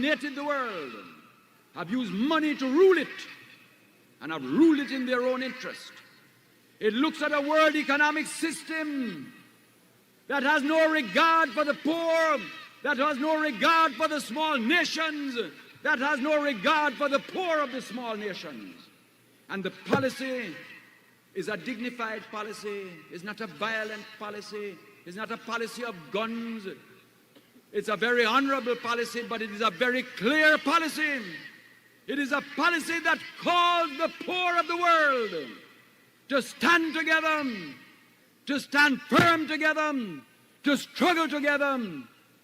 dominated the world have used money to rule it and have ruled it in their own interest. It looks at a world economic system that has no regard for the poor, that has no regard for the small nations, that has no regard for the poor of the small nations. And the policy is a dignified policy, is not a violent policy, is not a policy of guns. It's a very honorable policy, but it is a very clear policy. It is a policy that calls the poor of the world to stand together, to stand firm together, to struggle together,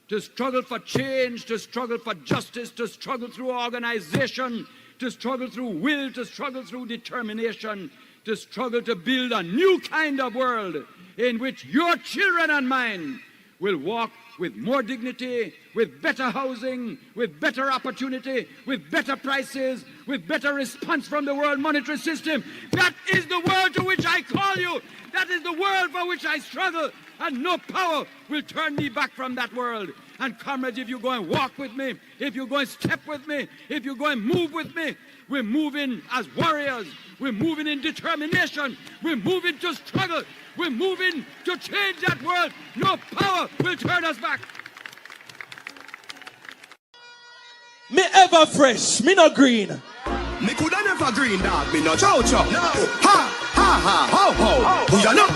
to struggle for change, to struggle for justice, to struggle through organization, to struggle through will, to struggle through determination, to struggle to build a new kind of world in which your children and mine will walk with more dignity, with better housing, with better opportunity, with better prices, with better response from the World Monetary System. That is the world to which I call you. That is the world for which I struggle, and no power will turn me back from that world. And comrades, if you go and walk with me, if you go and step with me, if you go and move with me, we're moving as warriors. We're moving in determination. We're moving to struggle. We're moving to change that world. No power will turn us back. Me ever fresh, me no green. Me coulda never green, dog. Me no chow chow. No. Ha ha ha ho ho. Who ya know?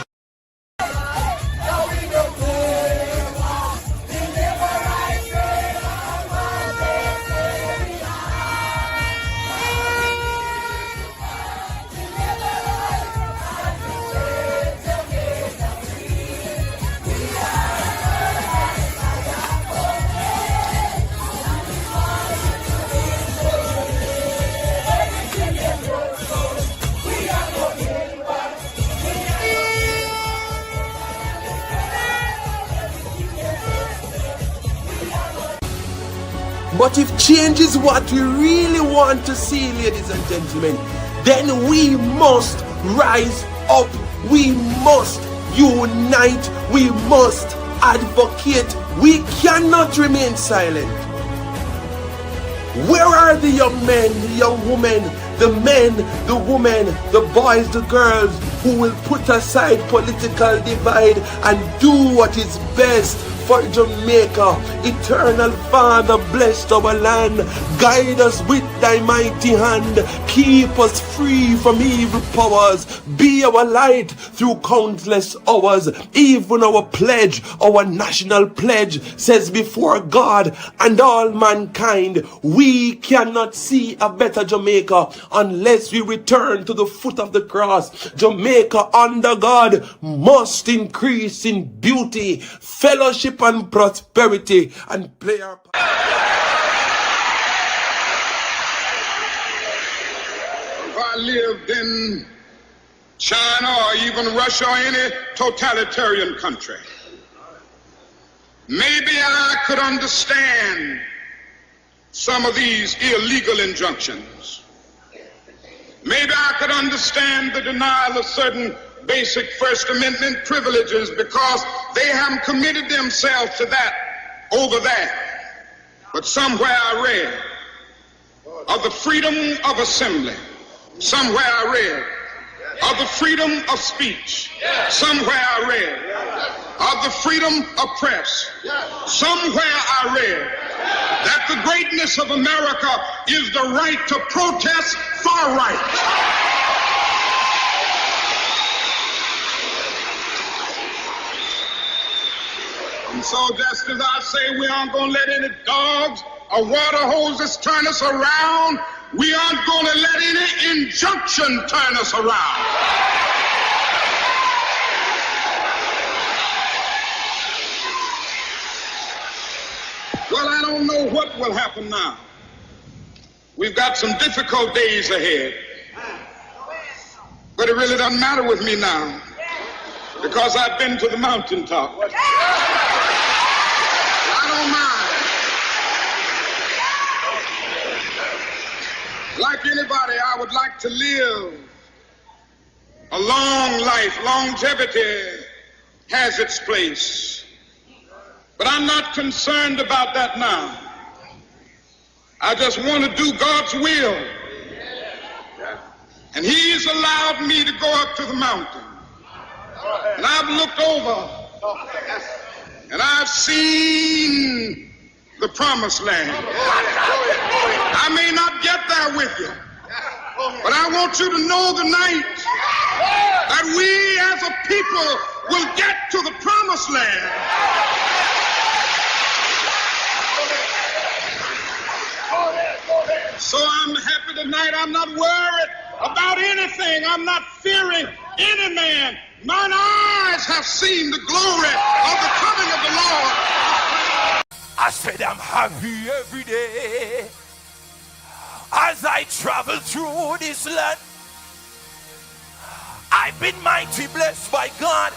But if change is what we really want to see, ladies and gentlemen, then we must rise up. We must unite. We must advocate. We cannot remain silent. Where are the young men, the young women, the men, the women, the boys, the girls who will put aside political divide and do what is best for Jamaica? Eternal Father, bless our land. Guide us with thy mighty hand. Keep us free from evil powers. Be our light through countless hours. Even our pledge, our national pledge, says before God and all mankind, we cannot see a better Jamaica unless we return to the foot of the cross. Jamaica under God must increase in beauty, fellowship and prosperity, and play our part. If I lived in China or even Russia or any totalitarian country, maybe I could understand some of these illegal injunctions. Maybe I could understand the denial of certain basic First Amendment privileges because they haven't committed themselves to that over there. But somewhere I read of the freedom of assembly. Somewhere I read of the freedom of speech. Somewhere I read of the freedom of press. Somewhere I read that the greatness of America is the right to protest far right. And so just as I say we aren't going to let any dogs or water hoses turn us around, we aren't going to let any injunction turn us around. Well, I don't know what will happen now. We've got some difficult days ahead. But it really doesn't matter with me now because I've been to the mountaintop. I don't mind. Like anybody, I would like to live a long life. Longevity has its place. But I'm not concerned about that now. I just want to do God's will. And he's allowed me to go up to the mountain. And I've looked over and I've seen the promised land. I may not get there with you, but I want you to know tonight that we as a people will get to the promised land. So I'm happy tonight. I'm not worried about anything. I'm not fearing any man. Mine eyes have seen the glory of the coming of the Lord. I said I'm happy every day as I travel through this land. I've been mighty blessed by God,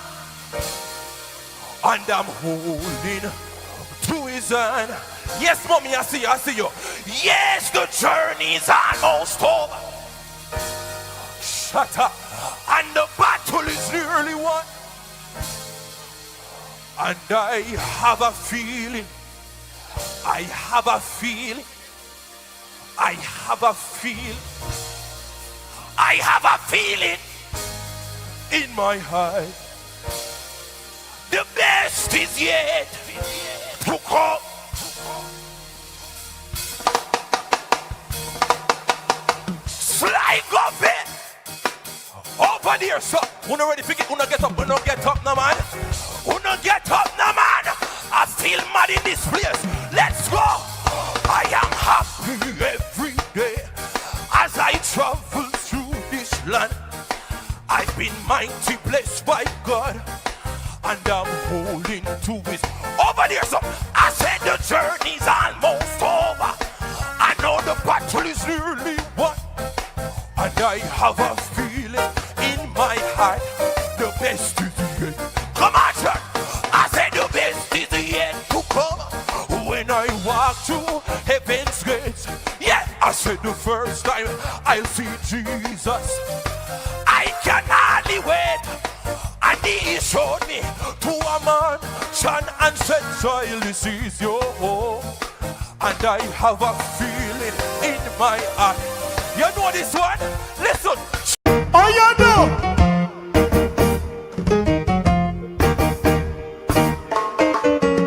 and I'm holding to his hand. Yes, mommy, I see you. Yes, the journey's almost over. Shut up. And the battle is nearly won. And I have a feeling. I have a feeling in my heart. The best is yet to come. Slide up it. Over there, so. Wanna ready to get up, no man. I feel mad in this place. Let's go. I am happy every day as I travel through this land. I've been mighty blessed by God, and I'm holding to his. Over there, so. I said the journey's almost over. I know the battle is nearly won. And I have a feeling in my heart, the best is yet. Come on, church. I said the best is yet to come. When I walk through heaven's gates, yeah, I said the first time I'll see Jesus, I can hardly wait. And he showed me to a man, Chang, and said, child, this is your home. And I have a feeling in my heart. You know this one? Listen. Oh, you know.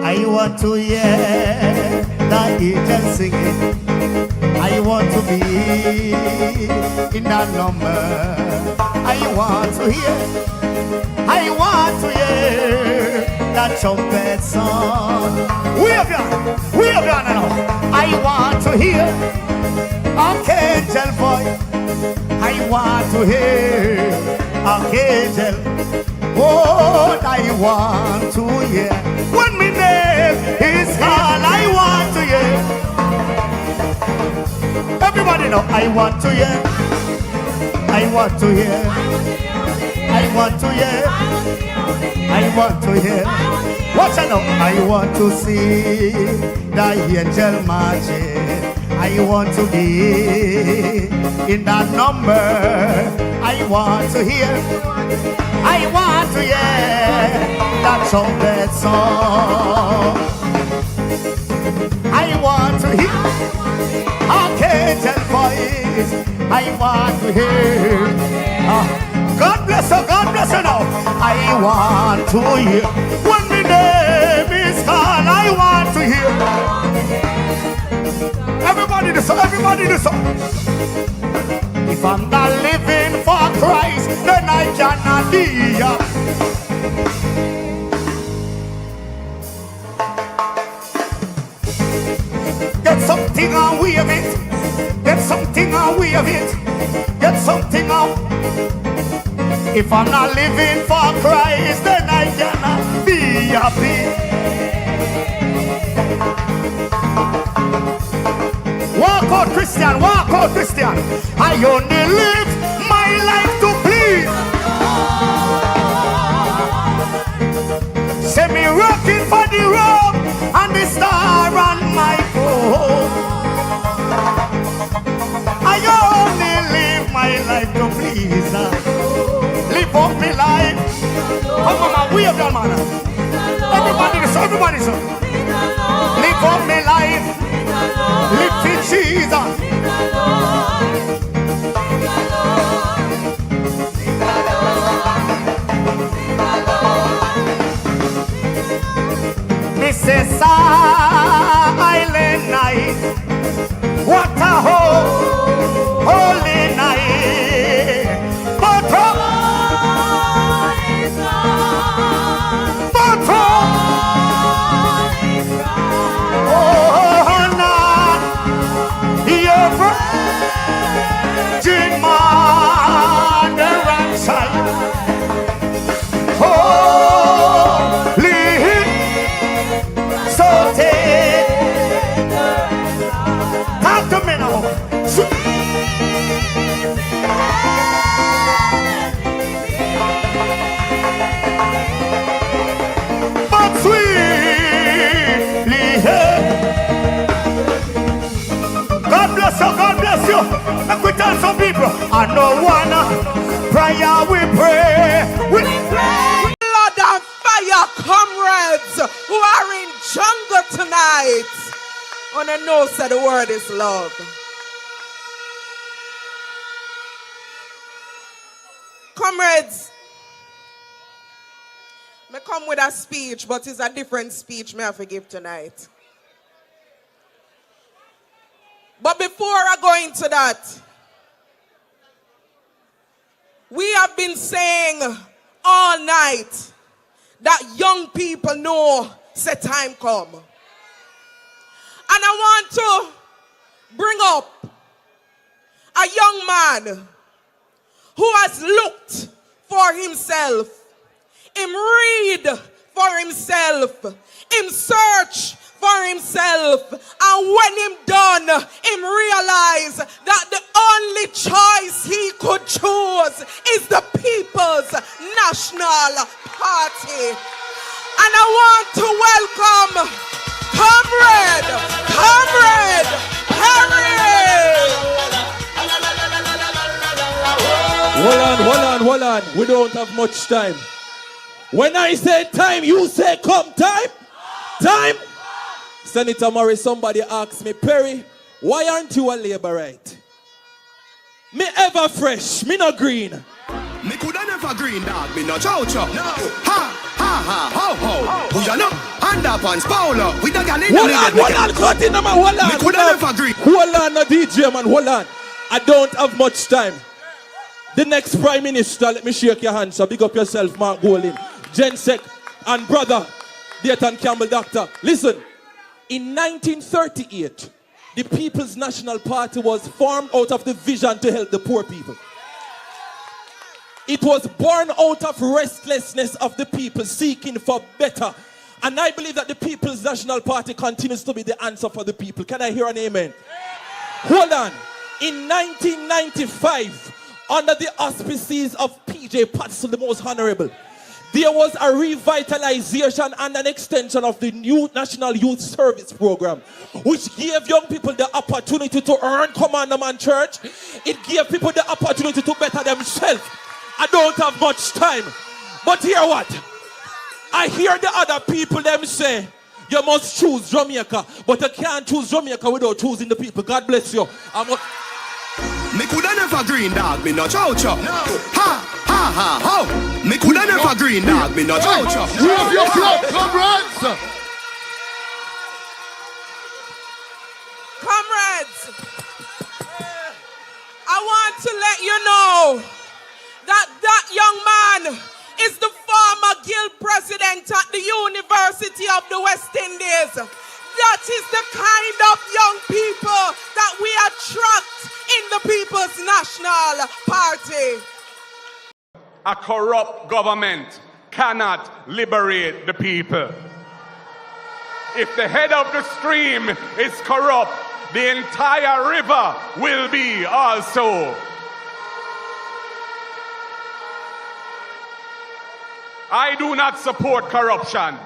I want to hear the angels singing. I want to be in that number. I want to hear that trumpet song. We have done now. I want to hear archangel voice. I want to hear archangel. Oh, I want to hear when my name is called. I want to hear. Everybody know. I want to hear. I want to hear. I want to hear. I want to hear. Watch out now. I want to see the angel marching. I want to be in that number. I want to hear that trumpet song. I want to hear archangel voice. I want to hear. God bless her now. I want to hear when my name is called. I want to hear. Everybody do so. If I'm not living for Christ, then I cannot be. Get something and wave it. Get something and wave it. Get something out. If I'm not living for Christ, then I cannot be happy. Walk out, Christian, walk out, Christian. I only live my life to please. Say me rocking for the rope and the star on my phone. I only live my life to please. Live up my life. Come on, man, we have done, man. Everybody, so. Live up my life. Live for Jesus. silent night. What a holy night. But your virgin mother and child. Holy, so tender. Talk to me now. But sweetly, God bless you, God bless you. Let me tell some people, I know one prayer we pray. We pray. Blood and fire, comrades who are in jungle tonight. On the nose that the word is love. Comrades, I come with a speech, but it's a different speech may I forgive tonight. But before I go into that, we have been saying all night that young people know say time come. And I want to bring up a young man who has looked for himself, him read for himself, him search for himself, and when him done, him realize that the only choice he could choose is the People's National Party. And I want to welcome Comrade Perry. Hold on. We don't have much time. When I say time, you say come. Time. Senator Murray, somebody asked me, Perry, why aren't you a Labourite? Me ever fresh, me no green. Me coulda never green dog, me no chow-chow. No. Ha, ho, ho. Who you know? Underpants, Paolo. We don't get in hold on, cut in, man, hold on. Me coulda never green. Hold on, no DJ, man, hold on. I don't have much time. The next Prime Minister, let me shake your hand, so big up yourself, Mark Golding, Jensek, and brother, Dayton Campbell, doctor. Listen, in 1938, the People's National Party was formed out of the vision to help the poor people. It was born out of restlessness of the people seeking for better. And I believe that the People's National Party continues to be the answer for the people. Can I hear an amen? Hold on. In 1995, under the auspices of P.J. Patson, the most honorable, there was a revitalization and an extension of the new National Youth Service Program, which gave young people the opportunity to earn commandment church. It gave people the opportunity to better themselves. I don't have much time, but hear what? I hear the other people them say, you must choose Jamaica, but you can't choose Jamaica without choosing the people. God bless you. Me coulda never green dog, me no chow-chow. No. Ha, ho. Me coulda never green dog, me no chow-chow. Move your flag, comrades. Comrades, I want to let you know that young man is the former guild president at the University of the West Indies. That is the kind of young people that we attract in the People's National Party. A corrupt government cannot liberate the people. If the head of the stream is corrupt, the entire river will be also. I do not support corruption.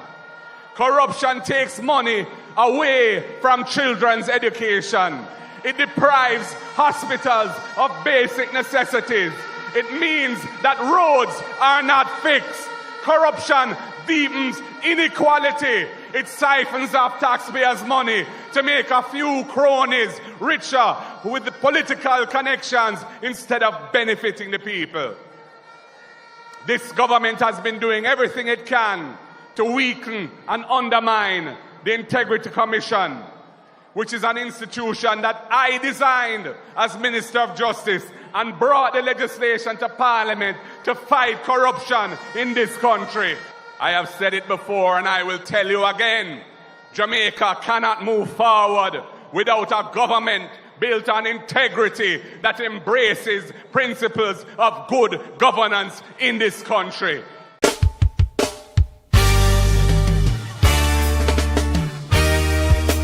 Corruption takes money away from children's education. It deprives hospitals of basic necessities. It means that roads are not fixed. Corruption deepens inequality. It siphons off taxpayers' money to make a few cronies richer with the political connections instead of benefiting the people. This government has been doing everything it can to weaken and undermine the Integrity Commission, which is an institution that I designed as Minister of Justice and brought the legislation to Parliament to fight corruption in this country. I have said it before and I will tell you again. Jamaica cannot move forward without a government built on integrity that embraces principles of good governance in this country.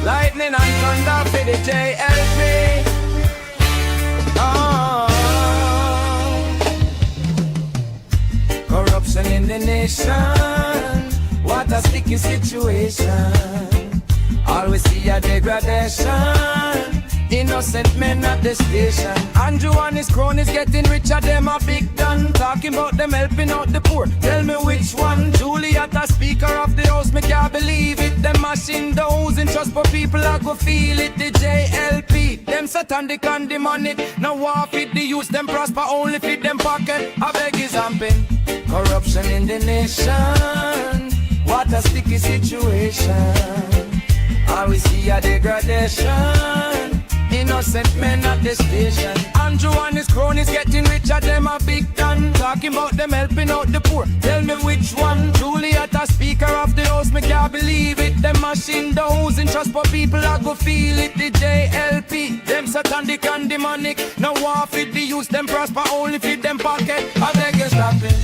Lightning and thunder for the JLP. Oh. Corruption in the nation. What a sticky situation. Always see a degradation. Innocent men at the station. Andrew and his cronies getting richer, them a big done. Talking about them helping out the poor. Tell me which one. Juliet, a speaker of the house, me can't believe it. Them mashing the housing trust for people I go feel it. The JLP, them satanic and demonic. Now war fit the youth, them prosper only fit them pocket. I beg is hamping. Corruption in the nation. What a sticky situation. Always see a degradation. Innocent men at the station. Andrew and his cronies getting richer, them a big done. Talking about them helping out the poor. Tell me which one. Juliet, a speaker of the house, me can't believe it. Them machine the housing trust for people I go feel it. The JLP, them satanic and demonic. No war fit the youth, them prosper only fit them pocket. I beg you stop it.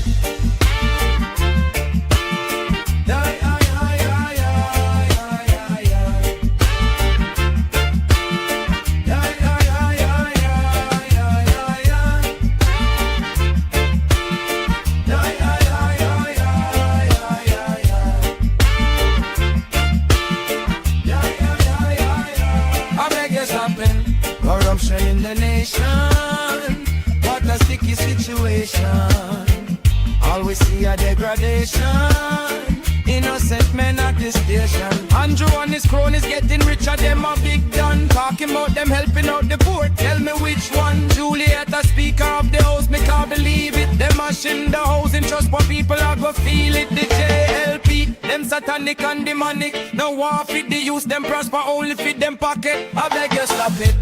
Corruption in the nation, what a sticky situation. Always see a degradation. Innocent men at the station. Andrew and his cronies getting richer, them a big done. Talking about them helping out the poor. Tell me which one. Juliet, a speaker of the house, me can't believe it. Them mashing the housing trust for people I go feel it. The JLP, them satanic and demonic. No war fit the youth, them prosper only fit them pocket. I beg you stop it.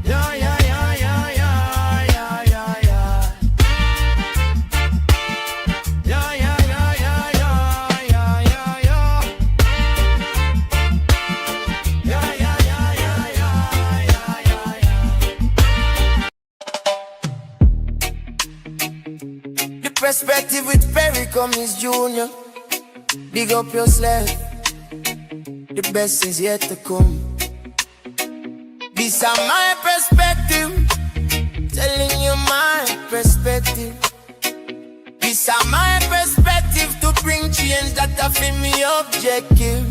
Yeah, yeah, yeah, yeah, yeah, yeah, yeah, yeah. Yeah, yeah, yeah, yeah, yeah, yeah, yeah, yeah. Yeah, yeah, yeah, yeah, yeah, yeah, yeah. The perspective with Perry Cummings Jr. Big up yourself. The best is yet to come. This is my perspective, telling you my perspective. This is my perspective to bring change that I feel me objective.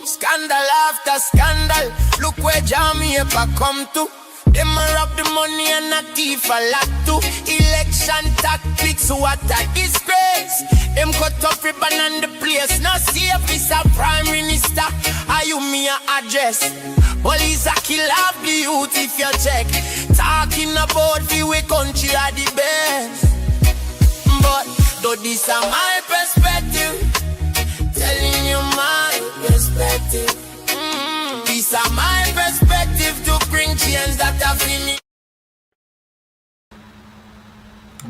Scandal after scandal, look where Jamaica come to. Them a rob the money and a thief a lot too. Election tactics, what a disgrace. Them cut off ribbon and the place no safe. It's a prime minister, are you me a address? Police a kill off the youth if you check. Talking about the way country are the best. But though this is my perspective, telling you my perspective. This is my perspective to bring change that I feel me.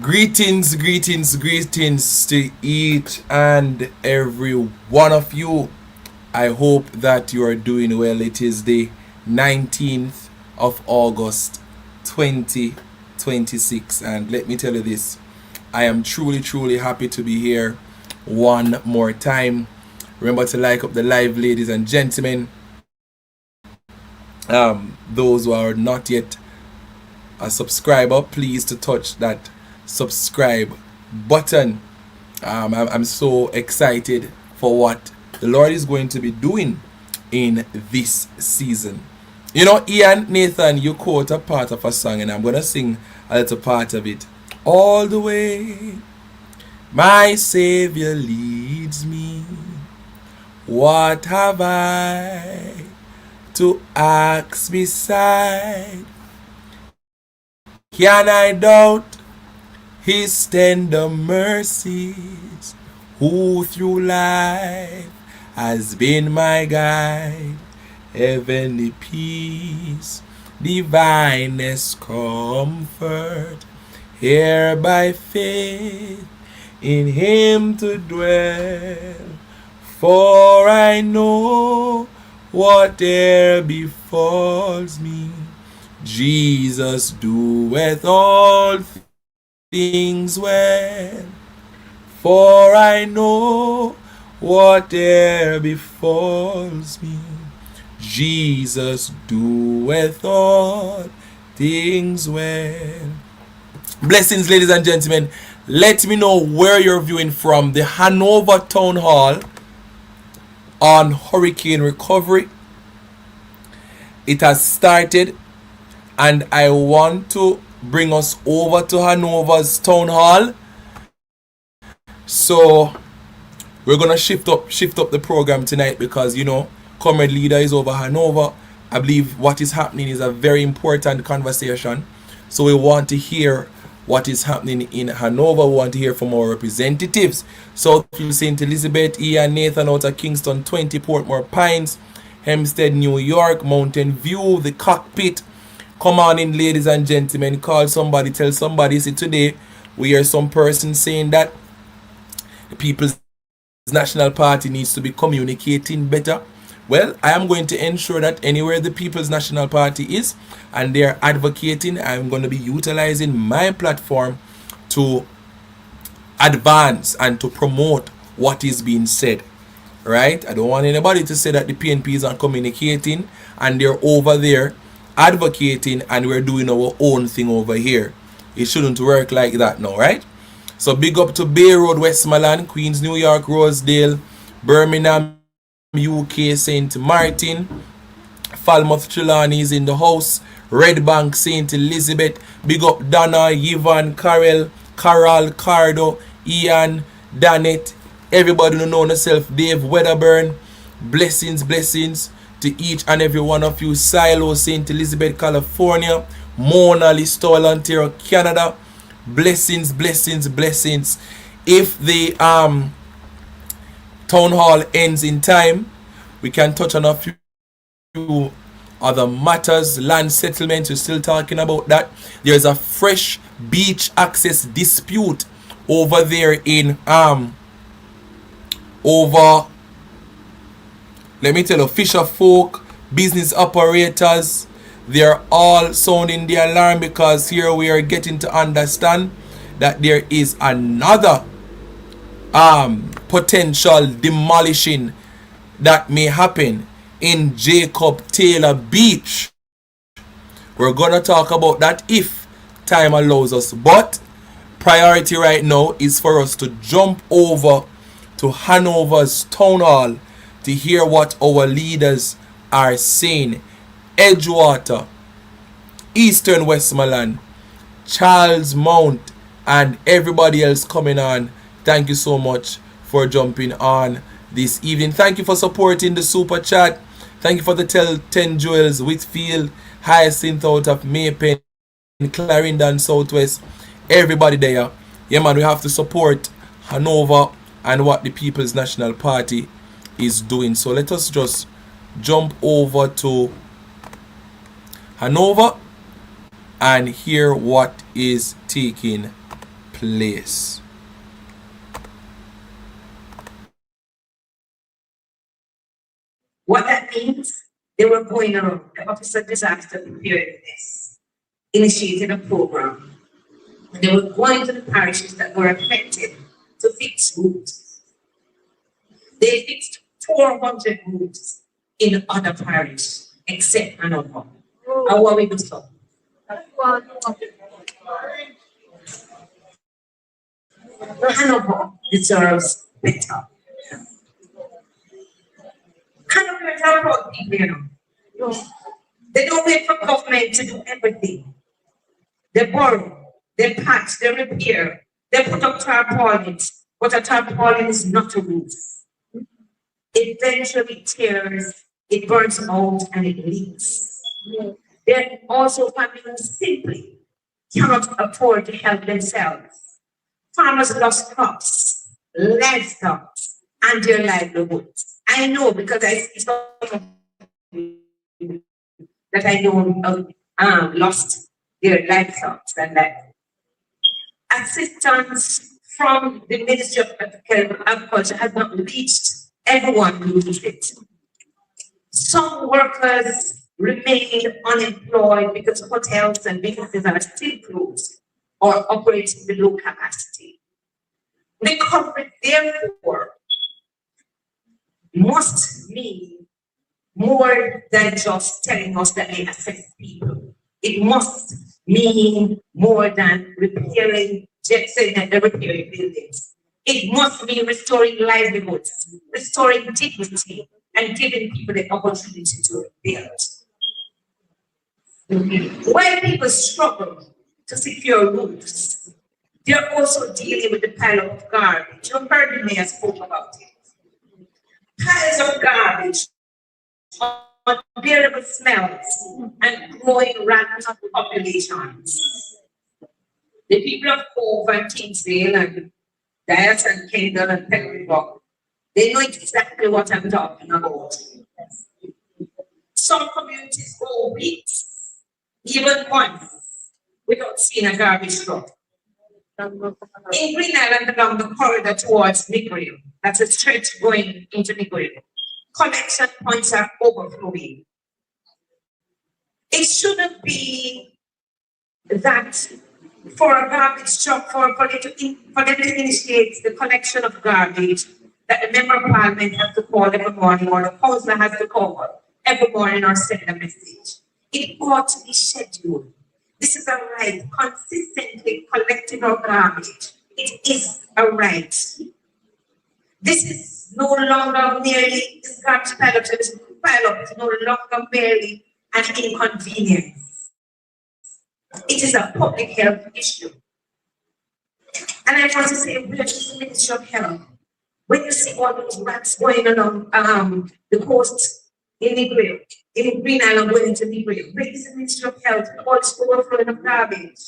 Greetings, greetings, greetings to each and every one of you. I hope that you are doing well. It is the 19th of August 2026, and let me tell you this, I am truly happy to be here one more time. Remember to like up the live, ladies and gentlemen. Those who are not yet a subscriber, please to touch that subscribe button. I'm so excited for what the Lord is going to be doing in this season. You know, Ian, Nathan, you quote a part of a song, and I'm going to sing a little part of it. All the way, my Savior leads me. What have I to ask beside? Can I doubt His tender mercies? who through life has been my guide. Heavenly peace, divinest comfort, here by faith in him to dwell. For I know whate'er befalls me, Jesus doeth all things well. For I know whate'er befalls me, Jesus doeth all things well. Blessings, ladies and gentlemen. Let me know where you're viewing from. The Hanover Town Hall on hurricane recovery. It has started, and I want to bring us over to Hanover's Town Hall. So we're gonna shift up the program tonight because, you know, Comrade Leader is over Hanover. I believe what is happening is a very important conversation. So we want to hear what is happening in Hanover. We want to hear from our representatives. Southfield, St. Elizabeth, Ian Nathan out of Kingston 20, Portmore Pines, Hempstead, New York, Mountain View, the Cockpit. Come on in, ladies and gentlemen. Call somebody, tell somebody. See, today we hear some person saying that the People's National Party needs to be communicating better. Well, I am going to ensure that anywhere the People's National Party is and they are advocating, I'm going to be utilizing my platform to advance and to promote what is being said. Right? I don't want anybody to say that the PNP is not communicating and they're over there advocating and we're doing our own thing over here. It shouldn't work like that now, right? So big up to Bay Road, Westmoreland, Queens, New York, Rosedale, Birmingham, UK, St. Martin, Falmouth, Trelawney is in the house, Red Bank, St. Elizabeth. Big up Donna, Yvonne, Carol, Cardo, Ian, Danet, everybody who know yourself, Dave Wedderburn. Blessings to each and every one of you. Silo, St. Elizabeth, California, Mona, Listowel, Ontario, Canada. Blessings. If the town hall ends in time, we can touch on a few other matters. Land settlements, we're still talking about that. There's a fresh beach access dispute over there in let me tell you, fisher folk, business operators, they're all sounding the alarm because here we are getting to understand that there is another potential demolition that may happen in Jacob Taylor Beach. We're gonna talk about that if time allows us, but priority right now is for us to jump over to Hanover's Town Hall to hear what our leaders are saying. Edgewater, Eastern Westmoreland, Charles Mount, and everybody else coming on. Thank you so much for jumping on this evening. Thank you for supporting the super chat. Thank you for the 10 jewels. Whitfield, Hyacinth out of Maypen, Clarendon Southwest. Everybody there. Yeah, man, we have to support Hanover and what the People's National Party is doing. So let us just jump over to Hanover and hear what is taking place. What that means, they were going around, the Office of Disaster Preparedness initiated a program. And they were going to the parishes that were affected to fix roofs. They fixed 400 roofs in other parishes except Hanover. And what we do so? Hanover deserves better. Hanover are proud people, you know. They don't wait for government to do everything. They borrow, they patch, they repair, they put up tarpaulins, but a tarpaulin is not a roof. Eventually tears, it burns out, and it leaks. There are also families simply cannot afford to help themselves. Farmers lost crops, livestock and their livelihoods. I know because I see some of you that I know lost their livestock and that. Assistance from the Ministry of Agriculture has not reached everyone who needs it. Some workers remain unemployed because hotels and businesses are still closed or operating below capacity. The government, therefore, must mean more than just telling us that they assess people. It must mean more than repairing, just saying that they're repairing buildings. It must mean restoring livelihoods, restoring dignity, and giving people the opportunity to rebuild. While people struggle to secure roofs, they're also dealing with the pile of garbage. You heard the mayor spoke about it. Piles of garbage, unbearable smells, and growing random populations. The people of Cove and Kingsdale and Dias and Kendall and Perry Cummings, they know exactly what I'm talking about. Some communities go weeks, even months, without seeing a garbage truck. In Green Island, along the corridor towards Nicoria, that's a stretch going into Nicoria, collection points are overflowing. It shouldn't be that for a garbage truck, for them to initiate the collection of garbage, that the member of parliament has to call every morning or the councillor has to call every morning or send a message. It ought to be scheduled. This is a right, consistently collecting our garbage. It is a right. This is no longer merely, this garbage pile-up is no longer merely an inconvenience. It is a public health issue. And I want to say, we are just the Ministry of Health. When you see all those rats going along the coast in Nicoria, in Green Island going into Nicoria, where is the Ministry of Health? All this overflowing of garbage.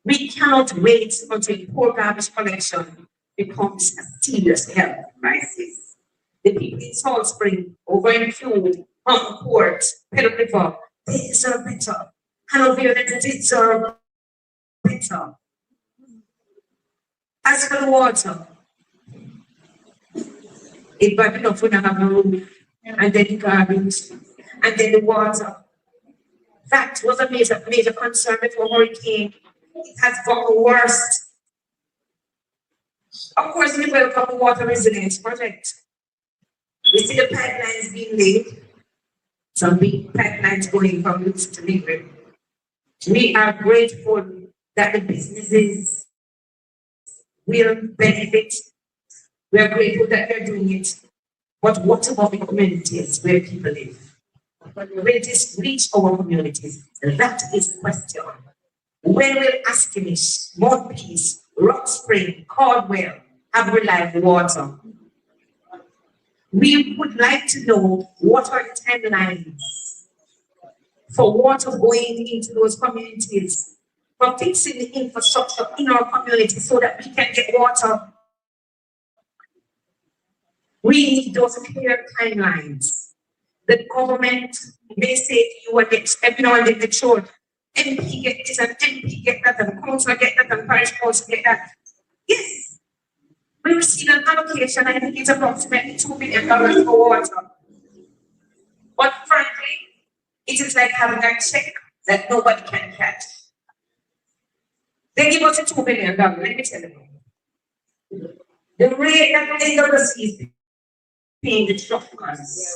We cannot wait until poor garbage collection becomes a serious health crisis. The people in Salt Spring, over in Fuel, Humber Court, Pedal River, they deserve better. Hanover, they deserve better. As for the water, it's bad enough when I have a roof, and then the garbage, and then the water. That was a major concern before hurricane. It has gotten worse. Of course, we welcome the water resilience project. We see the pipelines being laid. Some big pipelines going from Luce to Nicoria. We are grateful that the businesses will benefit. We are grateful that they're doing it. But what about the communities where people live? Will this reach our communities? That is the question. When will Askinish, Mount Peace, Rock Spring, Caldwell have reliable water? We would like to know what are the timelines for water going into those communities, for fixing the infrastructure in our community so that we can get water. We need those clear timelines. The government may say to you against every now and then the truth. MP get this and MP get that and council get that and parish council get that. Yes, we received an allocation. I think it's approximately $2 million for water. But frankly, it is like having a check that nobody can catch. They give us a $2 million. Let me tell you. The rate that NaRRA is paying the truckers.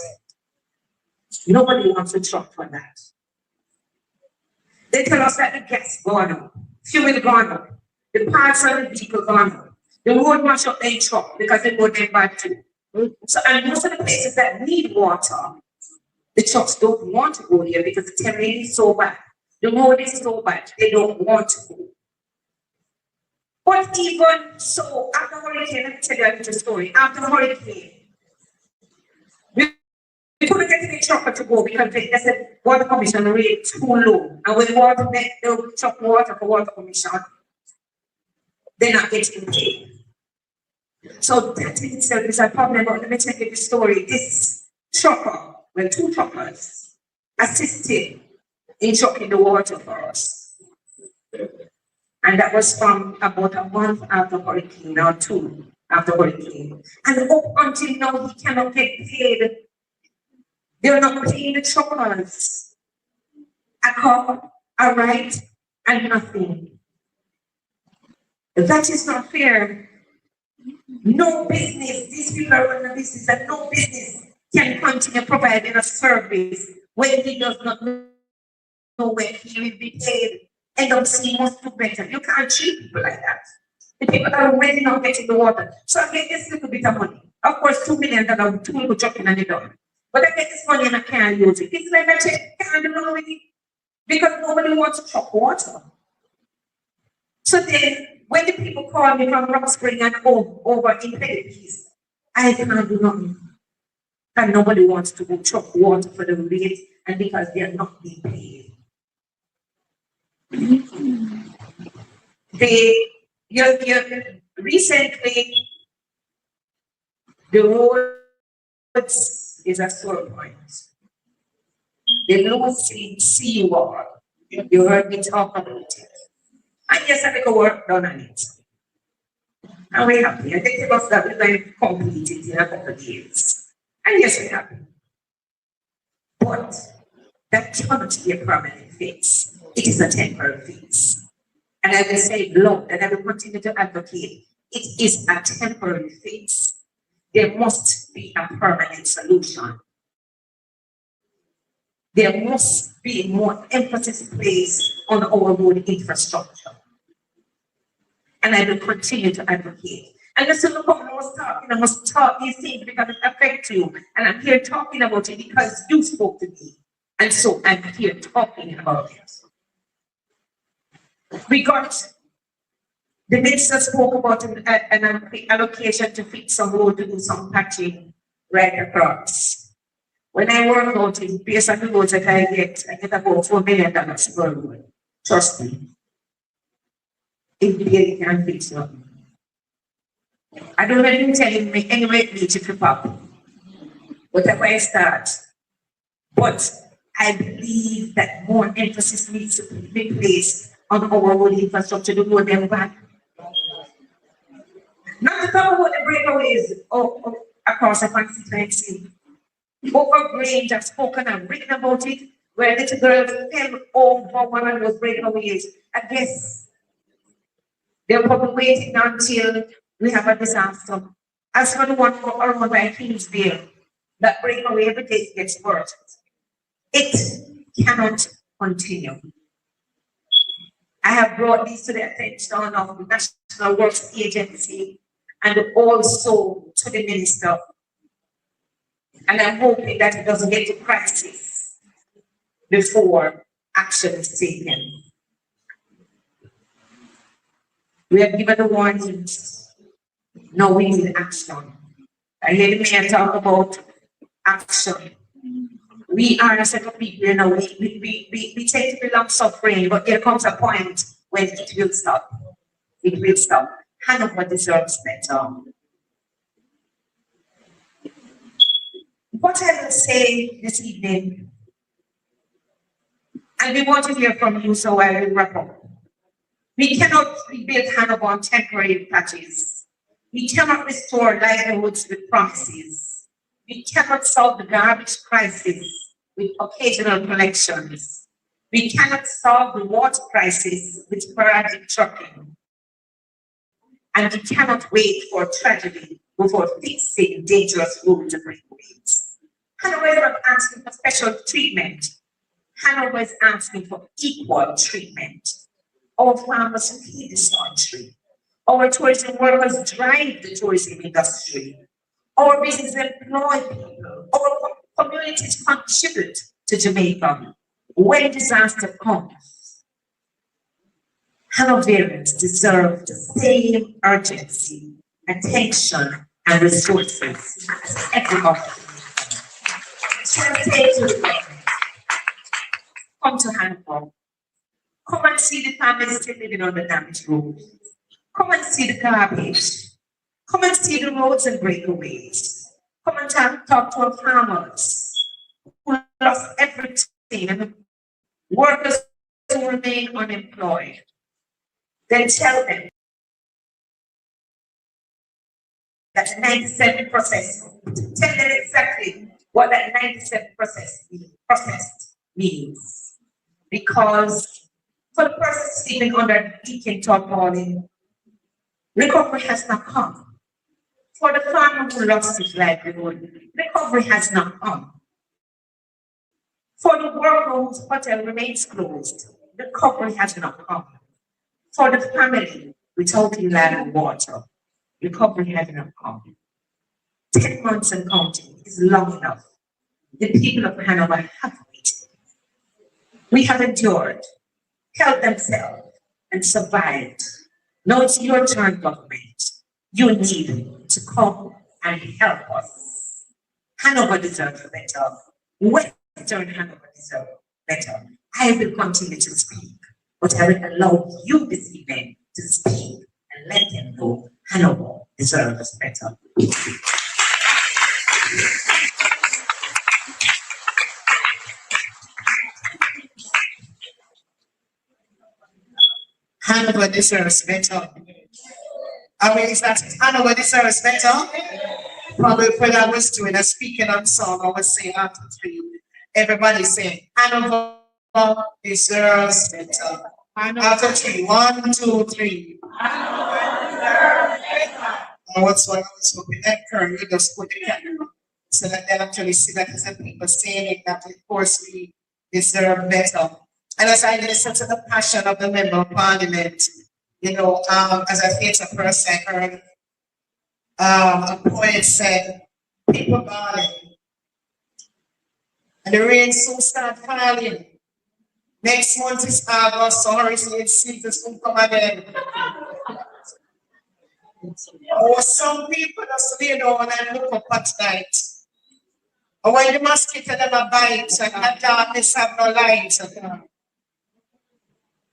Nobody wants a truck for that. They tell us that the gas gone up, fuel gone up, the parts of the vehicle gone up, the road mash up their truck because they know they're bad too. So, and most of the places that need water, the trucks don't want to go there because the terrain is so bad. The road is so bad, they don't want to go. But even so, after hurricane, let me tell you a little story. After hurricane, we couldn't get the trucker to go because they said water commission rate too low. And when water met the truck water for water commission, they're not getting paid. So that in itself is a problem. But let me tell you the story. This trucker, well, two truckers, assisted in trucking the water for us. And that was from about a month after hurricane or two after hurricane. And up until now, he cannot get paid. They're not paying the truckers a car, a ride, and nothing. That is not fair. No business, these people are running a business, and no business can continue providing a service when he does not know when he will be paid. End up seeing must do better. You can't treat people like that. The people are already not getting the water. So I get this little bit of money. Of course, $2 million, two people jumping on the door. But I get this money and I can't use it. It's like I can't do nothing with it because nobody wants to truck water. So then, when the people call me from Rock Spring and over in Philippines, I cannot do nothing. And nobody wants to go truck water for the rate and because they are not being paid. Recently, the roads is a sore point. The low sea wall, you heard me talk about it. And yes, I make a work done on it. And we're happy. I think it was that we're going to complete it in a couple of years. And yes, we're happy. But that cannot be a permanent fix. It is a temporary fix. And I will say, Lord, and I will continue to advocate, it is a temporary fix. There must be a permanent solution. There must be more emphasis placed on our road infrastructure. And I will continue to advocate. And listen, look how I must talk these things because it affects you. And I'm here talking about it because you spoke to me. And so I'm here talking about it. We got, the minister spoke about an allocation to fix some road, to do some patching right across. When I work out it, based on the roads that I get about $4 million per road. Trust me. It really can fix nothing. I don't know if you're telling me anyway it needs to flip up. Whatever I start. But I believe that more emphasis needs to be placed on our road infrastructure to go them back. Not to talk about the breakaways across the constituency. Over Grange, I've spoken and written about it, where little girls fell over one of those breakaways. I guess they're probably waiting until we have a disaster. As for the one around by Kingsville, that breakaway every day gets worse. It cannot continue. I have brought this to the attention of the National Works Agency and also to the minister. And I'm hoping that it doesn't get to crisis before action is taken. We have given the warnings. Now we need action. I hear the mayor talk about action. We are a set of people, you know, we tend to be long suffering, but there comes a point when it will stop. It will stop. Hanover deserves better. What I will say this evening, and we want to hear from you, so I will wrap up. We cannot rebuild Hanover on temporary patches. We cannot restore livelihoods with promises. We cannot solve the garbage crisis with occasional collections. We cannot solve the water crisis with sporadic trucking. And we cannot wait for tragedy before fixing dangerous road breakaways. Hanover is not asking for special treatment. Hanover is asking for equal treatment. Our farmers feed this country. Our tourism workers drive the tourism industry. Our businesses employ people. Our communities contribute to Jamaica. When disaster comes, Hanoverians deserve the same urgency, attention, and resources as everyone. So I say to the government, come to Hanover. Come and see the families still living on the damaged road. Come and see the garbage. Come and see the roads and breakaways. Come and talk to our farmers who lost everything and workers who remain unemployed. Then tell them that 97%, tell them exactly what that 97% means. Because for the person sleeping under deacon tarpaulin, recovery has not come. For the farmer who lost his livelihood, recovery has not come. For the worker whose hotel remains closed, recovery has not come. For the family without land and water, recovery has not come. 10 months and counting is long enough. The people of Hanover have waited. We have endured, held themselves, and survived. Now it's your turn, government. You need to come and help us. Hanover deserves better. Western Hanover deserves better. I will continue to speak, but I will allow you this evening to speak and let them know Hanover deserves better. Hanover deserves better. I mean, is that Hanover deserves better? Probably when I was doing a speaking on song, I was saying after 3. Everybody saying Hanover deserves better. After 3, 1, 2, 3. What's what I was hoping that Kern will just put the camera so that they actually see that as people saying it, that of course we deserve better. And as I listen to the passion of the member of parliament, you know, as a theatre person, I heard a poet said, people bawling, and the rain soon start falling. Next month is August, so hurricane season soon come again. Or some people just lay down and look up at night. Or when the mosquito never bites and the darkness have no light.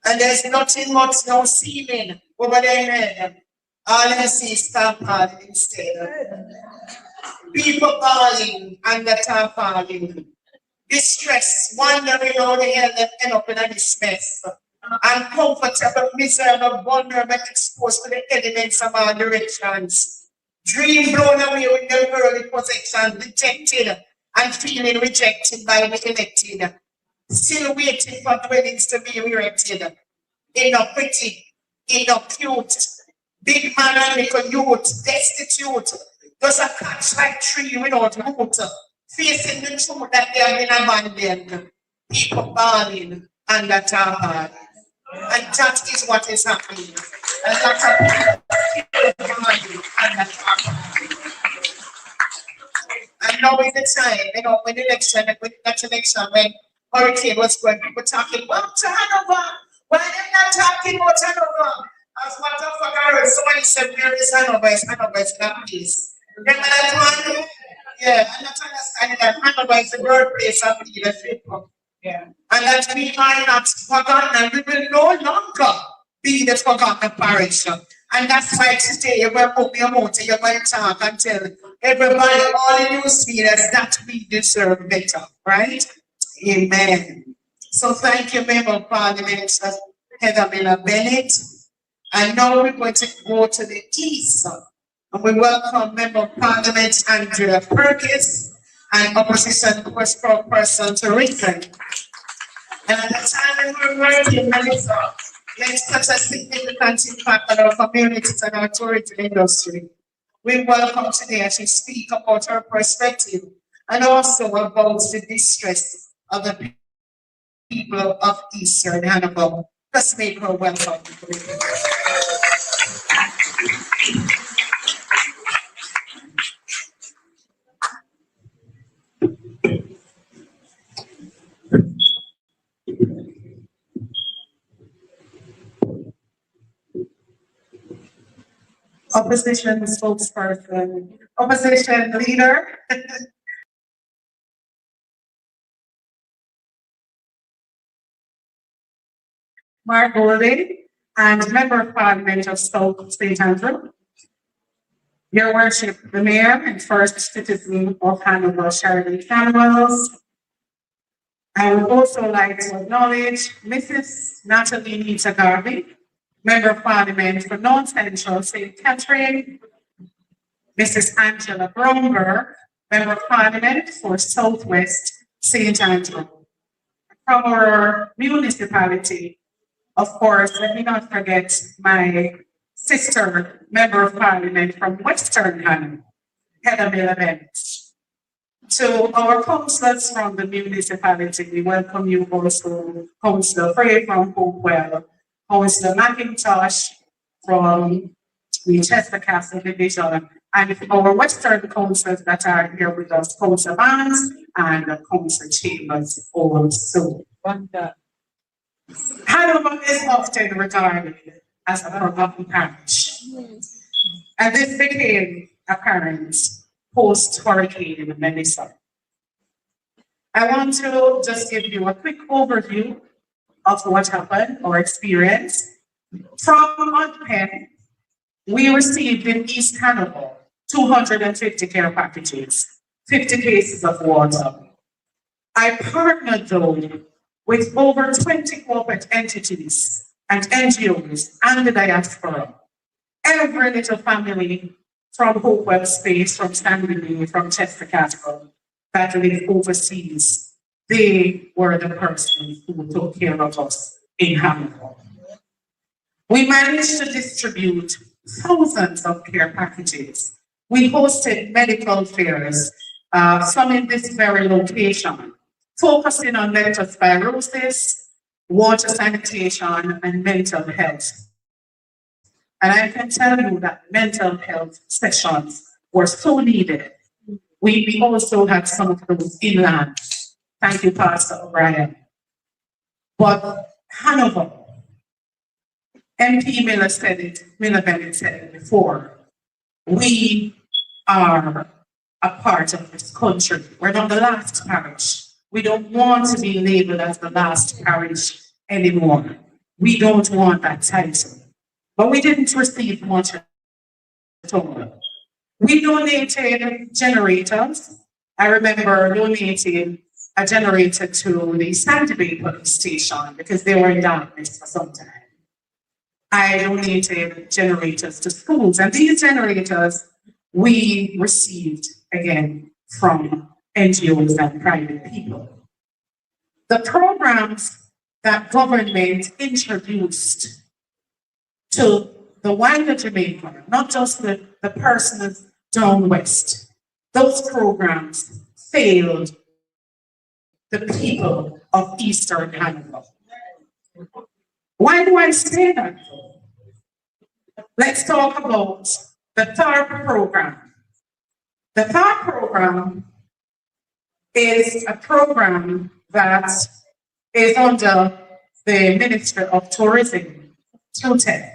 And there's nothing much, no ceiling over their head. All I see is tarpaulin instead. People bawling and the tarpaulin. Distress, wondering how the hell they end up in this mess. Uncomfortable, miserable, vulnerable, exposed to the elements of our directions. Dream blown away with the worldly possession, rejected and feeling rejected by the elected. Still waiting for dwellings to be erected. Enough pretty, enough cute. Big man and little youth, destitute. Just a catch like tree without root. Facing the truth that they have been abandoned. People bawling and the tarpaulin. And that is what is happening. And that's a people bawling and the tarpaulin. And now is the time, you know, when when hurricane was going, people talking about Hanover. Why are they not talking about Hanover? As a matter of fact, I heard somebody said, where is Hanover? Hanover is that place. Remember that one? Yeah, I'm not understanding that Hanover is the birthplace of leadership. Yeah. And that we are not forgotten, and we will no longer be the forgotten parish. And that's why today you're going to put your mouth, you're going to talk and tell everybody, all the news leaders, that we deserve better, right? Amen. So thank you, Member of Parliament, Heather Miller Bennett. And now we're going to go to the east. And we welcome Member of Parliament Andrea Perkins and Opposition Person to return. And at the time when we're writing Melissa, let's touch a significant impact on our communities and our tourism industry. We welcome today as she speak about her perspective and also about the distress of the people of Eastern Hanover. Let's make her welcome. Opposition spokesperson, opposition leader. Mark Golding, and Member of Parliament of Stoke St. Andrew. Your Worship, the Mayor and First Citizen of Hannibal, Shirley Samuels. I would also like to acknowledge Mrs. Natalie Nita Garvey, Member of Parliament for North Central St. Catherine, Mrs. Angela Bromberg, Member of Parliament for Southwest St. Andrew. From our municipality, of course, let me not forget my sister, Member of Parliament from Western Hannah, Heather Millavent. To our councillors from the municipality, we welcome you also, Councillor Frey from Hopewell, Councillor McIntosh from the Chester Castle Division, and our Western councillors that are here with us, Councillor Barnes and Councillor Chambers also. Hannibal is often regarded as a forgotten parish, and this became apparent post-Hurricane Melissa. I want to just give you a quick overview of what happened or experience. From Montpen, we received in East Hannibal 250 care packages, 50 cases of water. I partnered though with over 20 corporate entities and NGOs and the diaspora. Every little family from Hopewell Space, from Stanley, from Chester Castle, that live overseas, they were the persons who took care of us in Hannibal. We managed to distribute thousands of care packages. We hosted medical fairs, some in this very location, focusing on leptospirosis, water sanitation, and mental health. And I can tell you that mental health sessions were so needed. We also had some of those inland. Thank you, Pastor O'Brien. But Hannibal, MP Miller said it, Miller Bennett said it before, we are a part of this country. We're not the last parish. We don't want to be labeled as the last parish anymore. We don't want that title. But we didn't receive much at all. We donated generators. I remember donating a generator to the Sandy Bay police station because they were in darkness for some time. I donated generators to schools, and these generators we received again from NGOs and private people. The programs that government introduced to the wider Jamaica, not just the persons down west, those programs failed the people of Eastern Hannibal. Why do I say that? Let's talk about the THARP program. The THARP program is a program that is under the Ministry of Tourism, TUTEC.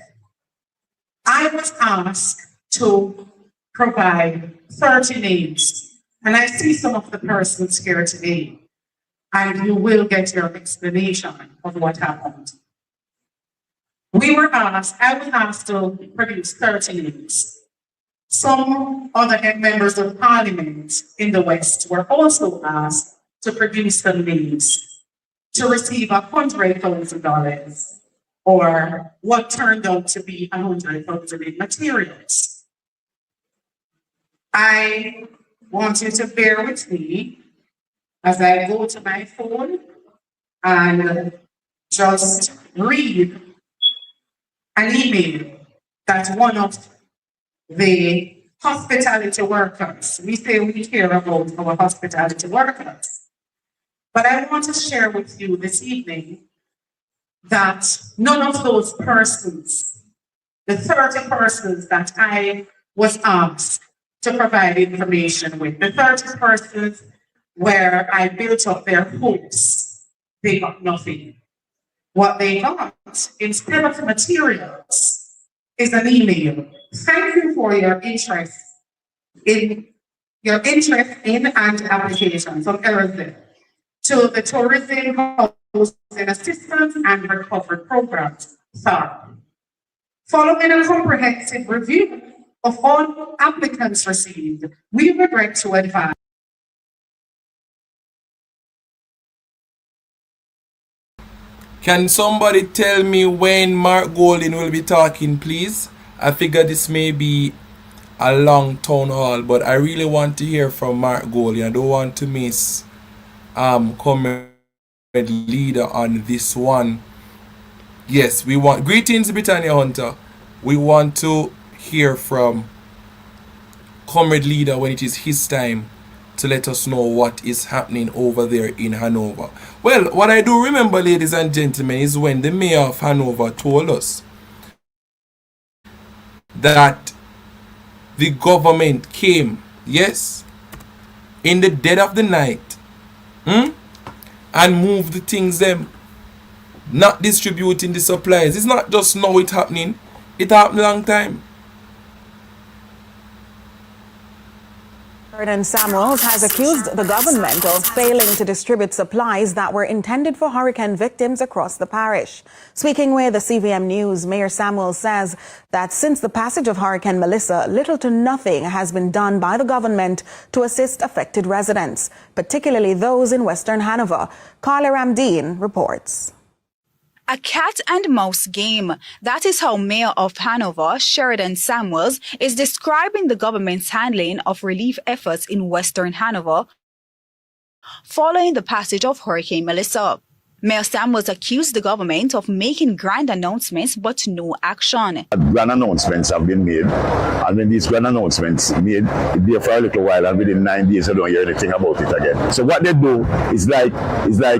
I was asked to provide 30 names, and I see some of the persons here today, and you will get your explanation of what happened. I was asked to produce 30 names. Some other members of Parliament in the West were also asked to produce some names to receive $100,000, or what turned out to be $100,000 in materials. I want you to bear with me as I go to my phone and just read an email that one of the hospitality workers, we say we care about our hospitality workers, but I want to share with you this evening that none of those persons, the 30 persons that I was asked to provide information with, the 30 persons where I built up their hopes, they got nothing. What they got, instead of materials, is an email. Thank you for your interest in and application from LSD to the Tourism Housing Assistance and Recovery Programs, THARP. Following a comprehensive review Of all applicants received, we regret to advise. Can somebody tell me when Mark Golding will be talking, please? I figure this may be a long town hall, but I really want to hear from Mark Golding. I don't want to miss comrade leader on this one. Yes, we want greetings, Britannia Hunter. We want to hear from comrade leader when it is his time to let us know what is happening over there in Hanover. Well, what I do remember, ladies and gentlemen, is when the mayor of Hanover told us that the government came, yes, in the dead of the night, and moved the things them, not distributing the supplies. It's not just now it happening, it happened a long time. Sheridan Samuels has accused the government of failing to distribute supplies that were intended for hurricane victims across the parish. Speaking with the CVM News, Mayor Samuels says that since the passage of Hurricane Melissa, little to nothing has been done by the government to assist affected residents, particularly those in Western Hanover. Carla Ramdeen reports. A cat and mouse game. That is how Mayor of Hanover, Sheridan Samuels, is describing the government's handling of relief efforts in Western Hanover following the passage of Hurricane Melissa. Mayor Samuels accused the government of making grand announcements but no action. Grand announcements have been made, and when these grand announcements made, it's there for a little while, and within 9 days you don't hear anything about it again. So what they do is like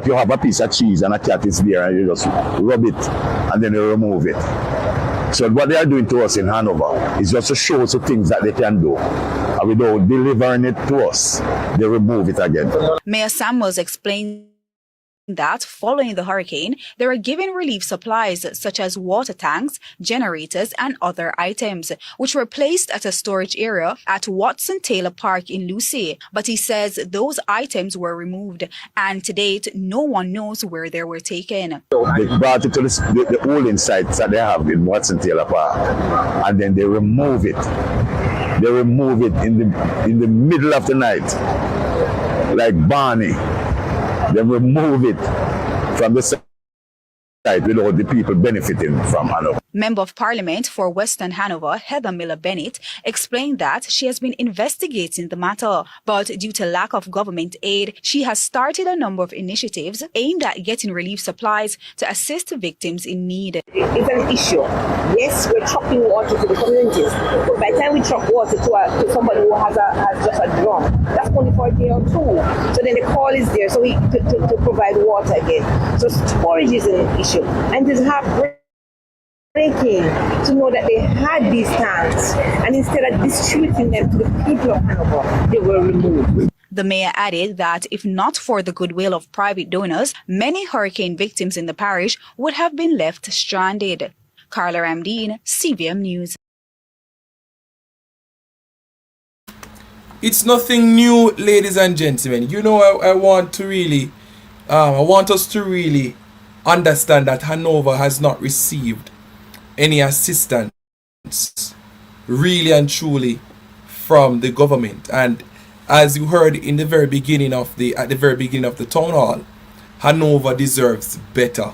you have a piece of cheese and a cat is there and you just rub it and then you remove it. So what they are doing to us in Hanover is just to show us the things that they can do. And without delivering it to us, they remove it again. Mayor Samuels explained that following the hurricane, they were given relief supplies such as water tanks, generators, and other items, which were placed at a storage area at Watson Taylor Park in Lucy. But he says those items were removed, and to date, no one knows where they were taken. They brought it to the holding sites that they have in Watson Taylor Park, and then they remove it. They remove it in the middle of the night, like Barney. They remove it from the site without the people benefiting from Hanover. Member of Parliament for Western Hanover, Heather Miller-Bennett, explained that she has been investigating the matter, but due to lack of government aid, she has started a number of initiatives aimed at getting relief supplies to assist victims in need. It's an issue. Yes, we're trucking water to the communities, but by the time we truck water to somebody who has just a drum, that's only for a day or two. So then the call is there, so to provide water again. So storage is an issue, and it is heartbreaking to know that they had these tanks, and instead of distributing them to the people of Hanover, they were removed. The mayor added that if not for the goodwill of private donors, many hurricane victims in the parish would have been left stranded. Carla Ramdeen, CVM News. It's nothing new, ladies and gentlemen. You know, I want us to really understand that Hanover has not received any assistance, really and truly, from the government. And as you heard in the very beginning of the town hall, Hanover deserves better.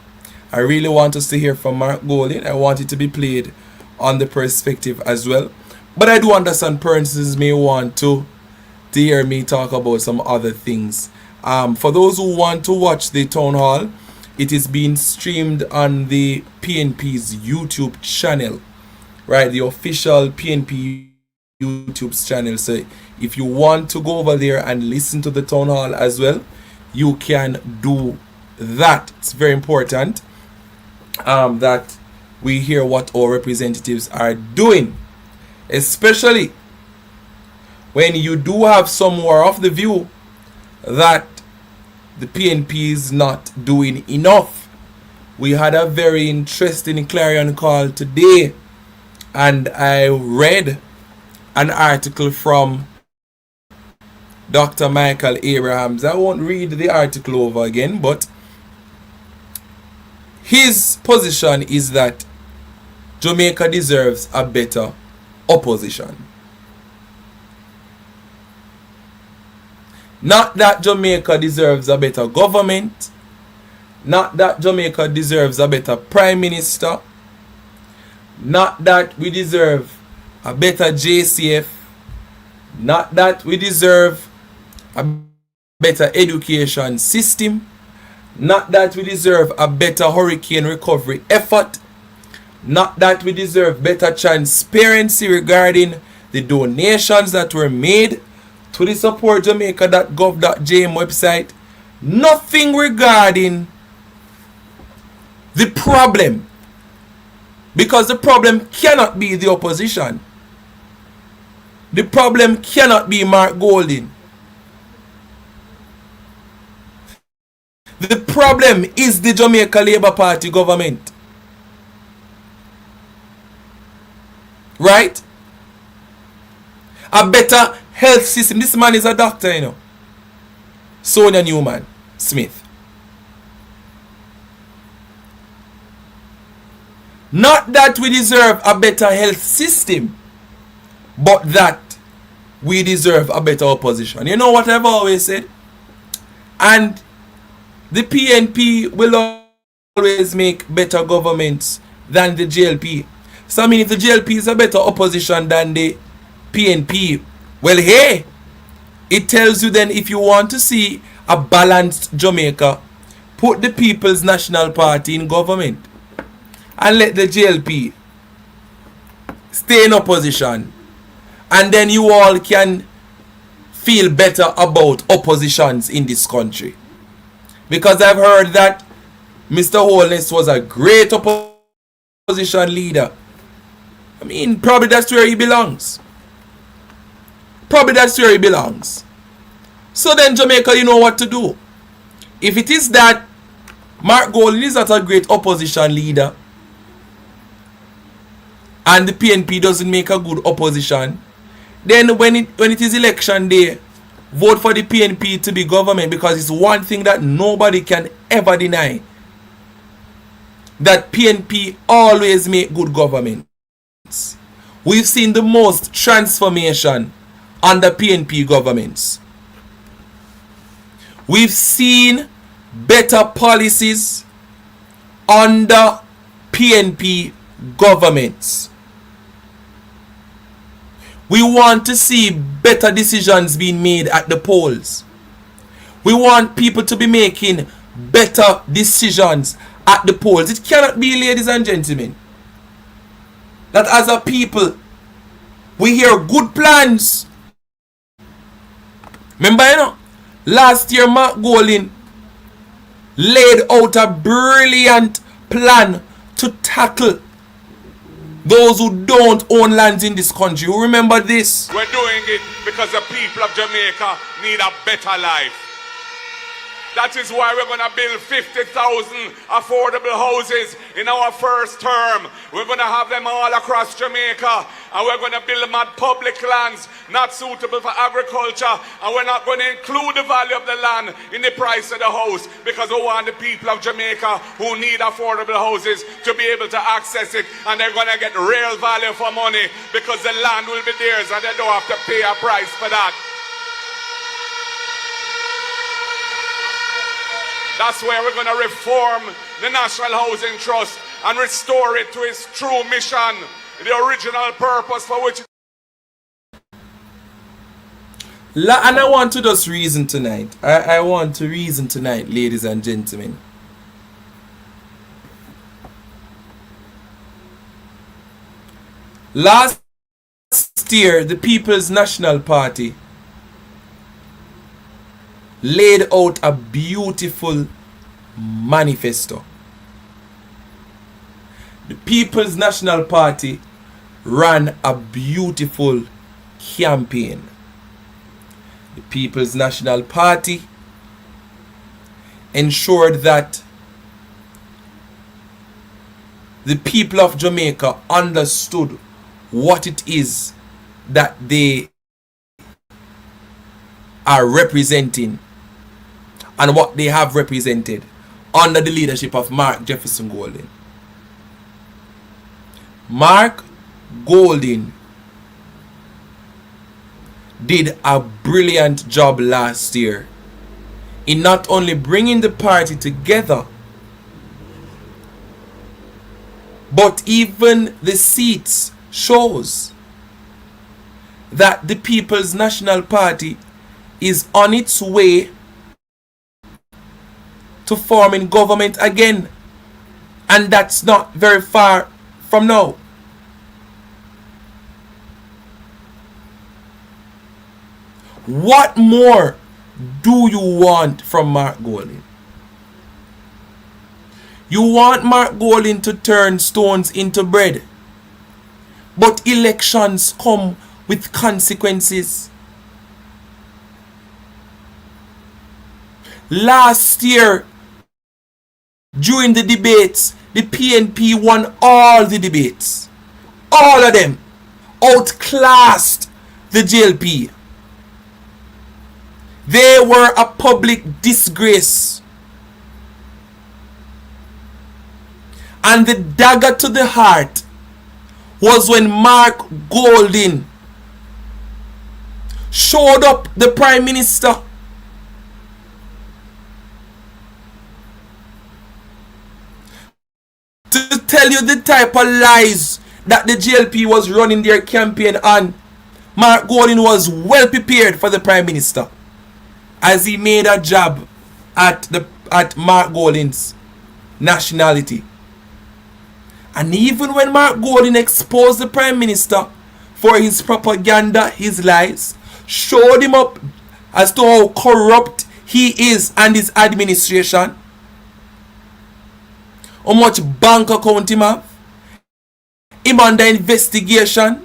I really want us to hear from Mark Golding. I want it to be played on the perspective as well. But I do understand persons may want to hear me talk about some other things. For those who want to watch the town hall, it is being streamed on the PNP's YouTube channel, right? The official PNP YouTube channel. So if you want to go over there and listen to the town hall as well, you can do that. It's very important that we hear what our representatives are doing, especially when you do have somewhere of the view that the PNP is not doing enough. We had a very interesting clarion call today, and I read an article from Dr. Micheal Abraham. I won't read the article over again, but his position is that Jamaica deserves a better opposition. Not that Jamaica deserves a better government. Not that Jamaica deserves a better prime minister. Not that we deserve a better JCF. Not that we deserve a better education system. Not that we deserve a better hurricane recovery effort. Not that we deserve better transparency regarding the donations that were made to the supportjamaica.gov.jm website. Nothing regarding the problem. Because the problem cannot be the opposition. The problem cannot be Mark Golding. The problem is the Jamaica Labour Party government. Right? A better health system. This man is a doctor, you know. Sonia Newman Smith. Not that we deserve a better health system, but that we deserve a better opposition. You know what I've always said? And the PNP will always make better governments than the JLP. So I mean, if the JLP is a better opposition than the PNP, well, hey, it tells you then if you want to see a balanced Jamaica, put the People's National Party in government and let the JLP stay in opposition, and then you all can feel better about oppositions in this country. Because I've heard that Mr. Holness was a great opposition leader. I mean, probably that's where he belongs. Probably that's where he belongs. So then, Jamaica, you know what to do. If it is that Mark Golding is not a great opposition leader, and the PNP doesn't make a good opposition, then when it is election day, vote for the PNP to be government, because it's one thing that nobody can ever deny, that PNP always make good governments. We've seen the most transformation under PNP governments. We've seen better policies under PNP governments. We want to see better decisions being made at the polls. We want people to be making better decisions at the polls. It cannot be, ladies and gentlemen, that as a people, we hear good plans. Remember, you know, last year Mark Golding laid out a brilliant plan to tackle those who don't own lands in this country. You remember this? We're doing it because the people of Jamaica need a better life. That is why we're going to build 50,000 affordable houses in our first term. We're going to have them all across Jamaica. And we're going to build them at public lands not suitable for agriculture. And we're not going to include the value of the land in the price of the house, because we want the people of Jamaica who need affordable houses to be able to access it. And they're going to get real value for money, because the land will be theirs and they don't have to pay a price for that. That's where we're going to reform the National Housing Trust and restore it to its true mission, the original purpose for which. And I want to just reason tonight. I want to reason tonight, ladies and gentlemen. Last year, the People's National Party laid out a beautiful manifesto. The People's National Party ran a beautiful campaign. The People's National Party ensured that the people of Jamaica understood what it is that they are representing and what they have represented under the leadership of Mark Jefferson Golding. Mark Golding did a brilliant job last year in not only bringing the party together, but even the seats shows that the People's National Party is on its way to forming government again, and that's not very far from now. What more do you want from Mark Golding? You want Mark Golding to turn stones into bread, but elections come with consequences. Last year, during the debates, the PNP won all the debates. All of them outclassed the JLP. They were a public disgrace. And the dagger to the heart was when Mark Golding showed up the Prime Minister to tell you the type of lies that the JLP was running their campaign on. Mark Golding was well prepared for the Prime Minister, as he made a jab at Mark Golding's nationality. And even when Mark Golding exposed the Prime Minister for his propaganda, his lies, showed him up as to how corrupt he is and his administration, how much bank account him have, him under investigation,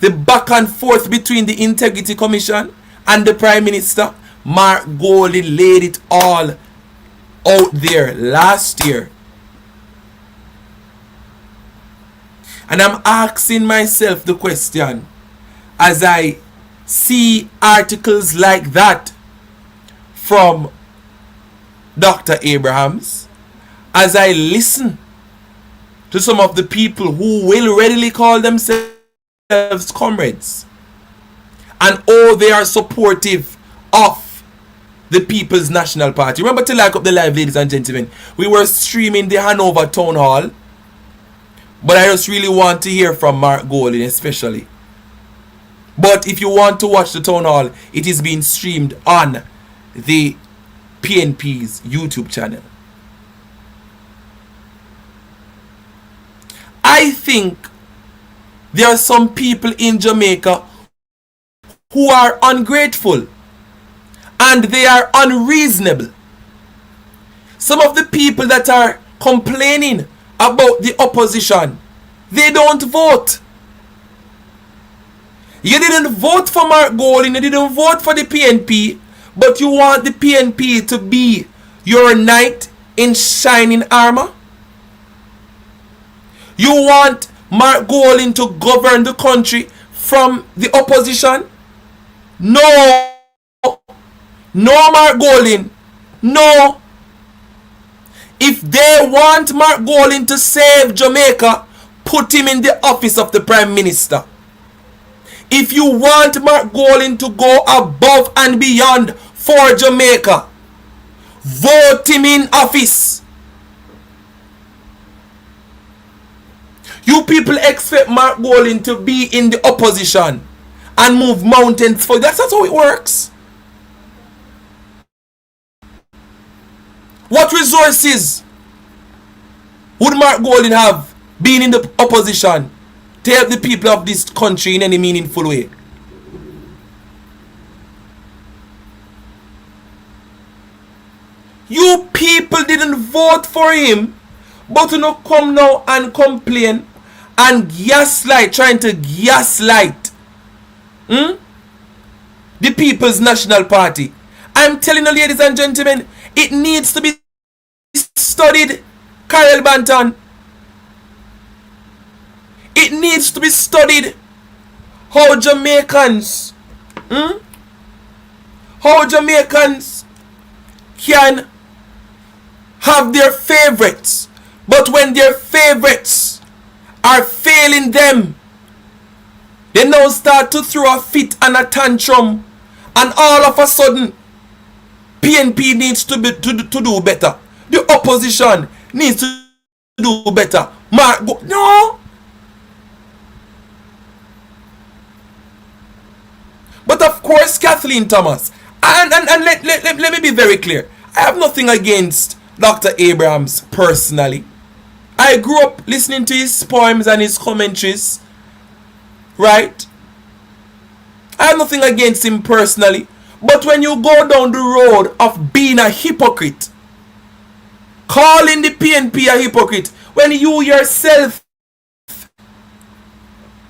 the back and forth between the Integrity Commission and the Prime Minister, Mark Golding laid it all out there last year. And I'm asking myself the question, as I see articles like that from Dr. Abrahams, as I listen to some of the people who will readily call themselves comrades, and oh, they are supportive of the People's National Party. Remember to like up the live, ladies and gentlemen. We were streaming the Hanover Town Hall, but I just really want to hear from Mark Golding especially. But if you want to watch the Town Hall, it is being streamed on the PNP's YouTube channel. I think there are some people in Jamaica who are ungrateful and they are unreasonable. Some of the people that are complaining about the opposition, they don't vote. You didn't vote for Mark Golding, you didn't vote for the PNP, but you want the PNP to be your knight in shining armor? You want Mark Golding to govern the country from the opposition? No. No, Mark Golding. No. If they want Mark Golding to save Jamaica, put him in the office of the Prime Minister. If you want Mark Golding to go above and beyond for Jamaica, vote him in office. You people expect Mark Golding to be in the opposition and move mountains for you. That's not how it works. What resources would Mark Golding have being in the opposition to help the people of this country in any meaningful way? You people didn't vote for him, but you know, come now and complain and gaslight, trying to gaslight the People's National Party. I'm telling you, ladies and gentlemen, it needs to be studied, Karel Banton. It needs to be studied how Jamaicans can have their favorites, but when their favorites are failing them, They now start to throw a fit and a tantrum, and all of a sudden, PNP needs to do better. The opposition needs to do better. No. But of course, Kathleen Thomas, and let me be very clear. I have nothing against Dr. Abrahams personally. I grew up listening to his poems and his commentaries. Right? I have nothing against him personally. But when you go down the road of being a hypocrite, calling the PNP a hypocrite, when you yourself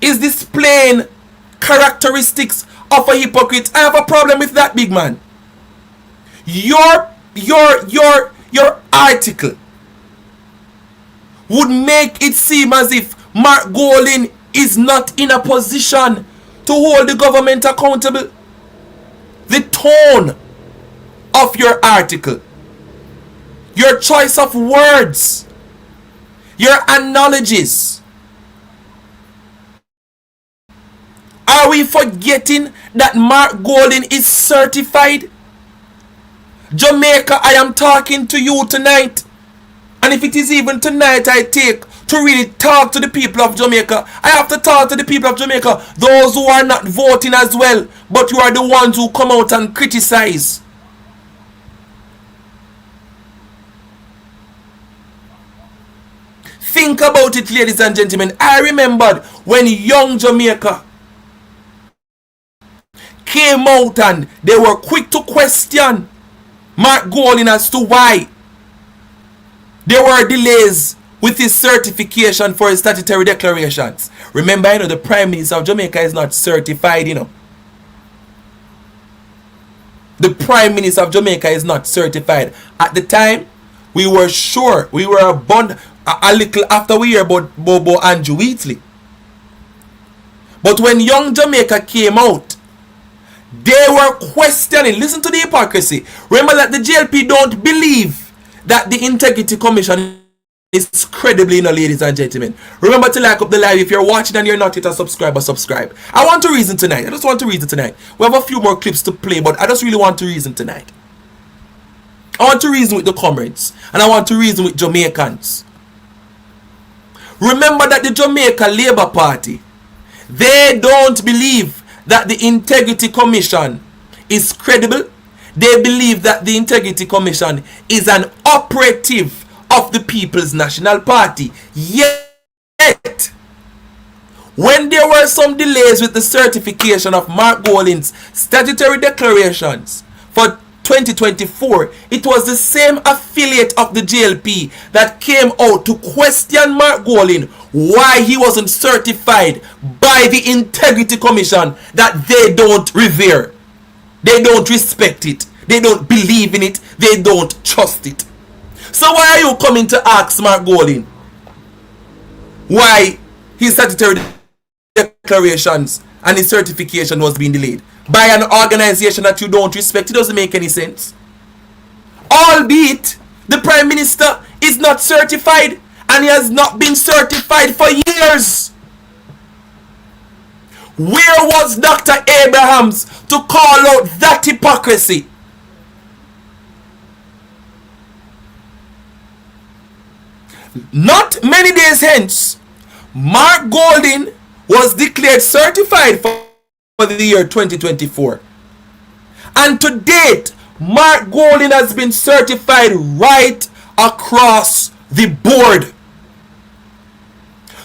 is displaying characteristics of a hypocrite, I have a problem with that, big man. Your article would make it seem as if Mark Golding is not in a position to hold the government accountable. The tone of your article, your choice of words, your analogies. Are we forgetting that Mark Golding is certified? Jamaica, I am talking to you tonight. And if it is even tonight I take to really talk to the people of Jamaica, I have to talk to the people of Jamaica, those who are not voting as well, but you are the ones who come out and criticize. Think about it, ladies and gentlemen. I remembered when young Jamaica came out and they were quick to question Mark Golding as to why there were delays with his certification for his statutory declarations. Remember, the Prime Minister of Jamaica is not certified, The Prime Minister of Jamaica is not certified. At the time, we were sure, we were a little after we heard about Bobo Andrew Wheatley. But when young Jamaica came out, they were questioning. Listen to the hypocrisy. Remember that the JLP don't believe that the Integrity Commission is credibly, ladies and gentlemen. Remember to like up the live. If you're watching and you're not yet a subscriber, subscribe. I want to reason tonight. I just want to reason tonight. We have a few more clips to play, but I just really want to reason tonight. I want to reason with the comrades, and I want to reason with Jamaicans. Remember that the Jamaica Labour Party, they don't believe that the Integrity Commission is credible. They believe that the Integrity Commission is an operative of the People's National Party. Yet, when there were some delays with the certification of Mark Golding's statutory declarations for 2024, it was the same affiliate of the JLP that came out to question Mark Golding why he wasn't certified by the Integrity Commission that they don't revere. They don't respect it. They don't believe in it. They don't trust it. So why are you coming to ask Mark Golding why his statutory declarations and his certification was being delayed by an organization that you don't respect? It doesn't make any sense. Albeit the Prime Minister is not certified, and he has not been certified for years. Where was Dr. Abrahams to call out that hypocrisy? Not many days hence, Mark Golding was declared certified for the year 2024. And to date, Mark Golding has been certified right across the board.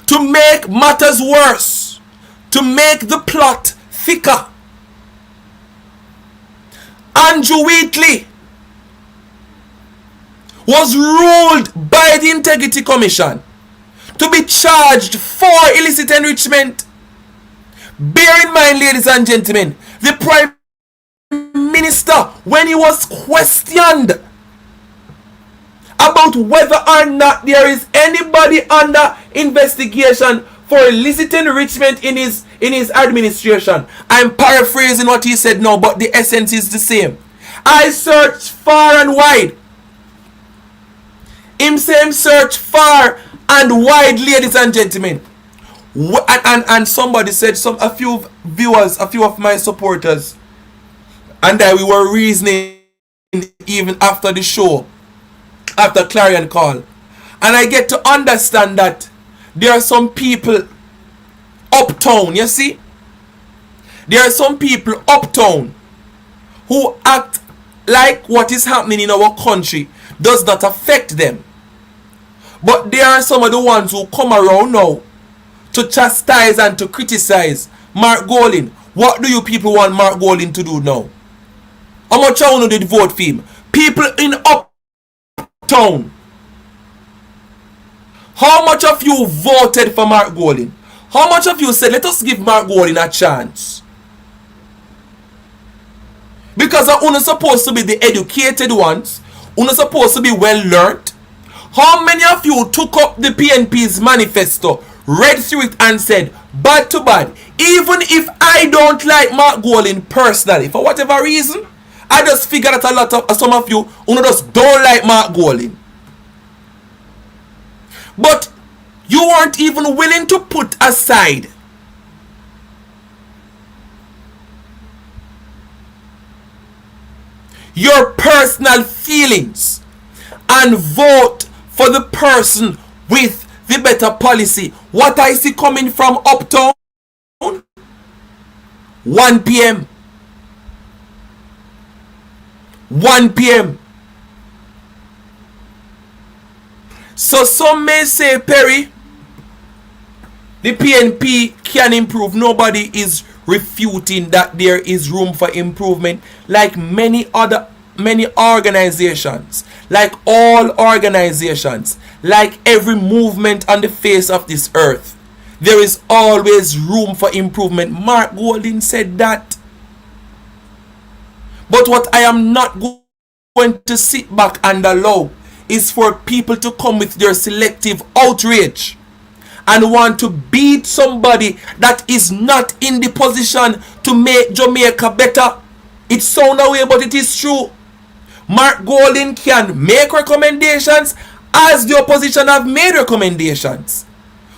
To make matters worse, to make the plot thicker, Andrew Wheatley was ruled by the Integrity Commission to be charged for illicit enrichment. Bear in mind, ladies and gentlemen, the Prime Minister, when he was questioned about whether or not there is anybody under investigation for illicit enrichment in his administration, I'm paraphrasing what he said now, but the essence is the same. I searched far and wide. Him say him search far and wide, ladies and gentlemen. And somebody said, a few viewers, a few of my supporters, and we were reasoning even after the show, after Clarion Call. And I get to understand that there are some people uptown, you see? There are some people uptown who act like what is happening in our country does not affect them. But there are some of the ones who come around now to chastise and to criticize Mark Golding. What do you people want Mark Golding to do now? How much of you did vote for him? People in uptown. How much of you voted for Mark Golding? How much of you said, let us give Mark Golding a chance? Because you're not supposed to be the educated ones. You're not supposed to be well learned. How many of you took up the PNP's manifesto, read through it and said, bad to bad, even if I don't like Mark Golding personally, for whatever reason, I just figure that a lot of some of you just don't like Mark Golding. But you weren't even willing to put aside your personal feelings and vote for the person with the better policy. What I see coming from uptown, 1 p.m. 1 p.m. So some may say, Perry, the PNP can improve. Nobody is refuting that there is room for improvement. Like many organizations, like all organizations, like every movement on the face of this earth, there is always room for improvement. Mark Golding said that. But what I am not going to sit back and allow is for people to come with their selective outrage and want to beat somebody that is not in the position to make Jamaica better. It sounds away, but it is true. Mark Golding can make recommendations as the opposition have made recommendations.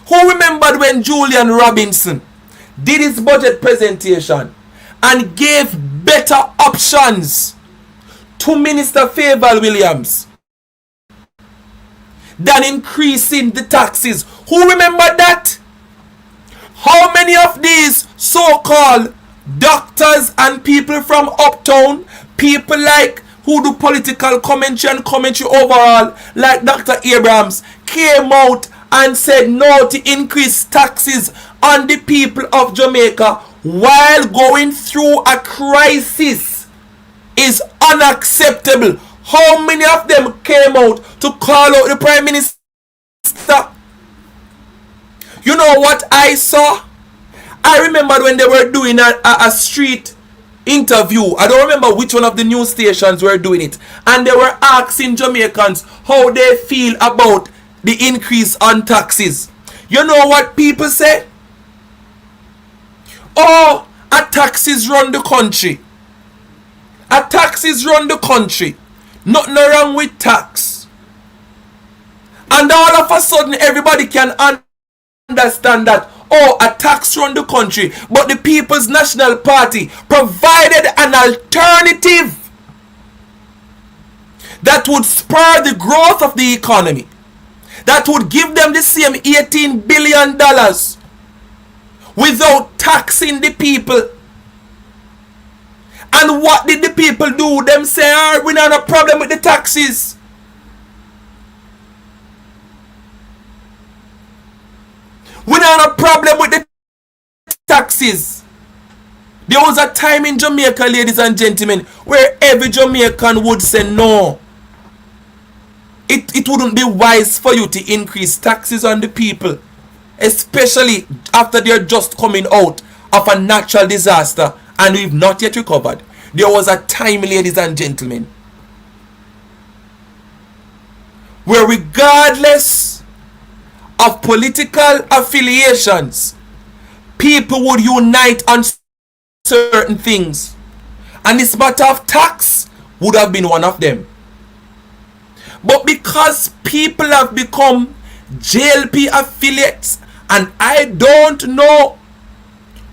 Who remembered when Julian Robinson did his budget presentation and gave better options to Minister Favour Williams than increasing the taxes? Who remembered that? How many of these so-called doctors and people from uptown, people like who do political commentary and commentary overall, like Dr. Abrahams, came out and said no to increase taxes on the people of Jamaica while going through a crisis is unacceptable? How many of them came out to call out the Prime Minister? You know what I saw? I remember when they were doing a street interview. I don't remember which one of the news stations were doing it. And they were asking Jamaicans how they feel about the increase on taxes. You know what people say? Oh, a taxes run the country. A taxes run the country. Nothing wrong with tax. And all of a sudden everybody can understand that, oh, a tax run the country. But the People's National Party provided an alternative that would spur the growth of the economy, that would give them the same $18 billion without taxing the people. And what did the people do? Them say, oh, we don't have a problem with the taxes. We don't have a problem with the taxes. There was a time in Jamaica, ladies and gentlemen, where every Jamaican would say no. It wouldn't be wise for you to increase taxes on the people, especially after they're just coming out of a natural disaster and we've not yet recovered. There was a time, ladies and gentlemen, where regardless of political affiliations, people would unite on certain things. And this matter of tax would have been one of them. But because people have become JLP affiliates And I don't know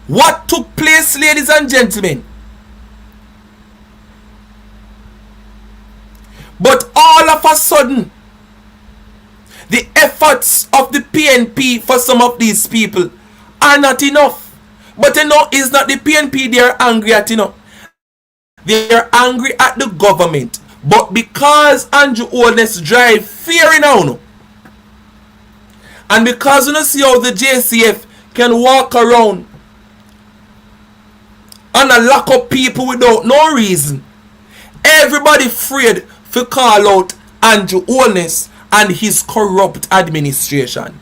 what took place, ladies and gentlemen. But all of a sudden, the efforts of the PNP for some of these people are not enough. But you know, it's not the PNP they are angry at, you know. They are angry at the government. But because Andrew Holness drive fear now, no, and because you don't see how the JCF can walk around and lock up people without no reason, everybody afraid to call out Andrew Holness and his corrupt administration.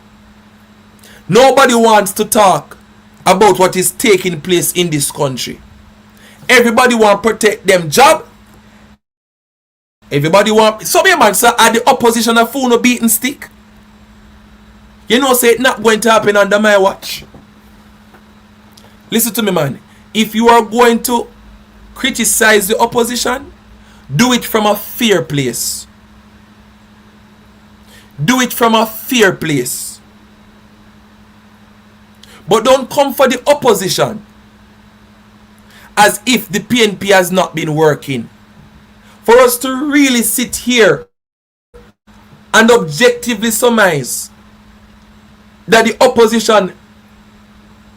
Nobody wants to talk about what is taking place in this country. Everybody want to protect them job. Everybody want. Some man say at the opposition a fool no beating stick. You know, say it's not going to happen under my watch. Listen to me, man. If you are going to criticize the opposition, do it from a fair place. Do it from a fair place. But don't come for the opposition as if the PNP has not been working. For us to really sit here and objectively surmise that the opposition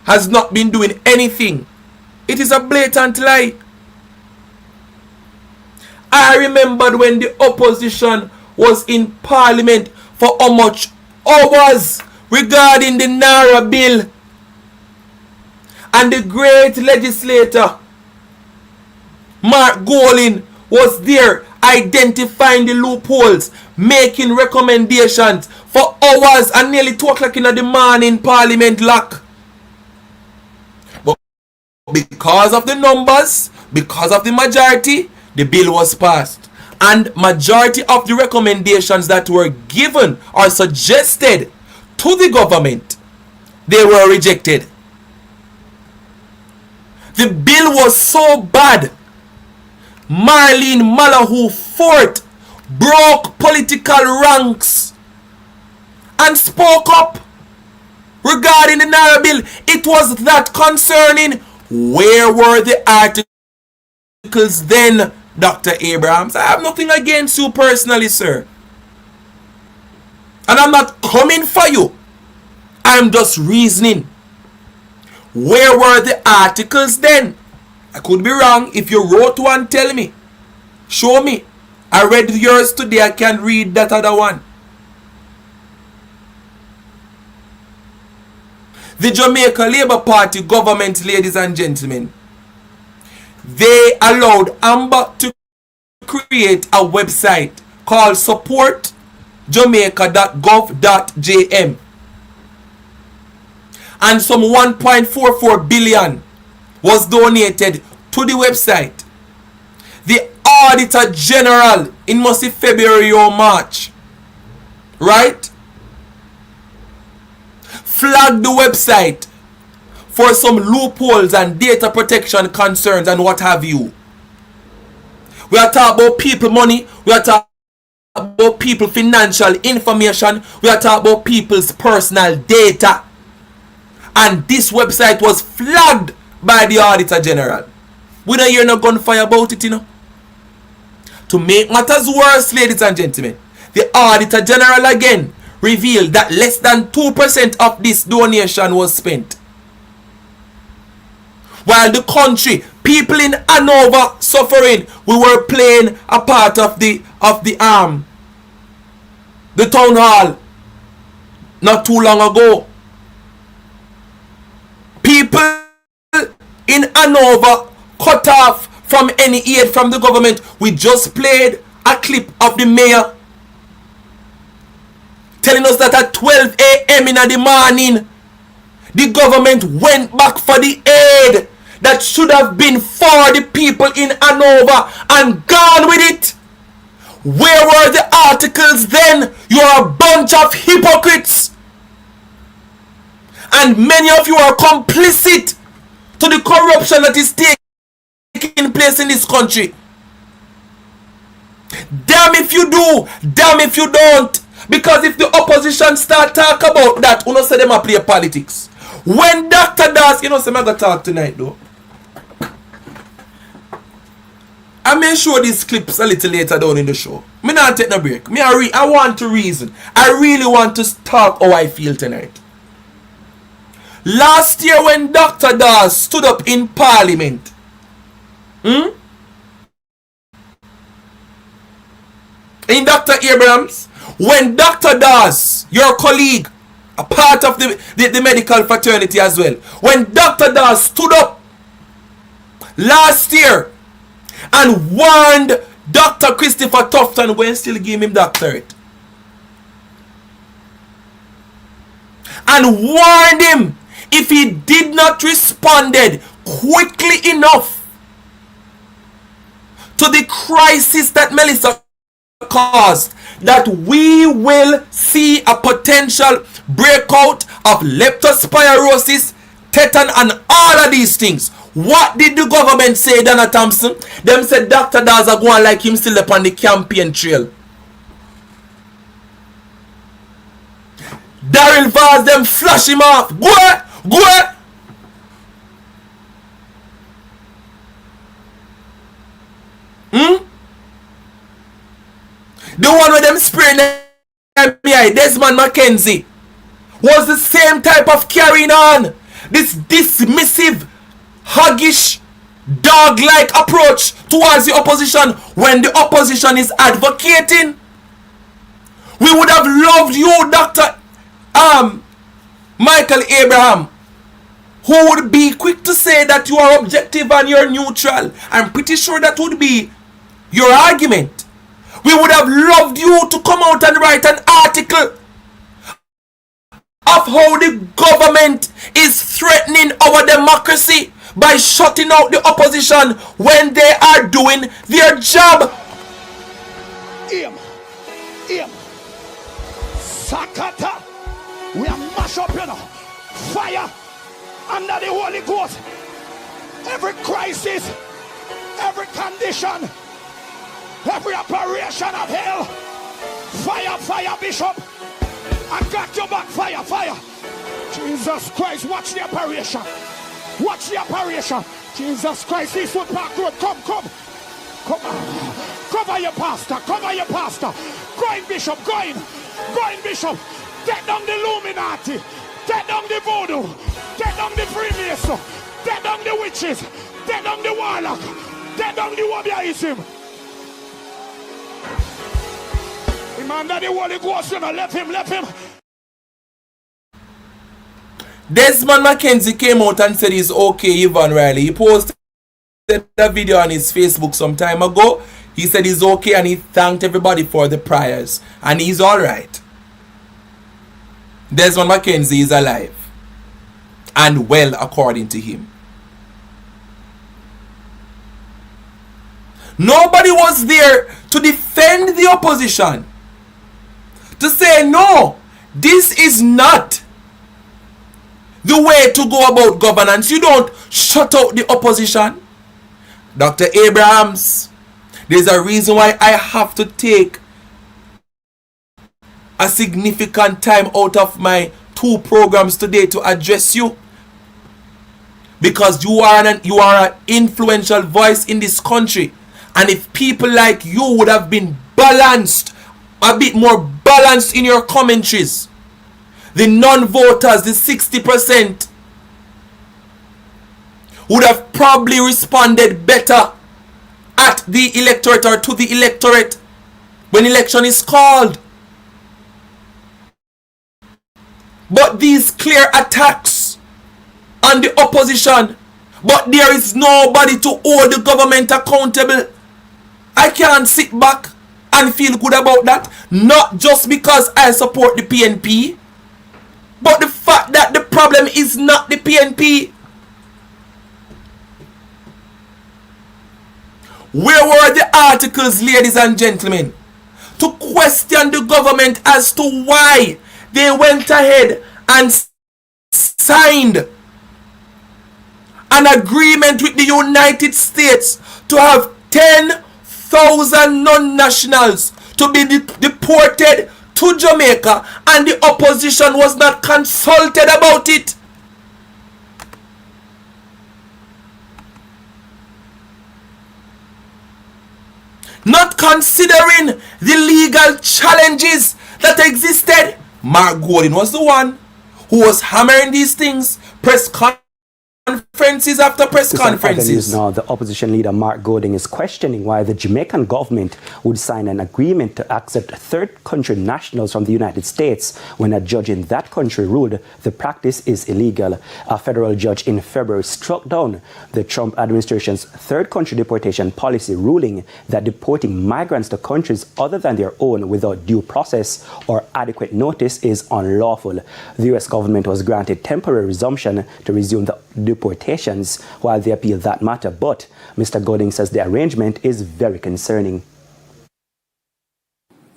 has not been doing anything, it is a blatant lie. I remembered when the opposition was in parliament for how much hours regarding the NaRRA bill, and the great legislator Mark Golin was there identifying the loopholes, making recommendations for hours, and nearly 2 o'clock in the morning parliament lock. But because of the numbers, because of the majority, the bill was passed. And majority of the recommendations that were given or suggested to the government, they were rejected. The bill was so bad, Marlene Malahoo Fort broke political ranks and spoke up regarding the NaRRA bill. It was that concerning. Where were the articles then, Dr. Abraham? I have nothing against you personally, sir. And I'm not coming for you. I'm just reasoning. Where were the articles then? I could be wrong. If you wrote one, tell me. Show me. I read yours today. I can read that other one. The Jamaica Labour Party government, ladies and gentlemen, they allowed Amber to create a website called supportjamaica.gov.jm. And some 1.44 billion was donated to the website. The Auditor General in must be February or March, right, flagged the website for some loopholes and data protection concerns and what have you. We are talking about people money. We are talking about people financial information. We are talking about people's personal data. And this website was flagged by the Auditor General. We don't hear no gunfire about it, you know. To make matters worse, ladies and gentlemen, the Auditor General again revealed that less than 2% of this donation was spent. While the country, people in Hanover suffering, we were playing a part of the town hall not too long ago. People in Hanover cut off from any aid from the government. We just played a clip of the mayor telling us that at 12 a.m. in the morning, the government went back for the aid that should have been for the people in Hanover and gone with it. Where were the articles then? You are a bunch of hypocrites. And many of you are complicit to the corruption that is taking place in this country. Damn if you do, damn if you don't. Because if the opposition start talk about that, you know say them a play politics. When Dr. Das, you know say I'm gonna talk tonight though. I may show these clips a little later down in the show. Me not take no break. I want to reason. I really want to talk how I feel tonight. Last year when Dr. Das stood up in Parliament, in Dr. Abrams, when Dr. Das, your colleague, a part of the medical fraternity as well, when Dr. Das stood up last year and warned Dr. Christopher Tufton, when still give him doctorate, and warned him if he did not responded quickly enough to the crisis that Melissa caused, that we will see a potential breakout of leptospirosis, tetanus, and all of these things. What did the government say, Donna Thompson? Them said Dr. Daz are going like him still up on the campaign trail. Daryl Vaz them flush him off. Go! The one with them spraying FBI, Desmond McKenzie, was the same type of carrying on. This dismissive, huggish, dog-like approach towards the opposition when the opposition is advocating. We would have loved you, Dr. Micheal Abraham, who would be quick to say that you are objective and you're neutral. I'm pretty sure that would be your argument. We would have loved you to come out and write an article of how the government is threatening our democracy by shutting out the opposition when they are doing their job. Sakata. We are mash up, you know. Fire under the Holy Ghost. Every crisis, every condition, every operation of hell. Fire, fire, Bishop. I got your back. Fire, fire. Jesus Christ, watch the operation. Watch the operation. Jesus Christ, this footpath road. Come. Come on. Cover your pastor. Cover your pastor. Go in, Bishop. Go in, Bishop. Take down the Illuminati. Take down the voodoo. Take down the Freemason. Take down the witches. Take down the warlock. Take down the Wabiaism. Him under the Holy Ghost, you know, left him. Desmond McKenzie came out and said he's okay, Ivan Riley. He posted a video on his Facebook some time ago. He said he's okay and he thanked everybody for the prayers. And he's alright. Desmond McKenzie is alive. And well, according to him. Nobody was there to defend the opposition. To say, no, this is not the way to go about governance. You don't shut out the opposition. Dr. Abrahams, there's a reason why I have to take a significant time out of my 2 programs today to address you. Because you are an influential voice in this country. And if people like you would have been balanced, a bit more balanced in your commentaries, the non-voters, the 60%, would have probably responded better at the electorate or to the electorate when election is called. But these clear attacks on the opposition, but there is nobody to hold the government accountable. I can't sit back and feel good about that. Not just because I support the PNP, but the fact that the problem is not the PNP. Where were the articles, ladies and gentlemen, to question the government as to why they went ahead and signed an agreement with the United States to have 10,000 non-nationals to be deported to Jamaica and the opposition was not consulted about it. Not considering the legal challenges that existed. Mark Golding was the one who was hammering these things, press conferences after press conferences. Now, the opposition leader Mark Golding is questioning why the Jamaican government would sign an agreement to accept third country nationals from the United States when a judge in that country ruled the practice is illegal. A federal judge in February struck down the Trump administration's third country deportation policy, ruling that deporting migrants to countries other than their own without due process or adequate notice is unlawful. The U.S. government was granted temporary resumption to resume the deportations while they appeal that matter, but Mr. Golding says the arrangement is very concerning.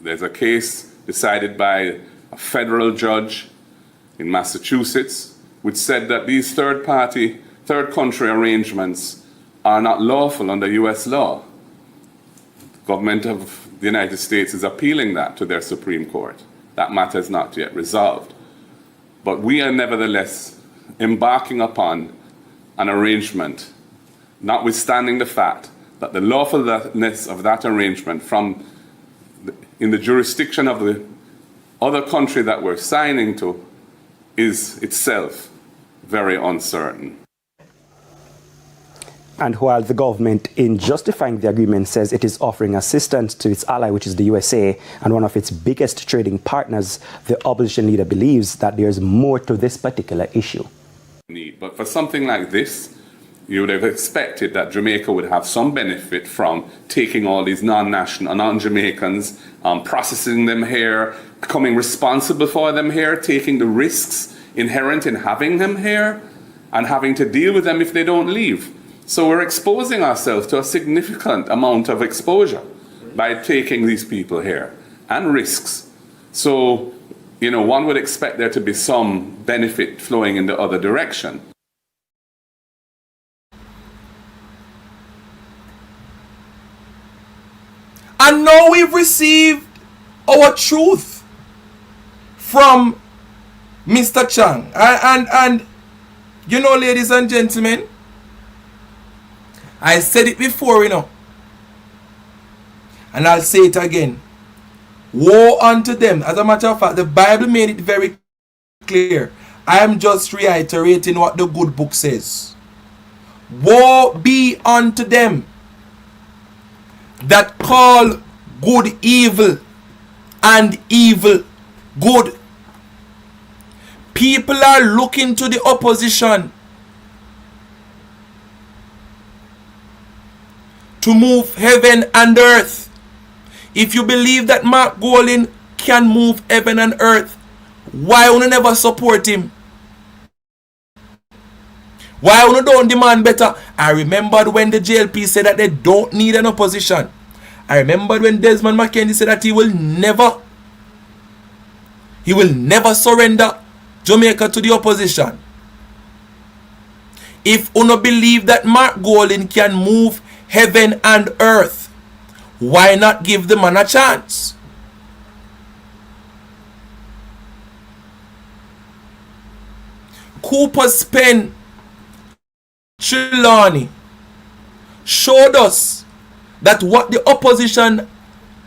There's a case decided by a federal judge in Massachusetts which said that these third country arrangements are not lawful under U.S. law. The government of the United States is appealing that to their Supreme Court. That matter is not yet resolved. But we are nevertheless embarking upon an arrangement, notwithstanding the fact that the lawfulness of that arrangement in the jurisdiction of the other country that we're signing to is itself very uncertain. And while the government, in justifying the agreement, says it is offering assistance to its ally, which is the USA, and one of its biggest trading partners, the opposition leader believes that there's more to this particular issue. But for something like this, you would have expected that Jamaica would have some benefit from taking all these non-Jamaicans, processing them here, becoming responsible for them here, taking the risks inherent in having them here, and having to deal with them if they don't leave. So we're exposing ourselves to a significant amount of exposure by taking these people here, and risks. So, one would expect there to be some benefit flowing in the other direction. And now we've received our truth from Mr. Chang. And ladies and gentlemen, I said it before, and I'll say it again. Woe unto them. As a matter of fact, the Bible made it very clear. I am just reiterating what the good book says. Woe be unto them that call good evil and evil good. People are looking to the opposition to move heaven and earth. If you believe that Mark Golding can move heaven and earth, why would you never support him? Why would you don't demand better? I remembered when the JLP said that they don't need an opposition. I remembered when Desmond McKenzie said that he will never surrender Jamaica to the opposition. If you don't believe that Mark Golding can move heaven and earth, why not give the man a chance? Cooper's pen, Trelawney, showed us that what the opposition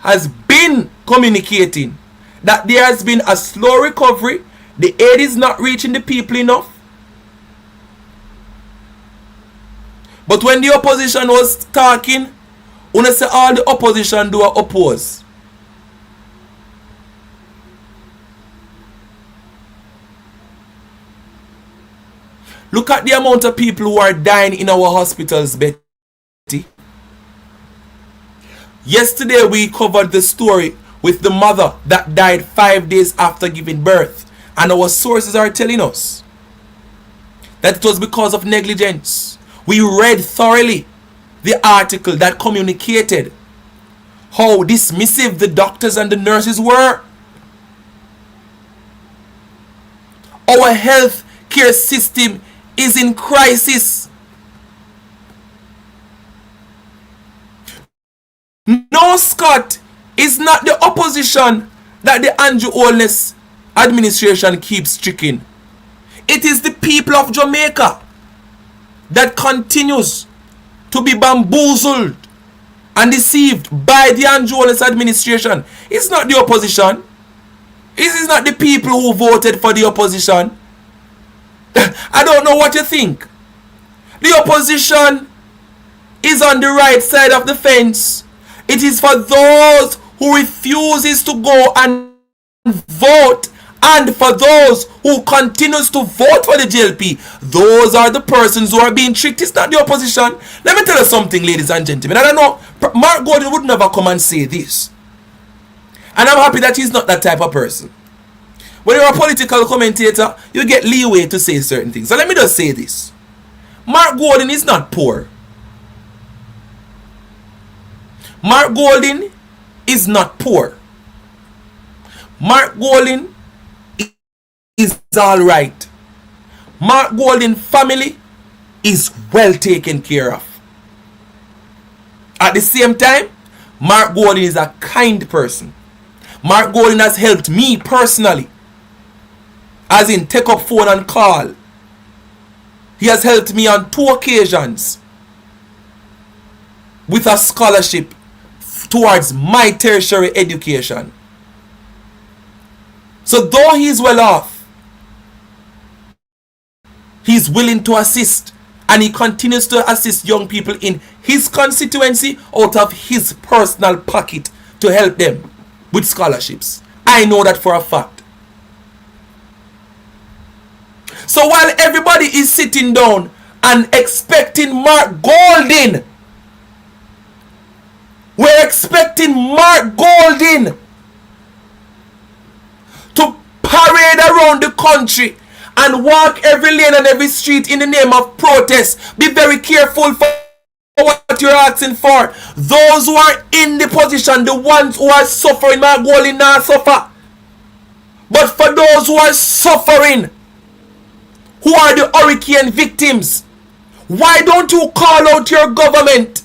has been communicating, that there has been a slow recovery, the aid is not reaching the people enough. But when the opposition was talking, when I say all the opposition do oppose. Look at the amount of people who are dying in our hospitals, Betty. Yesterday we covered the story with the mother that died 5 days after giving birth. And our sources are telling us that it was because of negligence. We read thoroughly the article that communicated how dismissive the doctors and the nurses were. Our health care system is in crisis. No, Scott, it's not the opposition that the Andrew Holness administration keeps stricken. It is the people of Jamaica that continues to be bamboozled and deceived by the Andrew Holness administration. It's not the opposition. It is not the people who voted for the opposition. I don't know what you think. The opposition is on the right side of the fence. It is for those who refuses to go and vote, and for those who continues to vote for the JLP. Those are the persons who are being tricked. It's not the opposition. Let me tell you something, ladies and gentlemen. I don't know, Mark Gordon would never come and say this. And I'm happy that he's not that type of person. When you're a political commentator, you get leeway to say certain things. So let me just say this. Mark Gordon is not poor. Mark Gordon is not poor. Mark Gordon is alright. Mark Gordon family is well taken care of. At the same time, Mark Gordon is a kind person. Mark Gordon has helped me personally. As in, take up phone and call. He has helped me on 2 occasions with a scholarship towards my tertiary education. So though he's well off, he's willing to assist, and he continues to assist young people in his constituency out of his personal pocket to help them with scholarships. I know that for a fact. So while everybody is sitting down and expecting Mark Gordon, we're expecting Mark Gordon to parade around the country and walk every lane and every street in the name of protest. Be very careful for what you're asking for. Those who are in the position, the ones who are suffering, Mark Gordon not suffer. But for those who are suffering, who are the hurricane victims, why don't you call out your government?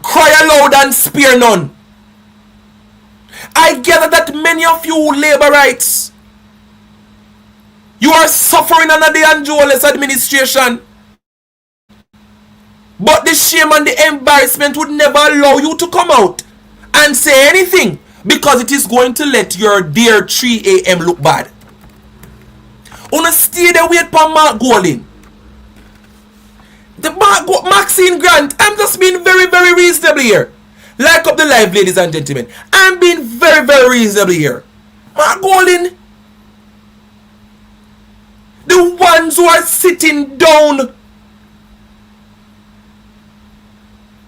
Cry aloud and spare none. I gather that many of you Labourites, you are suffering under the Andrew Holness administration. But the shame and the embarrassment would never allow you to come out and say anything, because it is going to let your dear 3 a.m. look bad. Una stay there wait for Mark Gordon. The Maxine Grant, I'm just being very, very reasonable here. Like up the live, ladies and gentlemen. I'm being very, very reasonable here. Mark Gordon, the ones who are sitting down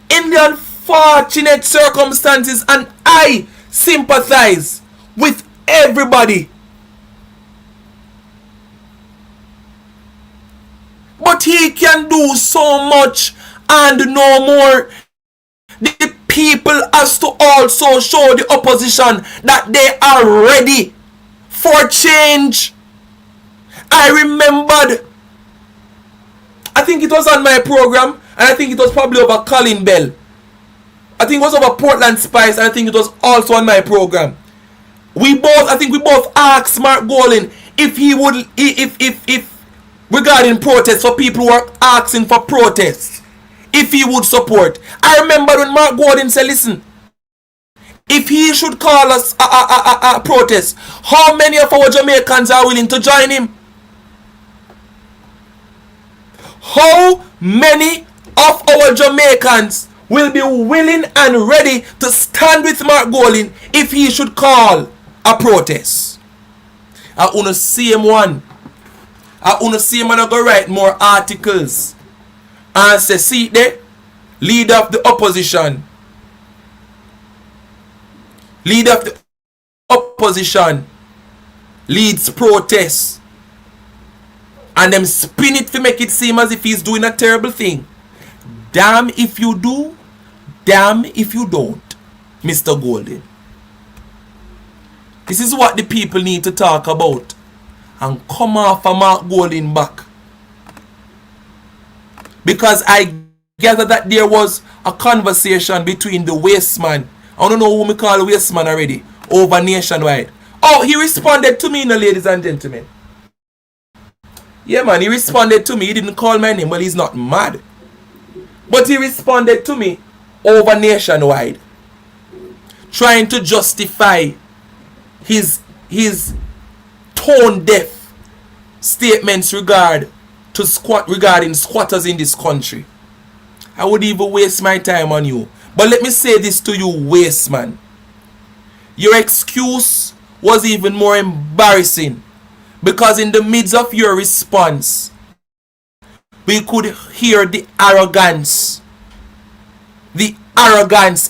in the unfortunate circumstances, and I sympathize with everybody. But he can do so much and no more. The people has to also show the opposition that they are ready for change. I remembered, I think it was on my program, and I think it was probably over Colin Bell. I think it was over Portland Spice, and I think it was also on my program. I think we both asked Mark Gordon if he would, if regarding protests, for people who are asking for protests, if he would support. I remember when Mark Gordon said, listen, if he should call us a protest, how many of our Jamaicans are willing to join him? How many of our Jamaicans will be willing and ready to stand with Mark Gordon if he should call a protest? I want to see him one. I want to see him and go write more articles and say, see there, leader of the opposition. Leader of the opposition leads protests. And them spin it to make it seem as if he's doing a terrible thing. Damn if you do, damn if you don't, Mr. Gordon. This is what the people need to talk about. And come off of Mark Gordon back. Because I gather that there was a conversation between the waste man. I don't know who we call waste man already. Over nationwide. Oh, he responded to me, ladies and gentlemen. Yeah, man, he responded to me. He didn't call my name. Well, he's not mad. But he responded to me over nationwide. Trying to justify his tone-deaf statements regarding squatters in this country. I would even waste my time on you. But let me say this to you, waste man. Your excuse was even more embarrassing because in the midst of your response, we could hear the arrogance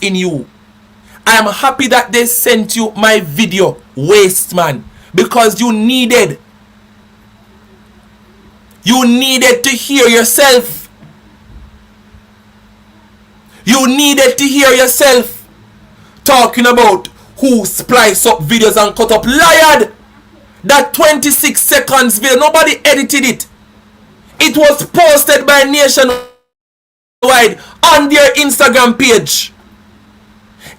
in you. I am happy that they sent you my video, waste man, because you needed to hear yourself. You needed to hear yourself talking about who splice up videos and cut up. Liar! That 26 seconds video, nobody edited it. It was posted by Nationwide on their Instagram page.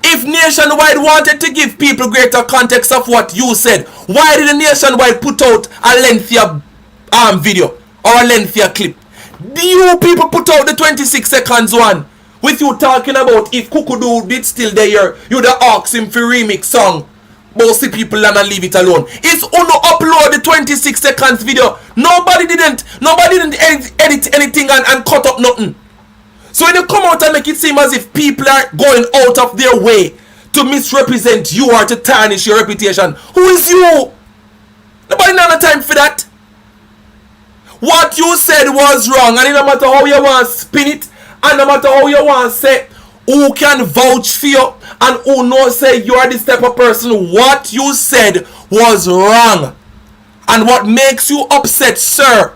If Nationwide wanted to give people greater context of what you said, why did Nationwide put out a lengthier video or a lengthier clip? You people put out the 26 seconds one with you talking about if Kukudu did still there, you'd ask him for remix song. Bossy people and leave it alone. It's Uno upload the 26 seconds video. Nobody didn't edit anything and cut up nothing. So when you come out and make it seem as if people are going out of their way to misrepresent you or to tarnish your reputation, who is you? Nobody has no time for that. What you said was wrong, and no matter how you want to spin it, and no matter how you want to say who can vouch for you and who knows say you are this type of person, what you said was wrong. And what makes you upset, sir,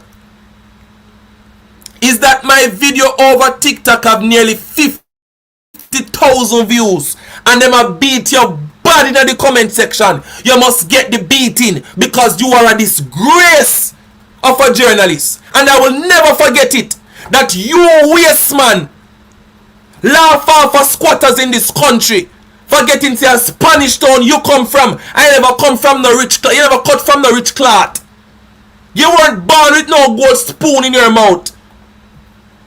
is that my video over TikTok have nearly 50,000 views and them a beat your body in the comment section. You must get the beating because you are a disgrace of a journalist. And I will never forget it, that you waste man laugh off for squatters in this country, forgetting to a Spanish town you come from. I never come from the rich cloth. You never cut from the rich cloth. You weren't born with no gold spoon in your mouth.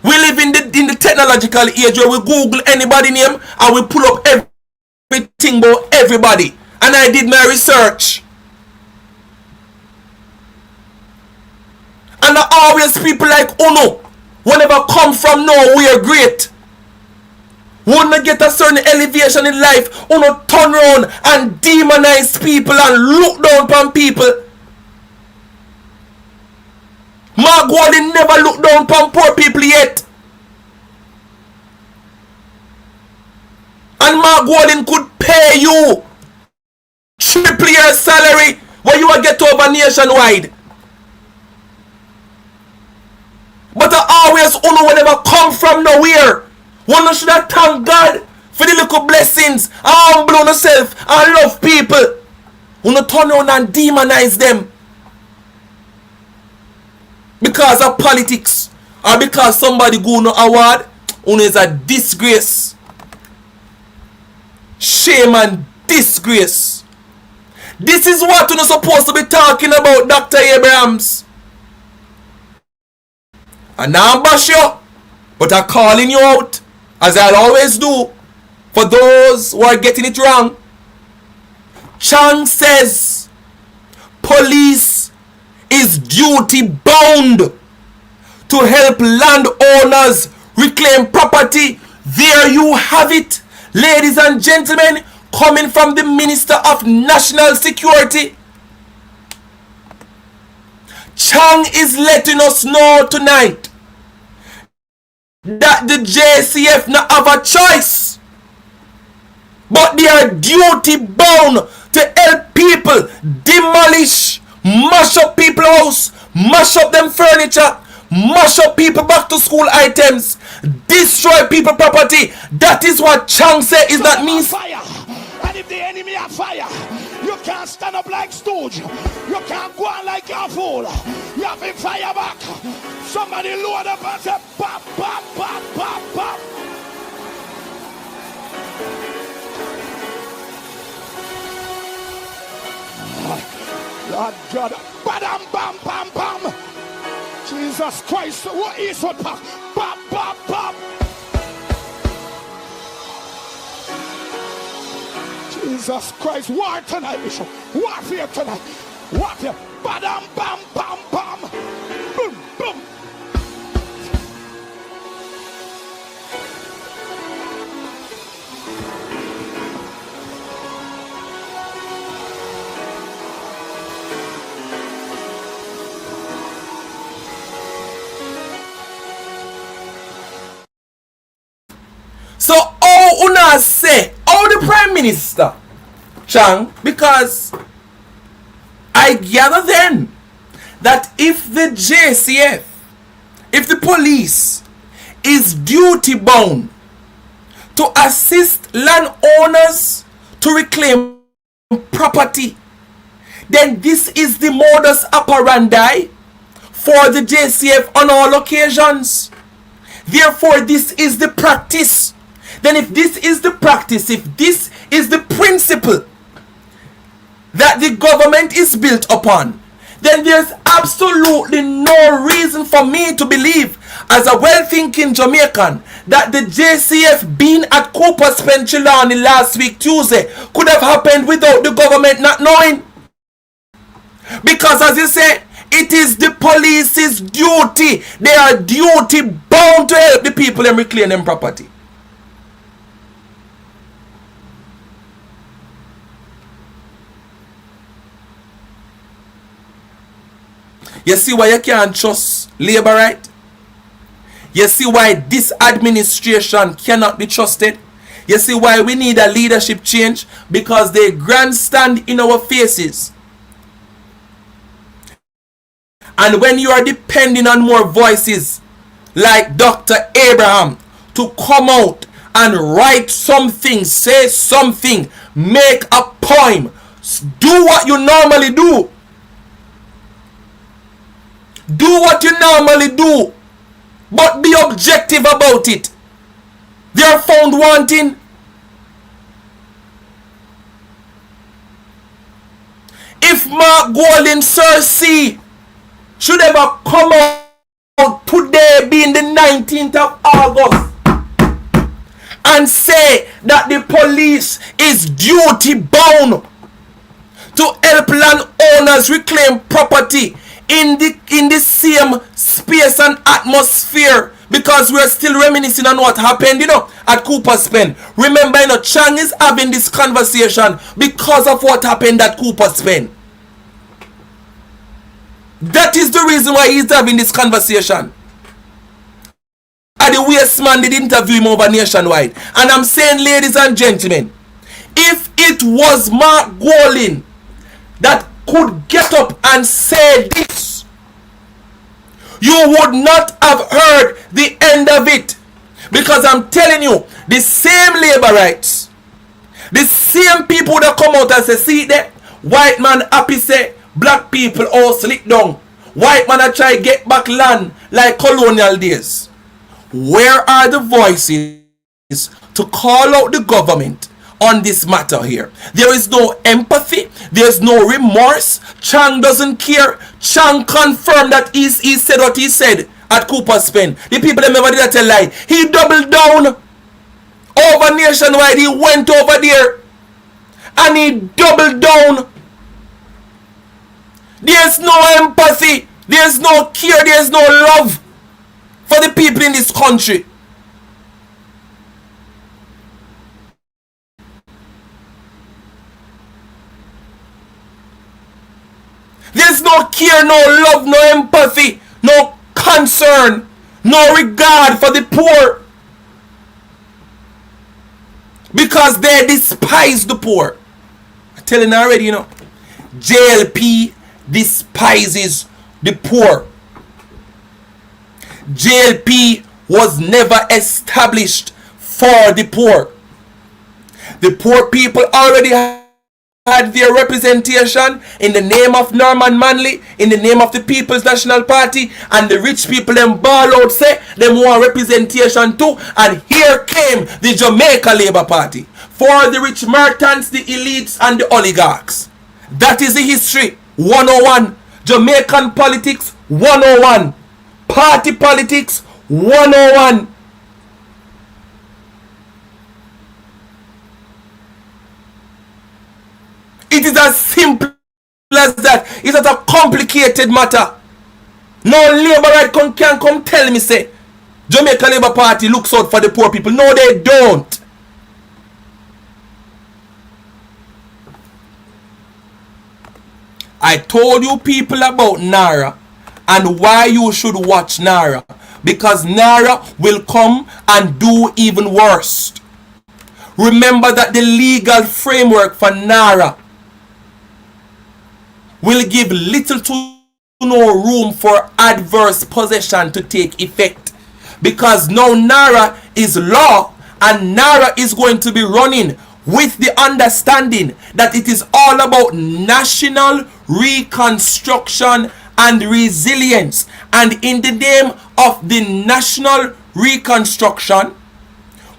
We live in the technological age where we Google anybody name and we pull up everything about everybody. And I did my research. And always people like Uno, whenever come from nowhere great, wouldn't get a certain elevation in life, Uno turn around and demonize people and look down upon people. Mark Walden never looked down upon poor people yet. And Mark Walden could pay you triple your salary when you will get over nationwide. But I always Uno will never come from nowhere. One should have thank God for the little blessings and humble yourself and love people. Uno turn around and demonize them because of politics or because somebody go no award. Uno is a disgrace. Shame and disgrace. This is what you're supposed to be talking about, Dr. Abrahams. And now I'm bash you, but I'm calling you out, as I always do, for those who are getting it wrong. Chang says police is duty bound to help landowners reclaim property. There you have it, ladies and gentlemen, coming from the Minister of National Security. Chang is letting us know tonight that the JCF not have a choice, but they are duty bound to help people demolish, mash up people's house, mash up them furniture, mash up people back to school items, destroy people property. That is what Chang said, is not me. Fire. And if the enemy are fire, you can't stand up like stooge. You can't go on like a fool. You have to fire back. Somebody load up and say, pop, pop, pop, pop, pop. God. Badam, bam, bam, bam. Jesus Christ, what is what? Bam, bam, bam. Jesus Christ, war tonight, Bishop. Warfare tonight. Warfare. Badam, bam, bam, bam. Boom, boom. So how una say, how the Prime Minister, Chang, because I gather then that if the JCF, if the police is duty bound to assist landowners to reclaim property, then this is the modus operandi for the JCF on all occasions. Therefore, this is the practice. Then if this is the practice, if this is the principle that the government is built upon, then there's absolutely no reason for me to believe, as a well-thinking Jamaican, that the JCF being at Cooper's Penchilani last week, Tuesday, could have happened without the government not knowing. Because as you say, it is the police's duty. They are duty bound to help the people and reclaim them property. You see why you can't trust Labour, right? You see why this administration cannot be trusted? You see why we need a leadership change? Because they grandstand in our faces. And when you are depending on more voices like Dr. Abraham to come out and write something, say something, make a poem, do what you normally do. Do what you normally do, but be objective about it. They are found wanting. If Mark Golding, Sir C, should ever come out today, being the 19th of August, and say that the police is duty bound to help landowners reclaim property in the same space and atmosphere, because we're still reminiscing on what happened, at Cooper's Pen. Remember, Chang is having this conversation because of what happened at Cooper's Pen. That is the reason why he's having this conversation. And the waste man did interview him over nationwide. And I'm saying, ladies and gentlemen, if it was Mark Golding that could get up and say this, you would not have heard the end of it. Because I'm telling you, the same labor rights, the same people that come out and say, see that white man happy say black people all slick down, white man a try get back land like colonial days. Where are the voices to call out the government on this matter here? There is no empathy. There's no remorse. Chang doesn't care. Chang confirmed that he said what he said at Cooper's Pen. The people that never did that lie. He doubled down over nationwide. He went over there and he doubled down. There's no empathy. There's no care. There's no love for the people in this country. There's no care, no love, no empathy, no concern, no regard for the poor. Because they despise the poor. I'm telling you already, JLP despises the poor. JLP was never established for the poor. The poor people already had their representation in the name of Norman Manley, in the name of the People's National Party, and the rich people them ball out say them want representation too. And here came the Jamaica Labour Party for the rich merchants, the elites, and the oligarchs. That is the history. 101. Jamaican politics 101. Party politics 101. It is as simple as that. It's not a complicated matter. No Labour right can come tell me say Jamaica Labour Party looks out for the poor people. No, they don't. I told you people about NaRRA and why you should watch NaRRA. Because NaRRA will come and do even worse. Remember that the legal framework for NaRRA will give little to no room for adverse possession to take effect. Because now NaRRA is law and NaRRA is going to be running with the understanding that it is all about national reconstruction and resilience. And in the name of the national reconstruction,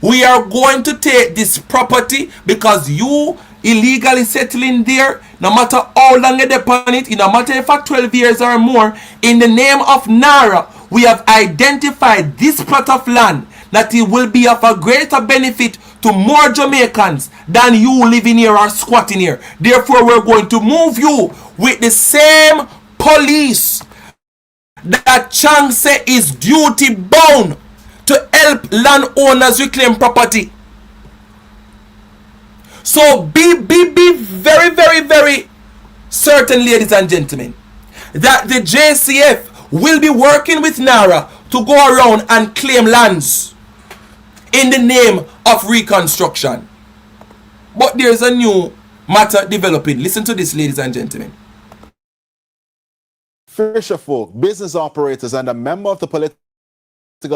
we are going to take this property because you illegally settling there, no matter how long you depend it, no matter if for 12 years or more, in the name of NaRRA, we have identified this plot of land that it will be of a greater benefit to more Jamaicans than you living here or squatting here. Therefore, we're going to move you with the same police that Chang say is duty bound to help landowners reclaim property. So be very, very, very certain, ladies and gentlemen, that the JCF will be working with NaRRA to go around and claim lands in the name of reconstruction. But there's a new matter developing. Listen to this, ladies and gentlemen. Fisherfolk, business operators, and a member of the political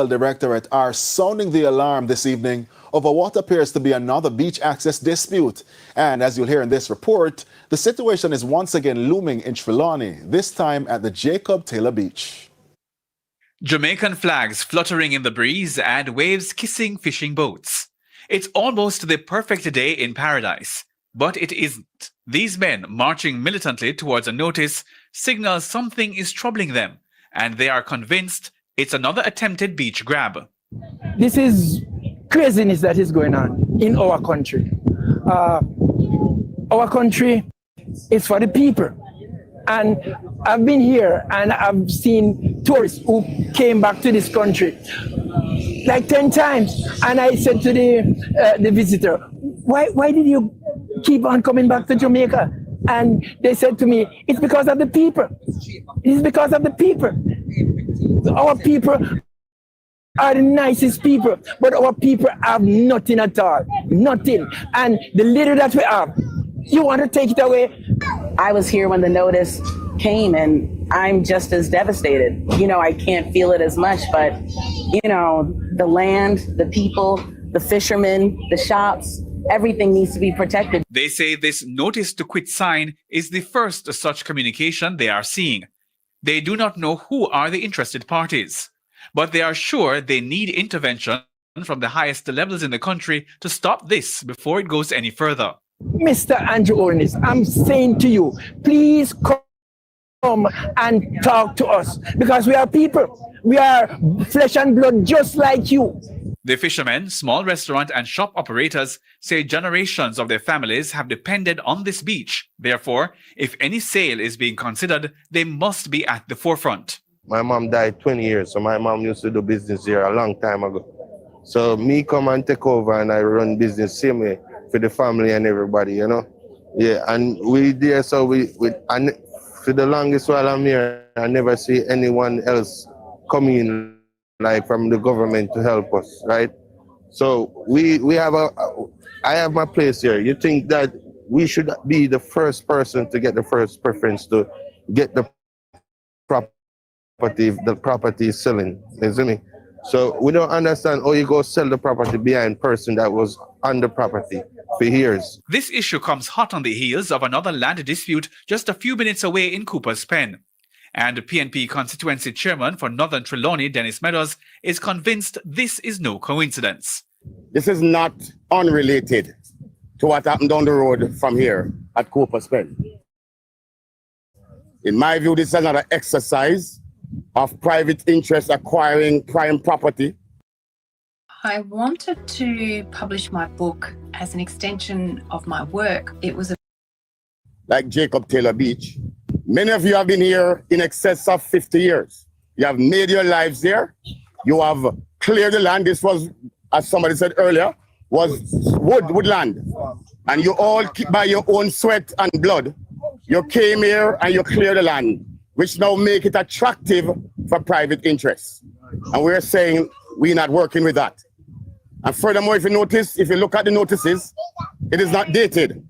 directorate are sounding the alarm this evening over what appears to be another beach access dispute. And as you'll hear in this report, the situation is once again looming in Trelawney, this time at the Jacob Taylor Beach. Jamaican flags fluttering in the breeze and waves kissing fishing boats. It's almost the perfect day in paradise, but it isn't. These men marching militantly towards a notice signals something is troubling them, and they are convinced it's another attempted beach grab. This is craziness that is going on in our country. Our country is for the people. And I've been here and I've seen tourists who came back to this country like 10 times. And I said to the visitor, why did you keep on coming back to Jamaica? And they said to me, it's because of the people. It's because of the people. Our people are the nicest people, but our people have nothing at all. Nothing. And the little that we have, you want to take it away? I was here when the notice came and I'm just as devastated. You know, I can't feel it as much, but, you know, the land, the people, the fishermen, the shops, everything needs to be protected. They say this notice to quit sign is the first such communication they are seeing. They do not know who are the interested parties, but they are sure they need intervention from the highest levels in the country to stop this before it goes any further. Mr. Andrew Ornis, I'm saying to you, please come and talk to us because we are people. We are flesh and blood just like you. The fishermen, small restaurant and shop operators say generations of their families have depended on this beach. Therefore, if any sale is being considered, they must be at the forefront. My mom died 20 years, so my mom used to do business here a long time ago. So me come and take over and I run business same way for the family and everybody, you know. Yeah, and we there, so and for the longest while I'm here, I never see anyone else come in like from the government to help us, right? So I have my place here. You think that we should be the first person to get the first preference to get the property selling, you see me? So we don't understand how you go sell the property behind person that was on the property for years. This issue comes hot on the heels of another land dispute just a few minutes away in Cooper's Pen. And PNP constituency chairman for Northern Trelawney, Dennis Meadows, is convinced this is no coincidence. This is not unrelated to what happened down the road from here at Cooper's Pen. In my view, this is another exercise of private interest acquiring prime property. I wanted to publish my book as an extension of my work. It was like Jacob Taylor Beach. Many of you have been here in excess of 50 years. You have made your lives there. You have cleared the land. This was, as somebody said earlier, was woodland. And you all, by your own sweat and blood, you came here and you cleared the land, which now make it attractive for private interests. And we're saying we're not working with that. And furthermore, if you look at the notices, it is not dated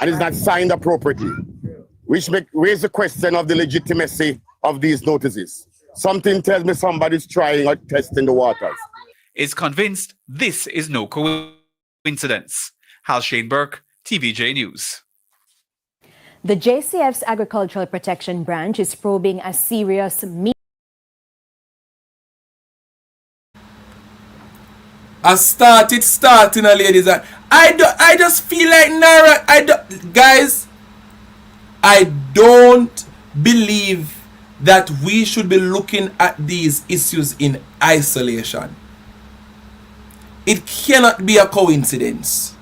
and it's not signed appropriately, which raise the question of the legitimacy of these notices. Something tells me somebody's trying or testing the waters. Is convinced this is no coincidence. Hal Shane Burke, TVJ News. The JCF's Agricultural Protection Branch is probing a serious starting, ladies. I just feel like NaRRA. Guys, I don't believe that we should be looking at these issues in isolation. It cannot be a coincidence.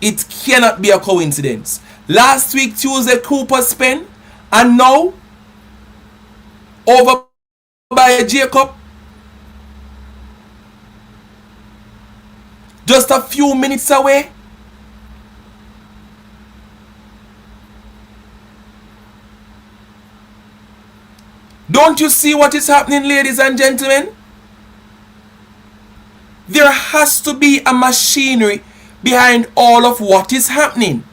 It cannot be a coincidence. Last week, Tuesday, Cooper spent, and now, over by Jacob, just a few minutes away. Don't you see what is happening, ladies and gentlemen? There has to be a machinery behind all of what is happening.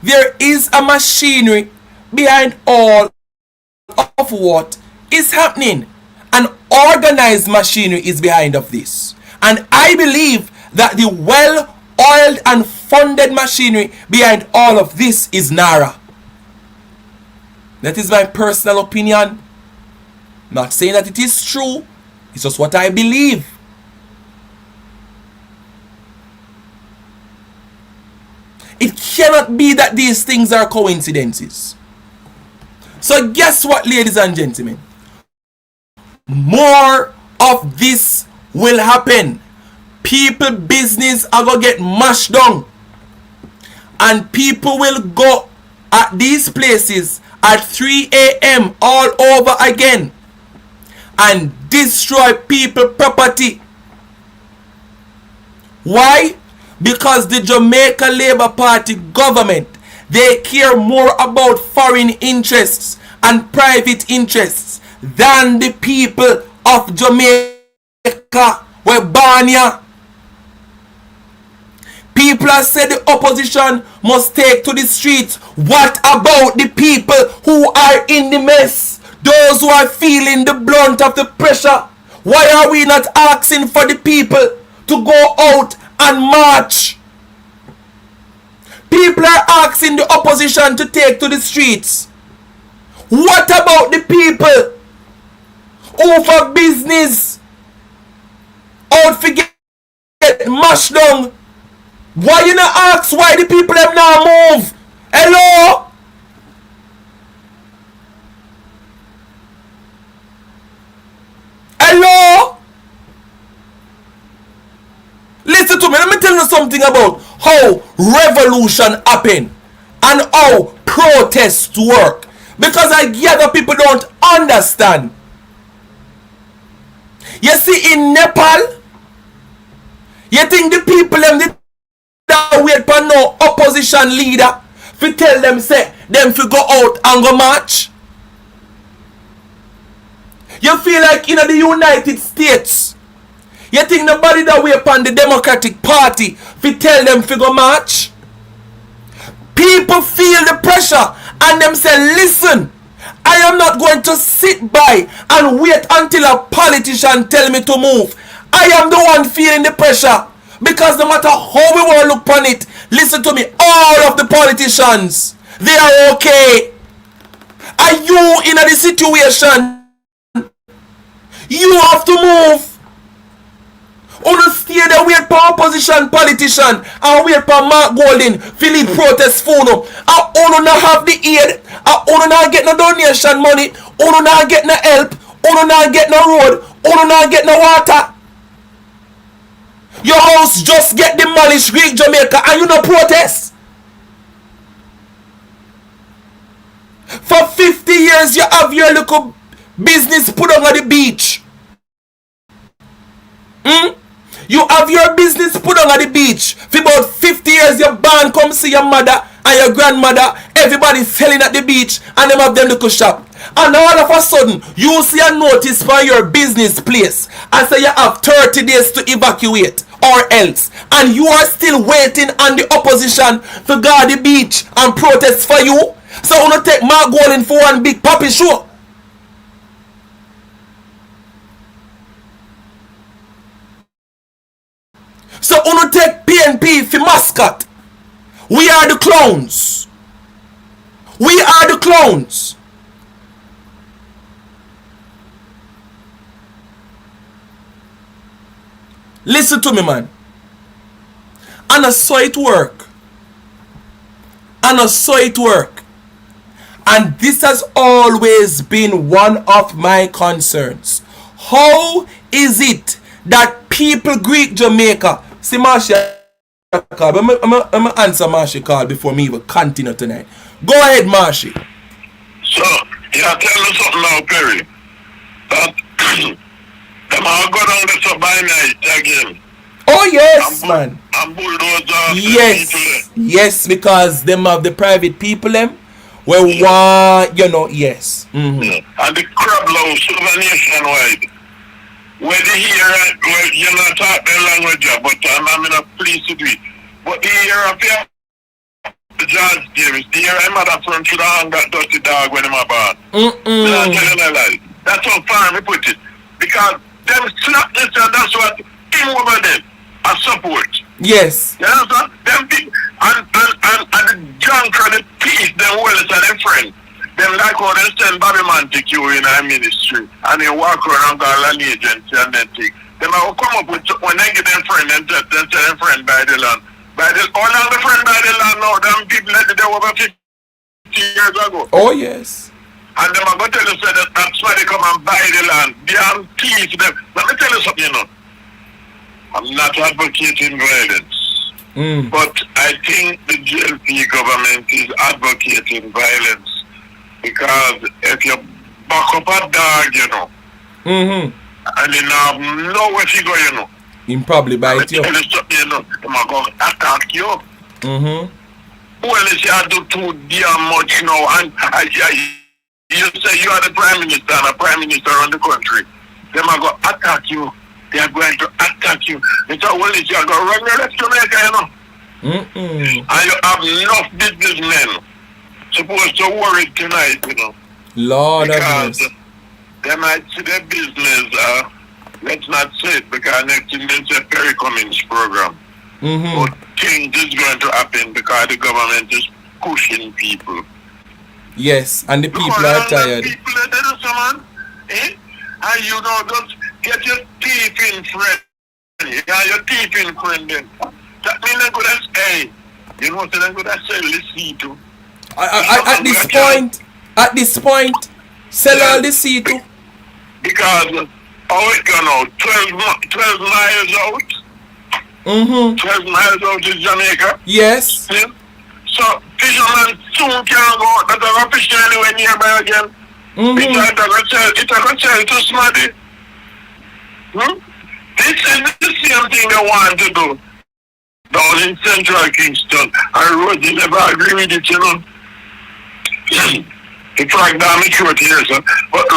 There is a machinery behind all of what is happening. An organized machinery is behind of this. And I believe that the well-oiled and funded machinery behind all of this is NaRRA. That is my personal opinion. Not saying that it is true. It's just what I believe. It cannot be that these things are coincidences. So guess what, ladies and gentlemen? More of this will happen. People business are going to get mashed down. And people will go at these places at 3 a.m. all over again and destroy people property. Why? Because the Jamaica Labour Party government, they care more about foreign interests and private interests than the people of Jamaica were born here. People have said the opposition must take to the streets. What about the people who are in the mess? Those who are feeling the brunt of the pressure. Why are we not asking for the people to go out and march? People are asking the opposition to take to the streets. What about the people who for business out for get mashed down? Why you not ask why the people have now move? Hello? Hello? Listen to me. Let me tell you something about how revolution happen and how protests work. Because I gather people don't understand. You see, in Nepal, you think the people them that wait for no opposition leader to tell them say them to go out and go march? You feel like in the United States, you think nobody that wait upon the Democratic Party to tell them to go march? People feel the pressure and them say, listen, I am not going to sit by and wait until a politician tell me to move. I am the one feeling the pressure. Because no matter how we want to look upon it, listen to me, all of the politicians, they are okay. Are you in a situation? You have to move. Uno stay there wait for opposition politician and wait for Mark Golding to lead protest for uno. And uno not have the aid. And uno not get no donation money. Uno not get no help. Uno not get no road. Uno not get no water. Your house just get demolished, Greek Jamaica, and you no protest. For 50 years you have your little business put on the beach. You have your business put on the beach. For about 50 years your band come see your mother and your grandmother. Everybody selling at the beach and them have them little shop. And all of a sudden you see a notice for your business place and say you have 30 days to evacuate or else. And you are still waiting on the opposition to guard the beach and protest for you. So you don't take Mark Golding for one big puppy show. So uno take PNP for mascot. We are the clowns. We are the clowns. Listen to me, man. And I saw it work. And I saw it work. And this has always been one of my concerns. How is it that people Greek Jamaica? See, Marcia, I'm going to answer Marcia call before me even continue tonight. Go ahead, Marcia. So, yeah, tell me something now, Perry. Them all go down there so by night again. Oh, yes, man. And bulldozer. Yes. Yes, because them have the private people, them. Where one, you know, yes. Yeah. And the crab law, super nationwide. Where they hear, well, you're not talking their language, but I'm in a place to do it. But the hear of the judge, Davis, the hear I'm at a front to the hang that dirty dog when I'm about. I'm not telling a lie. That's how far we put it. Because them slap this and that's what him over them are support. Yes. You understand? Them people, and the junk and the peace, them well as their friend. Them like how they send Bobby Man to you in our ministry and they walk around and agency and then take. Them will come up with, when they get them friend, then tell them friend by the land. By the, all of the friend by the land now, them people let it over 50 years ago. Oh, yes. And them are going to tell you that that's why they come and buy the land. They are thieves. Let me tell you something, you know. I'm not advocating violence. But I think the GLP government is advocating violence. Because if you back up a dog, you know, and you have nowhere to go, you know, he probably bite you. You know, they're going to attack you. Well, if you do too damn much now, and you say you are the prime minister and a prime minister on the country, they're going to attack you. They are going to attack you. They say, well, if you are going to run your left Jamaica, you know. And you have enough businessmen supposed to worry tonight, you know. Lord, because they might see their business, let's not say it, because next thing they say Perry Cummings program. But things is going to happen because the government is pushing people. Yes, and the people are tired. People are there, someone, and you know, just get your teeth in, friend. Yeah, your teeth in, friend. Then. That means they're going to say, you know what they're going to say, listen to. At this point, sell all the sea too. Because how it gone out? 12 miles out? 12 miles out is Jamaica? Yes. Yeah? So fishermen soon can't go out. That's a fish anywhere nearby again. It's a good sell to Smarty. This is the same thing they want to do down in Central Kingston. And Rosie never agree with it, you know. In fact, I'm sure it is, but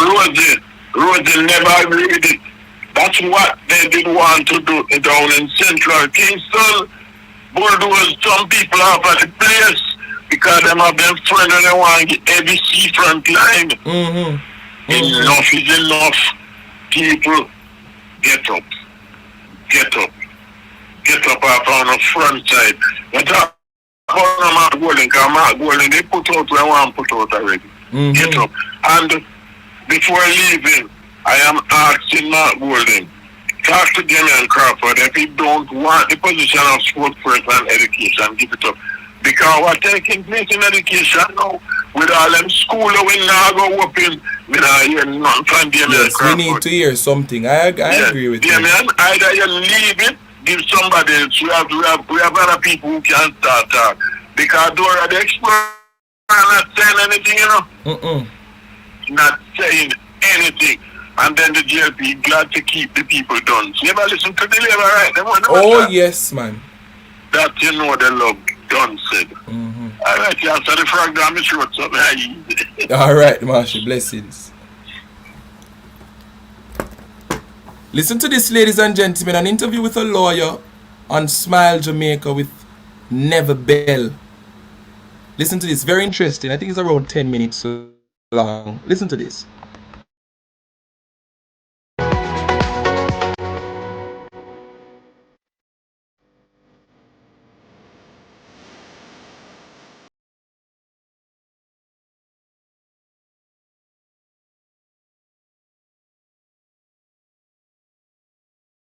Rosie never agree with it. That's what they didn't want to do down in Central Kingston. Bulldoze some people off at the place because them have them friends and they want to get every seafront line. Enough is enough. People, get up. Get up. Get up off on the front side. Mark Golding, because Mark Golding, they put out where I want to put out already. Get up. And before leaving, I am asking Mark Golding talk to Damian Crawford. If he don't want the position of spokesperson and education, give it up. Because what taking place in education now, with all them school we now go up in, we not hear nothing from Damian Crawford. We need to hear something. I agree with Damian, you. either you leave it, give somebody else. We have other people who can start talk. Because Dora the Explorer not saying anything, you know. Not saying anything. And then the JLP glad to keep the people done. So you ever listen to the labor, right? Oh, yes, man. That you know the love done said. All right, you answer the frog down the throat, something. All right, Marshall, blessings. Listen to this, ladies and gentlemen, an interview with a lawyer on Smile Jamaica with Never Bell. Listen to this, very interesting. I think it's around 10 minutes long. Listen to this.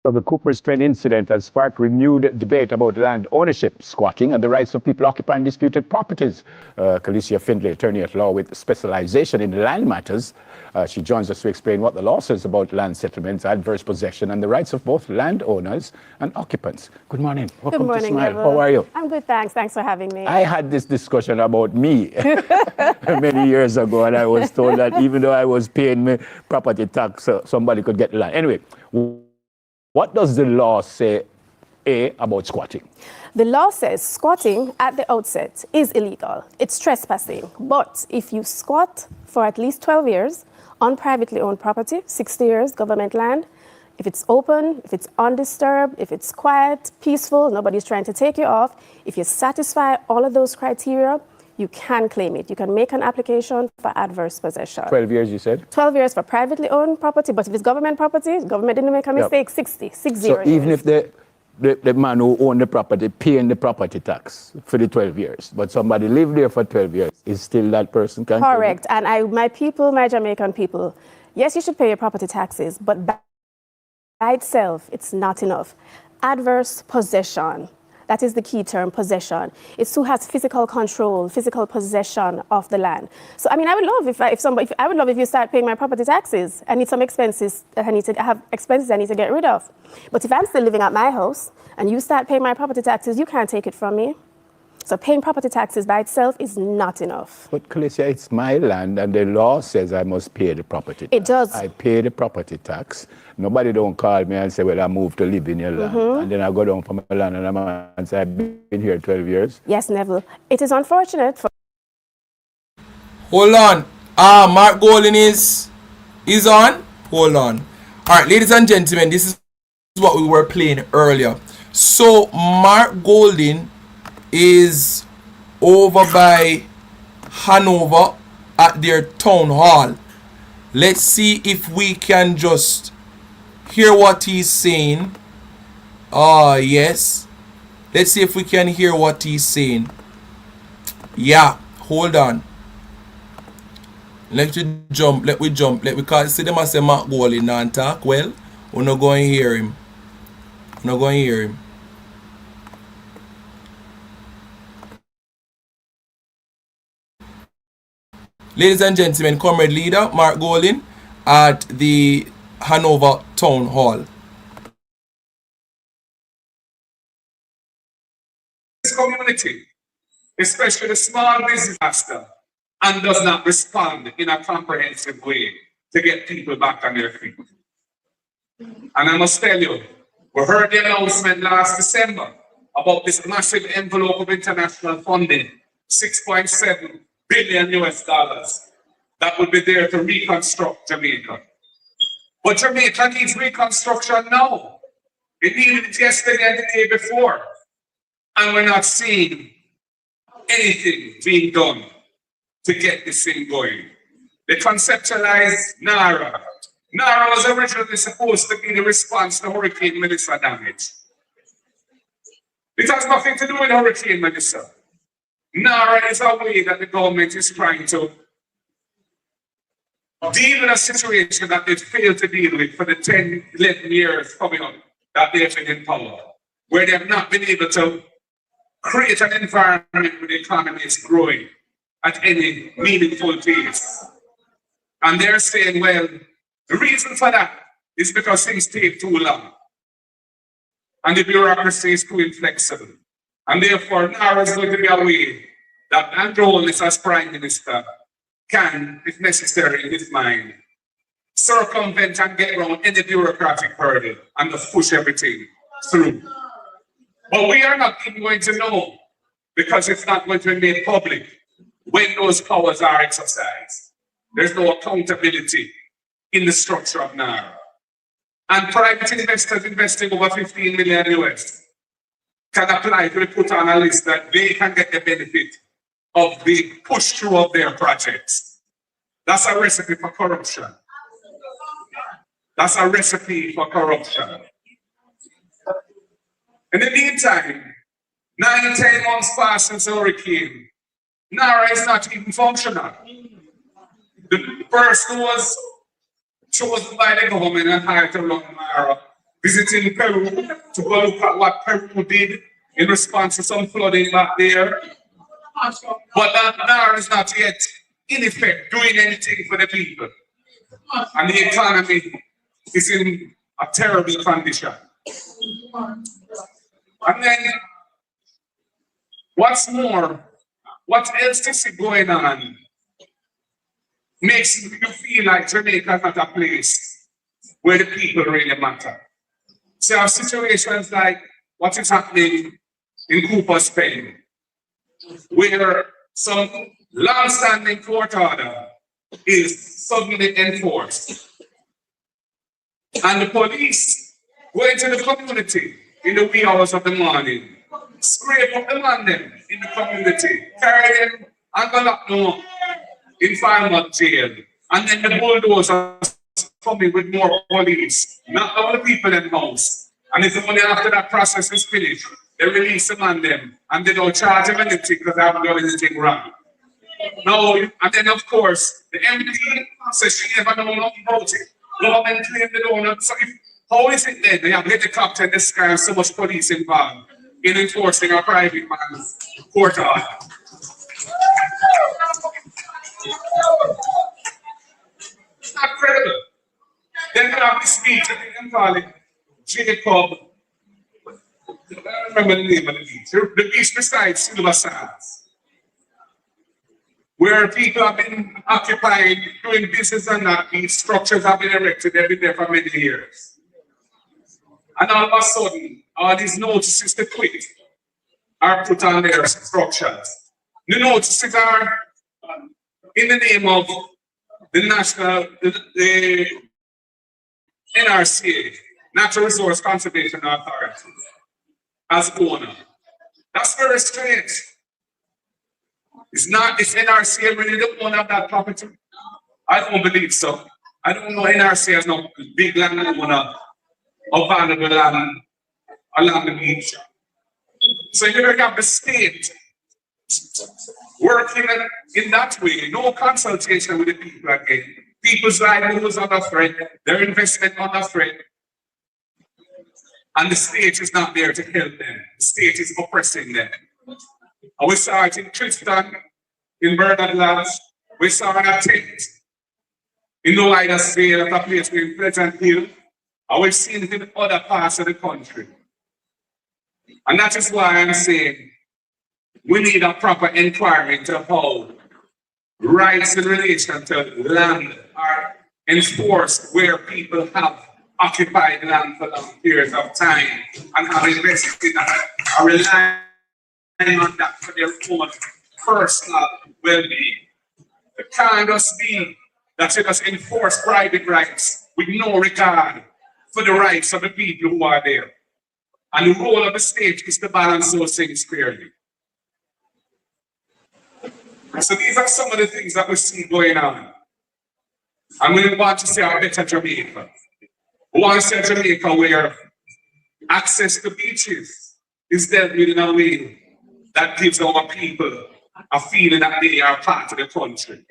of the Cooper's Trend incident has sparked renewed debate about land ownership, squatting, and the rights of people occupying disputed properties. Calicia Findlay, attorney at law with specialization in land matters, she joins us to explain what the law says about land settlements, adverse possession, and the rights of both landowners and occupants. Good morning. Welcome Good morning, to Smile. Neville. How are you? I'm good, thanks. Thanks for having me. I had this discussion about me many years ago, and I was told that even though I was paying me property tax, somebody could get land. Anyway, what does the law say, about squatting? The law says squatting at the outset is illegal. It's trespassing. But if you squat for at least 12 years on privately owned property, 60 years government land, if it's open, if it's undisturbed, if it's quiet, peaceful, nobody's trying to take you off, if you satisfy all of those criteria, you can claim it. You can make an application for adverse possession. 12 years, you said? 12 years for privately owned property, but if it's government property, government didn't make a mistake, 60 So even if the man who owned the property paying the property tax for the 12 years, but somebody lived there for 12 years, is still that person can claim it? Correct. And my Jamaican people, yes, you should pay your property taxes, but by itself, it's not enough. Adverse possession. That is the key term, possession. It's who has physical control, physical possession of the land. So, I mean, I would love if you start paying my property taxes. I need some expenses that I need to get rid of. But if I'm still living at my house and you start paying my property taxes, you can't take it from me. So paying property taxes by itself is not enough. But Calicia, it's my land and the law says I must pay the property tax. It does. I pay the property tax. Nobody don't call me and say, well, I moved to live in your land. And then I go down from my land and say, I've been here 12 years. Yes, Neville. It is unfortunate for... Hold on. Mark Golden is on. Hold on. All right, ladies and gentlemen, this is what we were playing earlier. So Mark Golden is over by Hanover at their town hall. Let's see if we can just hear what he's saying. Yes. Let's see if we can hear what he's saying. Yeah, hold on. Let we jump. Because see them as say Mark Golden and talk. Well, we're not going to hear him. Ladies and gentlemen, Comrade Leader Mark Golden at the Hanover Town Hall. This community, especially the small business master, and does not respond in a comprehensive way to get people back on their feet. And I must tell you, we heard the announcement last December about this massive envelope of international funding, $6.7 billion that would be there to reconstruct Jamaica. But Jamaica needs reconstruction now. It needed it yesterday and the day before. And we're not seeing anything being done to get this thing going. They conceptualized NaRRA. NaRRA was originally supposed to be the response to Hurricane Melissa damage. It has nothing to do with Hurricane Melissa. NaRRA is a way that the government is trying to deal with a situation that they failed to deal with for the 10, 11 years coming up that they've been in power, where they have not been able to create an environment where the economy is growing at any meaningful pace. And they're saying, well, the reason for that is because things take too long. And the bureaucracy is too inflexible. And therefore, NaRRA is going to be a way that Andrew, as Prime Minister, can, if necessary in his mind, circumvent and get around any bureaucratic hurdle and just push everything through. But we are not even going to know, because it's not going to be made public, when those powers are exercised. There's no accountability in the structure of NaRRA. And private investors investing over 15 million US can apply to be put on a list that they can get the benefit of the push through of their projects. That's a recipe for corruption. That's a recipe for corruption. In the meantime, 9-10 months passed since the hurricane. NaRRA is not even functional. The person was chosen by the government and hired to run NaRRA, visiting Peru to go look at what Peru did in response to some flooding back there. But NaRRA is not yet, in effect, doing anything for the people. And the economy is in a terrible condition. And then, what's more, what else is going on makes you feel like Jamaica is not a place where the people really matter. So our situations like what is happening in Cooper's Pen, where some long-standing court order is suddenly enforced. And the police go into the community in the wee hours of the morning, scrape up the man them in the community, carry them and go lock them up in Farmer jail. And then the bulldozers coming with more police, not all the people in the house. And it's only after that process is finished, they release them on them, and they don't charge them anything because they haven't done anything wrong. No, and then of course, the MP says she never know nothing about it. Government claim they don't know. So how is it then they have helicopter in the sky and so much police involved in enforcing a private man's court order? It's not credible. Then we have this speech, I think I'm calling Jacob. I don't remember the name of the beach. The beach beside Silver Sands, where people have been occupying, doing business on that beach, structures have been erected, they've been there for many years. And all of a sudden, all these notices to quit are put on their structures. The notices are in the name of the national, the NRCA, Natural Resource Conservation Authority, as owner. That's very strange. Is NRCA really the owner of that property? I don't believe so. I don't know NRCA is no big landowner of valuable land along the beach. So you have the state working in that way, no consultation with the people again. People's livelihoods under threat, their investment under threat. And the state is not there to help them. The state is oppressing them. And we saw it in Clifton, in Bernard Lands. We saw an attempt in No Ida's Vale, at a place in Pleasant Hill. And we've seen it in other parts of the country. And that is why I'm saying we need a proper inquiry into how rights in relation to land are enforced where people have occupied land for long periods of time and have invested in that, are relying on that for their own personal well-being. It can't just be that you just enforce private rights with no regard for the rights of the people who are there. And the role of the state is to balance those things fairly. So these are some of the things that we see going on. And we want to see a better Jamaica. We want to see a Jamaica where access to beaches is dealt with in a way that gives our people a feeling that they are part of the country.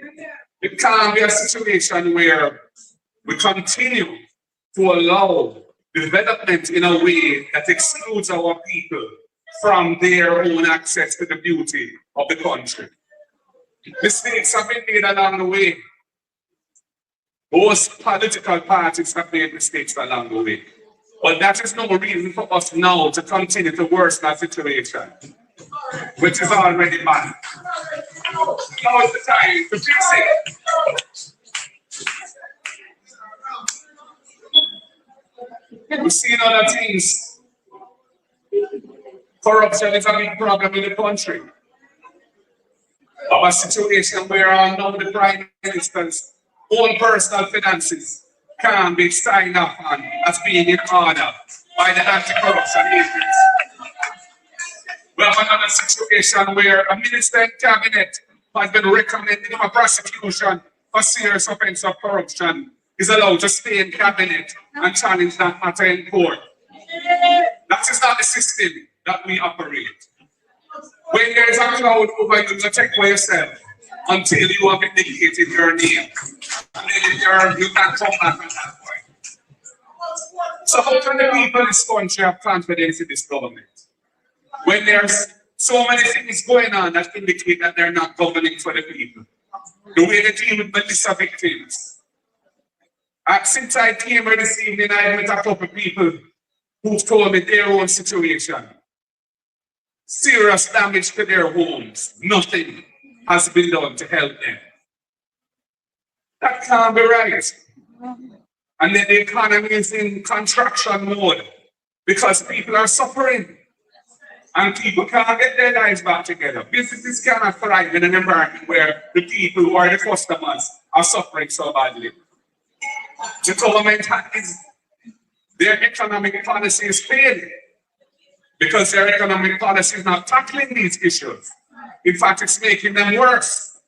It can't be a situation where we continue to allow development in a way that excludes our people from their own access to the beauty of the country. Mistakes have been made along the way. Most political parties have made mistakes along the way. But that is no reason for us now to continue to worsen our situation, which is already bad. Now is the time to fix it. We've seen other things. Corruption is a big problem in the country. Of a situation where now the Prime Minister's own personal finances can be signed off on as being in order by the anti-corruption agents. We have another situation where a minister in cabinet has been recommending a prosecution for serious offense of corruption is allowed to stay in cabinet and challenge that matter in court. That is not the system that we operate. When there is a cloud over you, to take for yourself until you have indicated your name. And then you can come back at that point. So how can the people in this country have confidence in this government? When there's so many things going on that indicate that they're not governing for the people. The way they deal with Melissa victims. Since I came here this evening, I met a couple of people who've told me their own situation. Serious damage to their homes. Nothing has been done to help them. That can't be right. And then the economy is in contraction mode because people are suffering and people can't get their lives back together. Businesses cannot thrive in an environment where the people who are the customers are suffering so badly. The government their economic policy is failing because their economic policy is not tackling these issues. In fact, it's making them worse.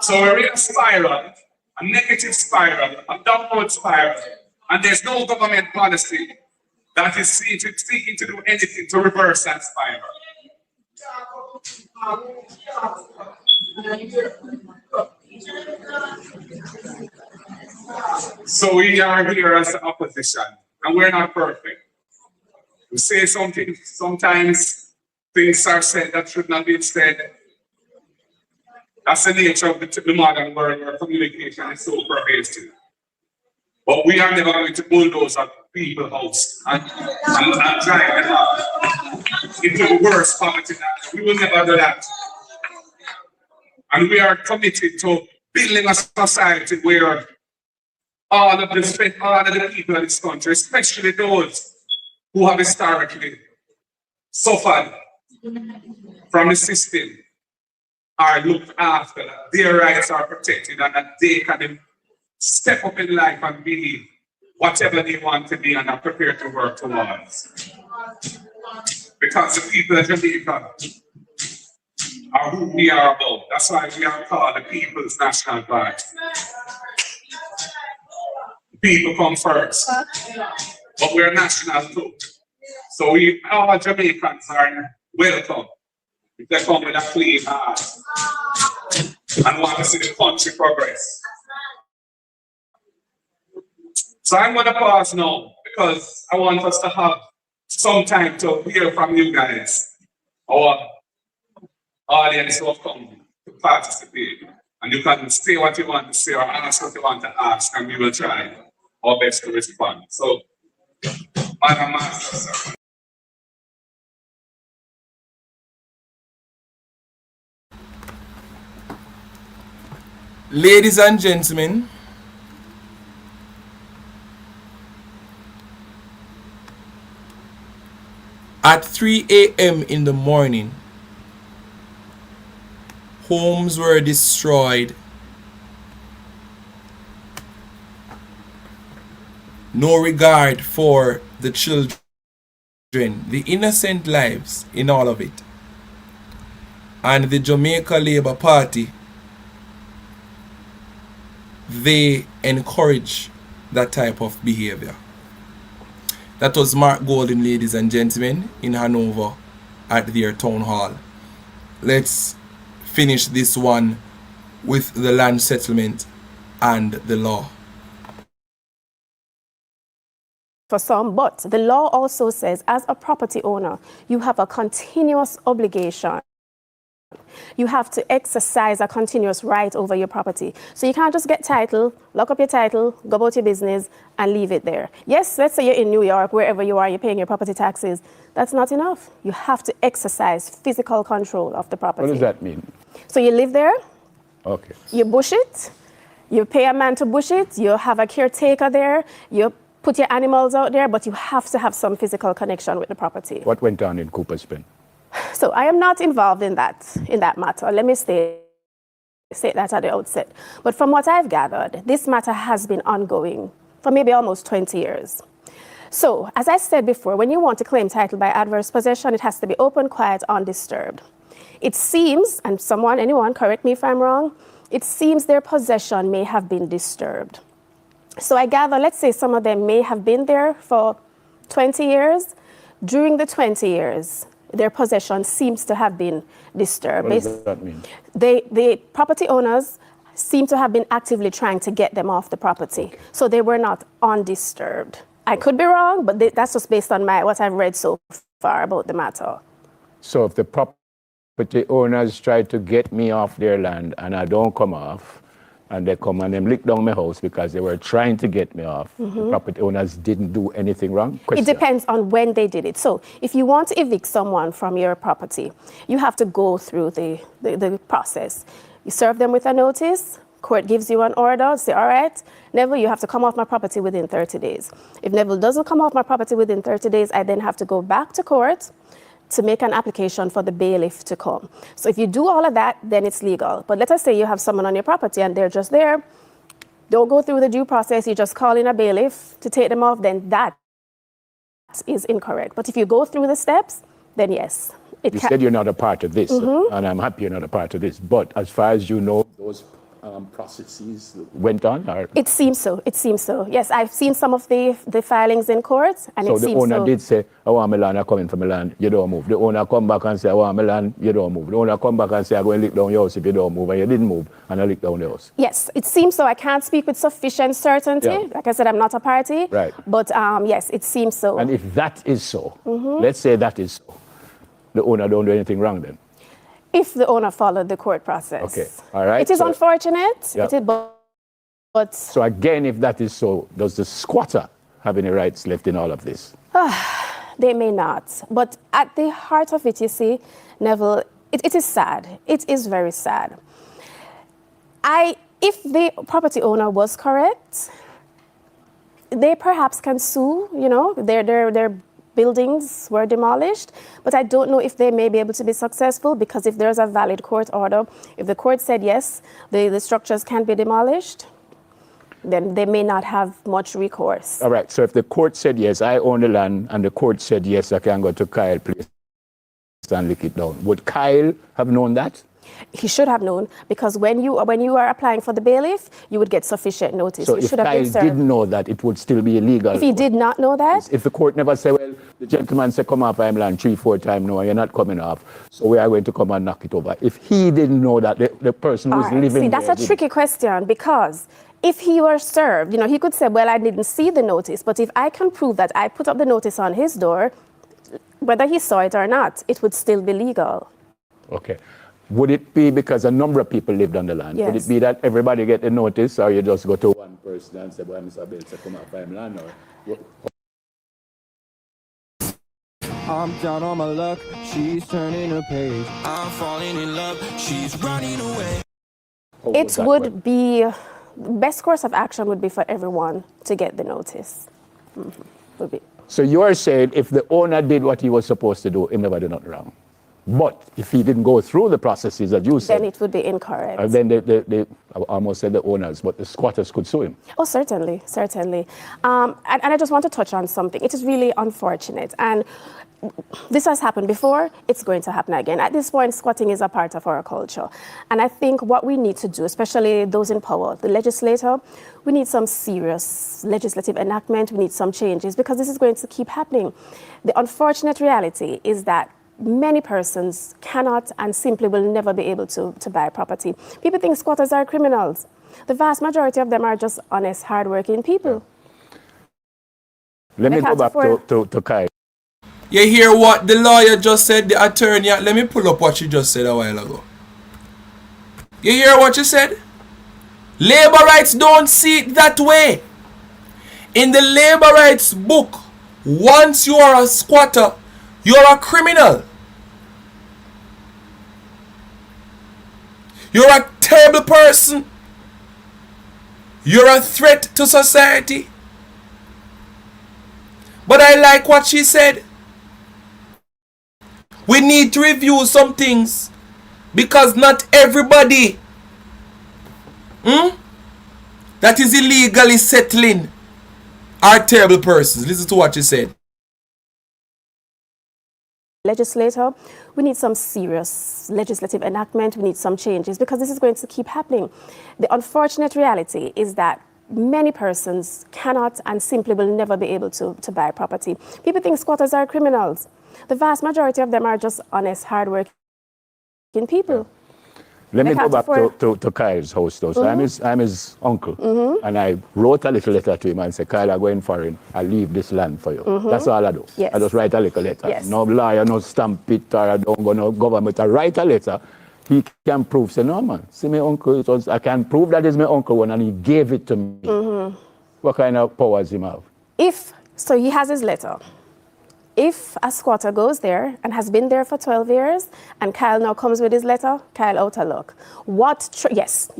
So we're in a spiral, a negative spiral, a downward spiral, and there's no government policy that is seeking to do anything to reverse that spiral. So we are here as the opposition, and we're not perfect. We say something, sometimes things are said that should not be said. That's the nature of the modern world where communication is so pervasive. But we are never going to bulldoze at people's house and drive them out into the worst poverty. We will never do that. And we are committed to building a society where all of the people in this country, especially those who have historically suffered from the system, are looked after, that their rights are protected, and that they can step up in life and be whatever they want to be and are prepared to work towards. Because the people of Jamaica are who we are about. That's why we are called the People's National Party. People come first, but we're national too. So all Jamaicans are welcome if they come with a clean heart and want to see the country progress. So I'm going to pause now because I want us to have some time to hear from you guys, our audience who have come to participate. And you can say what you want to say or ask what you want to ask, and we will try our best to respond. So, Madam Master, sir. Ladies and gentlemen, at 3 a.m. in the morning, homes were destroyed. No regard for the children, the innocent lives in all of it. And the Jamaica Labour Party, they encourage that type of behavior. That was Mark Golden, ladies and gentlemen, in Hanover at their town hall. Let's finish this one with the land settlement and the law? For some, but the law also says as a property owner, you have a continuous obligation. You have to exercise a continuous right over your property. So you can't just get title, lock up your title, go about your business and leave it there. Yes, let's say you're in New York, wherever you are, you're paying your property taxes. That's not enough. You have to exercise physical control of the property. What does that mean? So you live there, Okay. you bush it, you pay a man to bush it, you have a caretaker there, you put your animals out there, but you have to have some physical connection with the property. What went on in Cooper's Pen? So I am not involved in that matter. Let me state that at the outset. But from what I've gathered, this matter has been ongoing for maybe almost 20 years. So, as I said before, when you want to claim title by adverse possession, it has to be open, quiet, undisturbed. It seems, and anyone, correct me if I'm wrong, it seems their possession may have been disturbed. So I gather, let's say some of them may have been there for 20 years. During the 20 years, their possession seems to have been disturbed. What does that mean? The property owners seem to have been actively trying to get them off the property. Okay. So they were not undisturbed. I could be wrong, but that's just based on what I've read so far about the matter. So if the property owners try to get me off their land and I don't come off, and they come and them lick down my house because they were trying to get me off. The property owners didn't do anything wrong? It depends on when they did it. So if you want to evict someone from your property, you have to go through the process. You serve them with a notice, court gives you an order, say, all right, Neville, you have to come off my property within 30 days. If Neville doesn't come off my property within 30 days, I then have to go back to court to make an application for the bailiff to come. So if you do all of that, then it's legal. But let us say you have someone on your property and they're just there, don't go through the due process, you just call in a bailiff to take them off, then that is incorrect. But if you go through the steps, then yes. You said you're not a part of this, and I'm happy you're not a part of this, but as far as you know, those processes went on? Or? It seems so. It seems so. Yes, I've seen some of the filings in court, and so it seems so. So the owner did say, I want my land, I come in from my land, you don't move. The owner come back and say, I want my land, you don't move. The owner come back and say, I'm going to lick down your house if you don't move, and you didn't move, and I lick down the house. Yes, it seems so. I can't speak with sufficient certainty. Yeah. Like I said, I'm not a party. Right. But yes, it seems so. And if that is so, let's say that is so, the owner don't do anything wrong then? If the owner followed the court process. Okay, all right. It is unfortunate, yeah. but... So again, if that is so, does the squatter have any rights left in all of this? They may not. But at the heart of it, you see, Neville, it is sad. It is very sad. If the property owner was correct, they perhaps can sue, their buildings were demolished, but I don't know if they may be able to be successful, because if there's a valid court order, if the court said yes, the structures can be demolished, then they may not have much recourse. All right, so if the court said yes, I own the land, and the court said yes, I can go to Kyle place and lick it down. Would Kyle have known that? He should have known, because when you are applying for the bailiff, you would get sufficient notice. So if Kyle didn't know that, it would still be illegal. If he did not know that? If the court never said, well, the gentleman said, come off my land 3-4 times, no, you're not coming off, so we are going to come and knock it over. If he didn't know that, the person who's living there... See, that's a tricky question, because if he were served, he could say, well, I didn't see the notice, but if I can prove that I put up the notice on his door, whether he saw it or not, it would still be legal. Okay. Would it be because a number of people lived on the land? Yes. Would it be that everybody get the notice, or you just go to one person and say, well, Mr. Bill, come off my land? I'm down on my luck, she's turning a page. I'm falling in love, she's running away. It would be, the best course of action would be for everyone to get the notice. Would be. So you're saying if the owner did what he was supposed to do, he never did nothing wrong. But if he didn't go through the processes that you said... Then it would be incorrect. And then they I almost said the owners, but the squatters could sue him. Oh, certainly, certainly. And I just want to touch on something. It is really unfortunate. And this has happened before, it's going to happen again. At this point, squatting is a part of our culture. And I think what we need to do, especially those in power, the legislator, we need some serious legislative enactment, we need some changes, because this is going to keep happening. The unfortunate reality is that many persons cannot and simply will never be able to buy property. People think squatters are criminals. The vast majority of them are just honest, hardworking people. Let me go back to Kai. You hear what the lawyer just said, the attorney? Let me pull up what she just said a while ago. You hear what she said? Labor rights don't see it that way. In the labor rights book, once you are a squatter, you're a criminal. You're a terrible person. You're a threat to society. But I like what she said. We need to review some things because not everybody that is illegally settling are terrible persons. Listen to what she said. Legislator, we need some serious legislative enactment. We need some changes because this is going to keep happening. The unfortunate reality is that many persons cannot and simply will never be able to buy property. People think squatters are criminals. The vast majority of them are just honest, hardworking people. Let me go back to Kyle's house though. So I'm his uncle. And I wrote a little letter to him and said, Kyle, I'm going foreign. I leave this land for you. That's all I do. Yes. I just write a little letter. Yes. No lawyer, no stamp it, or I don't go no government. I write a letter. He can prove, say, no man, see my uncle, I can prove that is my uncle one and he gave it to me. What kind of powers him have? So he has his letter. If a squatter goes there and has been there for 12 years and Kyle now comes with his letter, Kyle out of luck. What trumps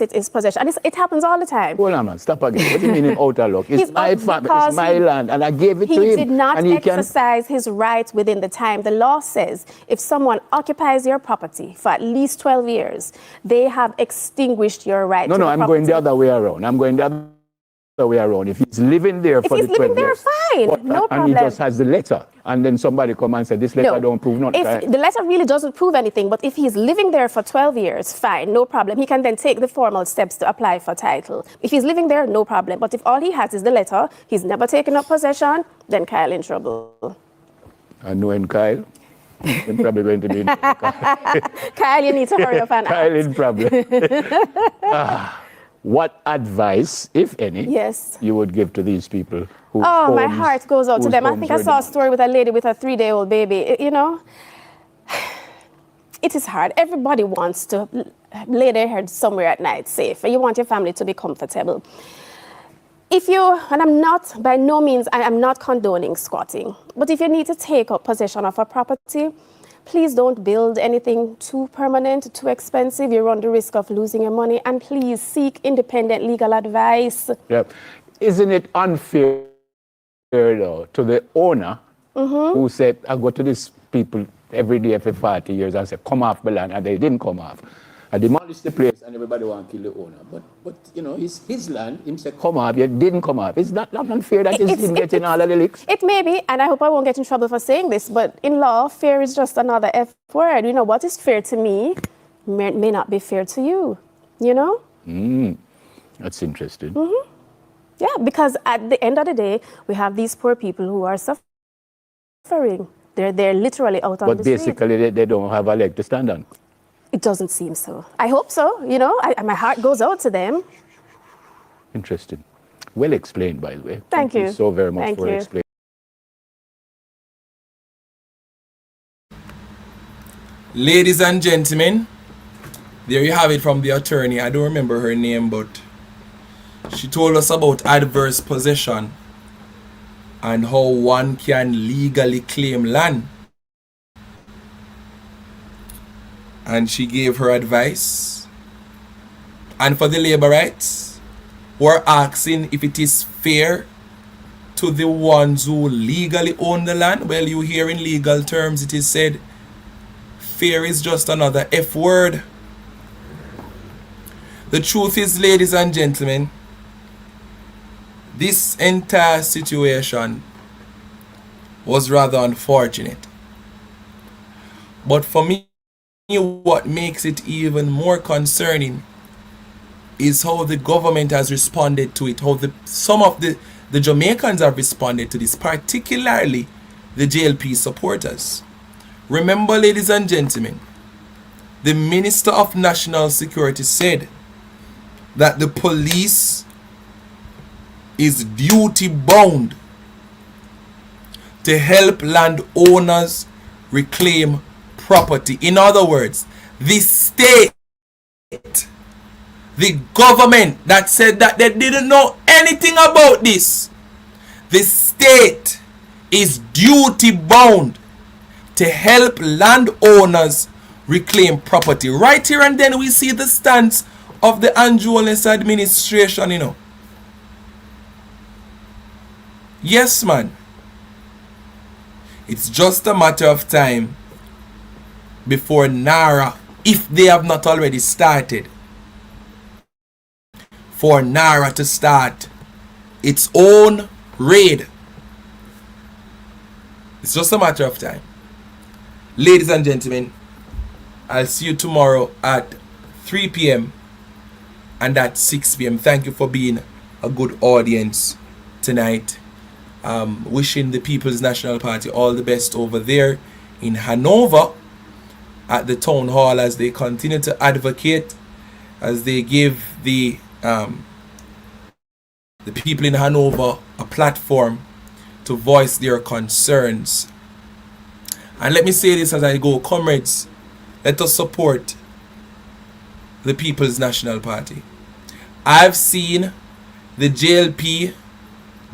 it is possession. And it happens all the time. Hold on, man, stop again. What do you mean in out of luck? It's my family, it's my land, and I gave it to him. He did not exercise his right within the time. The law says if someone occupies your property for at least 12 years, they have extinguished your right to the I'm property. going the other way around. I'm going the other way around. If he's living there for the 12 years. If he's living there, fine, no problem. And he just has the letter, and then somebody come and say, this letter don't prove nothing. If the letter really doesn't prove anything, but if he's living there for 12 years, fine, no problem. He can then take the formal steps to apply for title. If he's living there, no problem. But if all he has is the letter, he's never taken up possession, then Kyle in trouble. And knowing Kyle, I'm probably going to be in trouble. Kyle, you need to hurry up and Kyle in problem. What advice, if any, you would give to these people who my heart goes out to them. I think I saw a story with a lady with a 3-day-old baby. You know, it is hard. Everybody wants to lay their head somewhere at night safe. You want your family to be comfortable. And I'm not, by no means, I am not condoning squatting. But if you need to take up possession of a property, please don't build anything too permanent, too expensive. You run the risk of losing your money. And please seek independent legal advice. Yep. Isn't it unfair, though, to the owner who said, I go to these people every day for 40 years and say, come off the land, and they didn't come off. I demolished the place and everybody want to kill the owner. But you know, it's his land. Him say, come off, you didn't come off. It's not unfair that he's getting all of the licks. It may be, and I hope I won't get in trouble for saying this, but in law, fair is just another F word. You know, what is fair to me may not be fair to you, you know? That's interesting. Yeah, because at the end of the day, we have these poor people who are suffering. They're literally out on the street. But basically, they don't have a leg to stand on. It doesn't seem so. I hope so, you know. My heart goes out to them. Interesting. Well explained, by the way. Thank you so very much for explaining. Ladies and gentlemen, there you have it from the attorney. I don't remember her name, but she told us about adverse possession and how one can legally claim land. And she gave her advice. And for the labor rights, we're asking if it is fair to the ones who legally own the land. Well, you hear in legal terms it is said, fair is just another F word. The truth is, ladies and gentlemen, this entire situation was rather unfortunate. But for me, what makes it even more concerning is how the government has responded to it, how some of the Jamaicans have responded to this, particularly the JLP supporters. Remember, ladies and gentlemen, the Minister of National Security said that the police is duty bound to help landowners reclaim property. In other words, the state, the government that said that they didn't know anything about this, the state is duty bound to help landowners reclaim property. Right here and then we see the stance of the Anjoles administration, you know. Yes, man. It's just a matter of time before NaRRA, if they have not already started, for NaRRA to start its own raid. It's just a matter of time. Ladies and gentlemen, I'll see you tomorrow at 3 p.m. and at 6 p.m. Thank you for being a good audience tonight. Wishing the People's National Party all the best over there in Hanover at the town hall as they continue to advocate, as they give the people in Hanover a platform to voice their concerns. And let me say this as I go, comrades, let us support the People's National Party. I've seen the JLP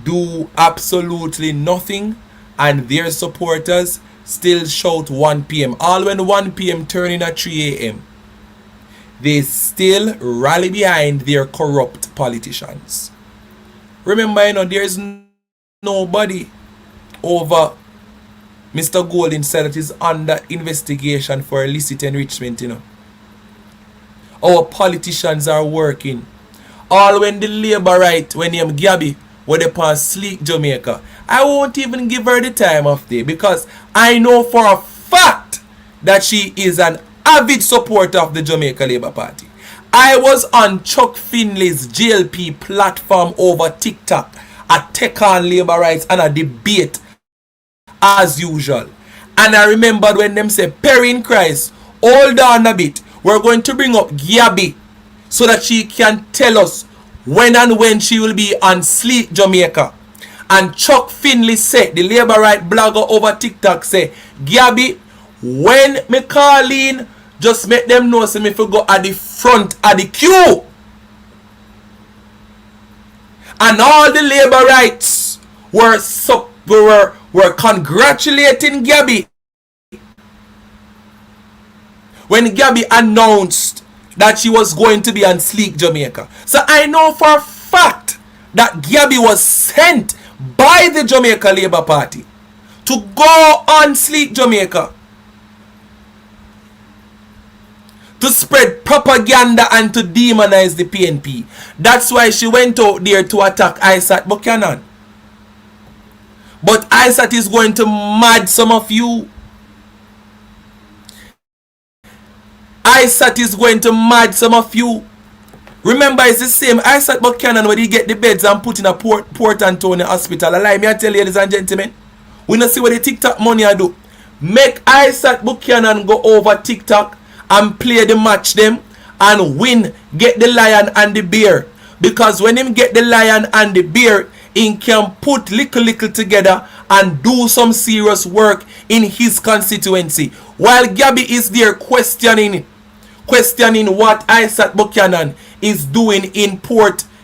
do absolutely nothing and their supporters still shout 1 p.m. All when 1 p.m. turning at 3 a.m. They still rally behind their corrupt politicians. Remember, you know, there's nobody over Mr. Golding said that is under investigation for illicit enrichment, you know. Our politicians are working. All when the labor right, when them Gabby, when they pass sleek Jamaica, I won't even give her the time of day because I know for a fact that she is an avid supporter of the Jamaica Labour Party. I was on Chuck Finley's JLP platform over TikTok, a take on labor rights and a debate as usual. And I remembered when them say, Perry in Christ, hold on a bit, we're going to bring up Gabby so that she can tell us when she will be on Sleep Jamaica. And Chuck Finley said, the labor right blogger over TikTok say, Gabby, when me call in, just make them know so me if go at the front of the queue. And all the labor rights were congratulating Gabby when Gabby announced that she was going to be on Sleek Jamaica. So I know for a fact that Gabby was sent by the Jamaica Labour Party to go on Sleek Jamaica to spread propaganda and to demonize the PNP. That's why she went out there to attack Isaac Buchanan. But Isaac is going to mad some of you. Isaac is going to mad some of you. Remember, it's the same Isaac Buchanan when he get the beds and put in a Port Antonio hospital. Allow me to tell you, ladies and gentlemen, we don't see what the TikTok money I do. Make Isaac Buchanan go over TikTok and play the match them and win, get the lion and the bear. Because when him get the lion and the bear, he can put little together and do some serious work in his constituency. While Gabby is there questioning what Isaac Buchanan is doing in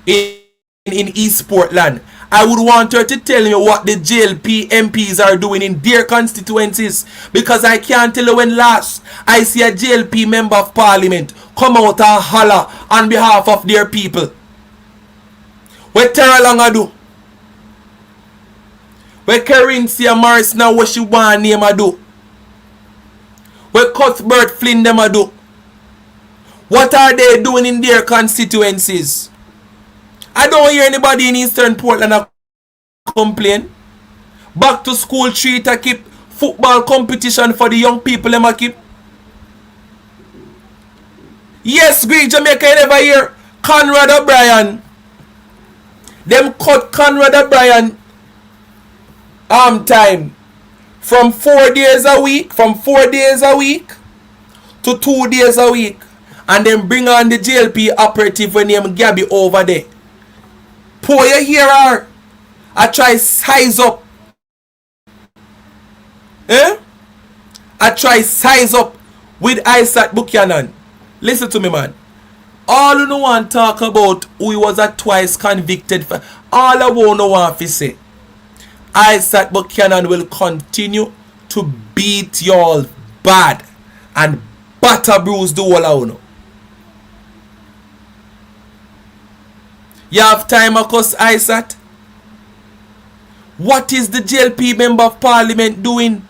East Portland. I would want her to tell me what the JLP MPs are doing in their constituencies, because I can't tell you when last I see a JLP member of parliament come out and holler on behalf of their people. What Tara Longa do? What Carinthia Morris now what she want name a do? What Cuthbert Flynn them a do? What are they doing in their constituencies? I don't hear anybody in Eastern Portland complain. Back to school treat a keep football competition for the young people them a keep. Yes, Greek Jamaica, you never hear Conrad O'Brien. Them cut Conrad O'Brien time. from 4 days a week, to 2 days a week, and then bring on the JLP operative when named Gabby over there. Pour your hair her. I try size up. I try size up with Isaac Buchanan. Listen to me, man. All you know want talk about who he was a twice convicted for. All I want to say, Isaac Buchanan will continue to beat y'all bad and batter bruise the whole of you. You have time, Marcus Isaac? What is the JLP member of parliament doing?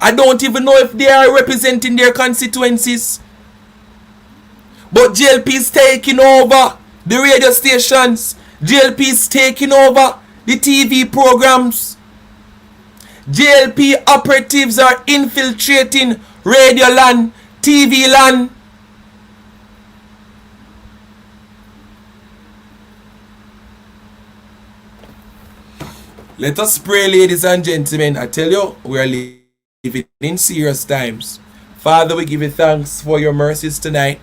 I don't even know if they are representing their constituencies. But JLP is taking over the radio stations. JLP is taking over the TV programs. JLP operatives are infiltrating radio land, TV land. Let us pray, ladies and gentlemen. I tell you, we are living in serious times. Father, we give you thanks for your mercies tonight.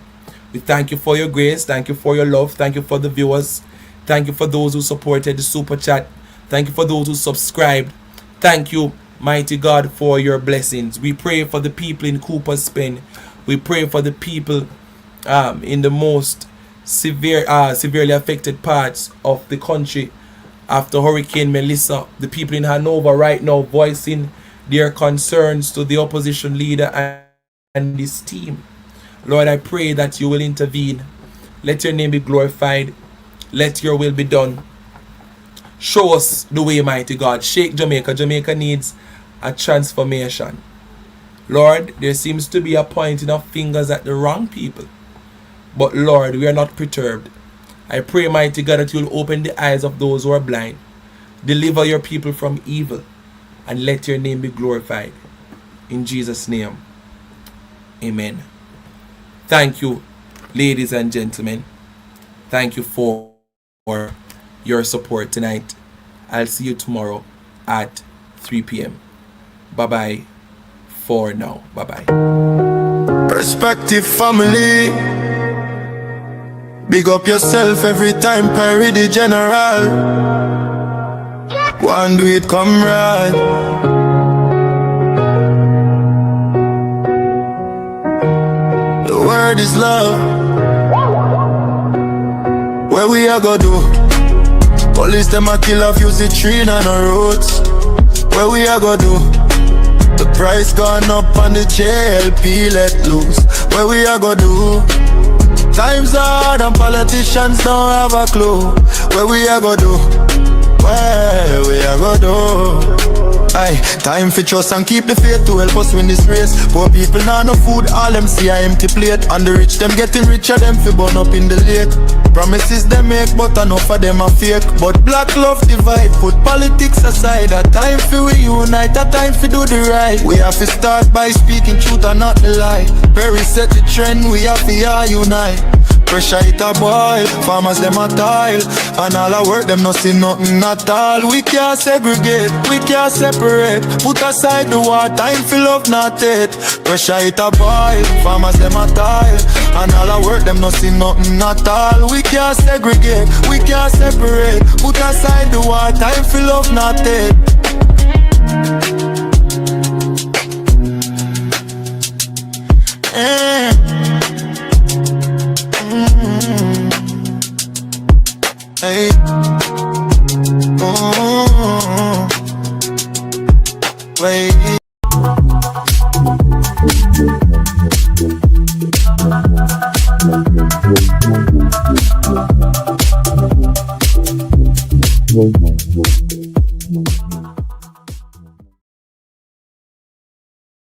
We thank you for your grace. Thank you for your love. Thank you for the viewers. Thank you for those who supported the super chat. Thank you for those who subscribed. Thank you, mighty God, for your blessings. We pray for the people in Cooper's Pen. We pray for the people in the most severely affected parts of the country after Hurricane Melissa. The people in Hanover right now voicing their concerns to the opposition leader and his team. Lord, I pray that you will intervene. Let your name be glorified. Let your will be done. Show us the way, mighty God. Shake Jamaica. Jamaica needs a transformation. Lord, there seems to be a pointing of fingers at the wrong people. But Lord, we are not perturbed. I pray, mighty God, that you will open the eyes of those who are blind. Deliver your people from evil. And let your name be glorified. In Jesus' name. Amen. Thank you, ladies and gentlemen. Thank you for your support tonight. I'll see you tomorrow at 3 p.m. Bye-bye for now. Bye-bye. Perspective family. Big up yourself every time Perry the General. Go and do it, comrade. The word is love. Where we are go do? Police them a kill off, use the tree on the roads. Where we are go do? The price gone up on the JLP let loose. Where we are go do? Times are hard and politicians don't have a clue. Where we are go do? Where we are go do? Aye, time for trust and keep the faith to help us win this race. Poor people now no food, all them see a empty plate. And the rich them getting richer, them fi burn up in the lake. Promises they make, but enough of them are fake. But black love divide, put politics aside. A time for we unite, a time for do the right. We have to start by speaking truth and not the lie. Perry set the trend, we have to unite. Pressure it a boil, farmers them a toil. And all our work them no see nothing at all. We can't segregate, we can't separate. Put aside the war, time for love not hate. Pressure it a boil, farmers them a toil. And all our work them no see nothing at all. We can't segregate, we can't separate. Put aside the war, time for love not hate.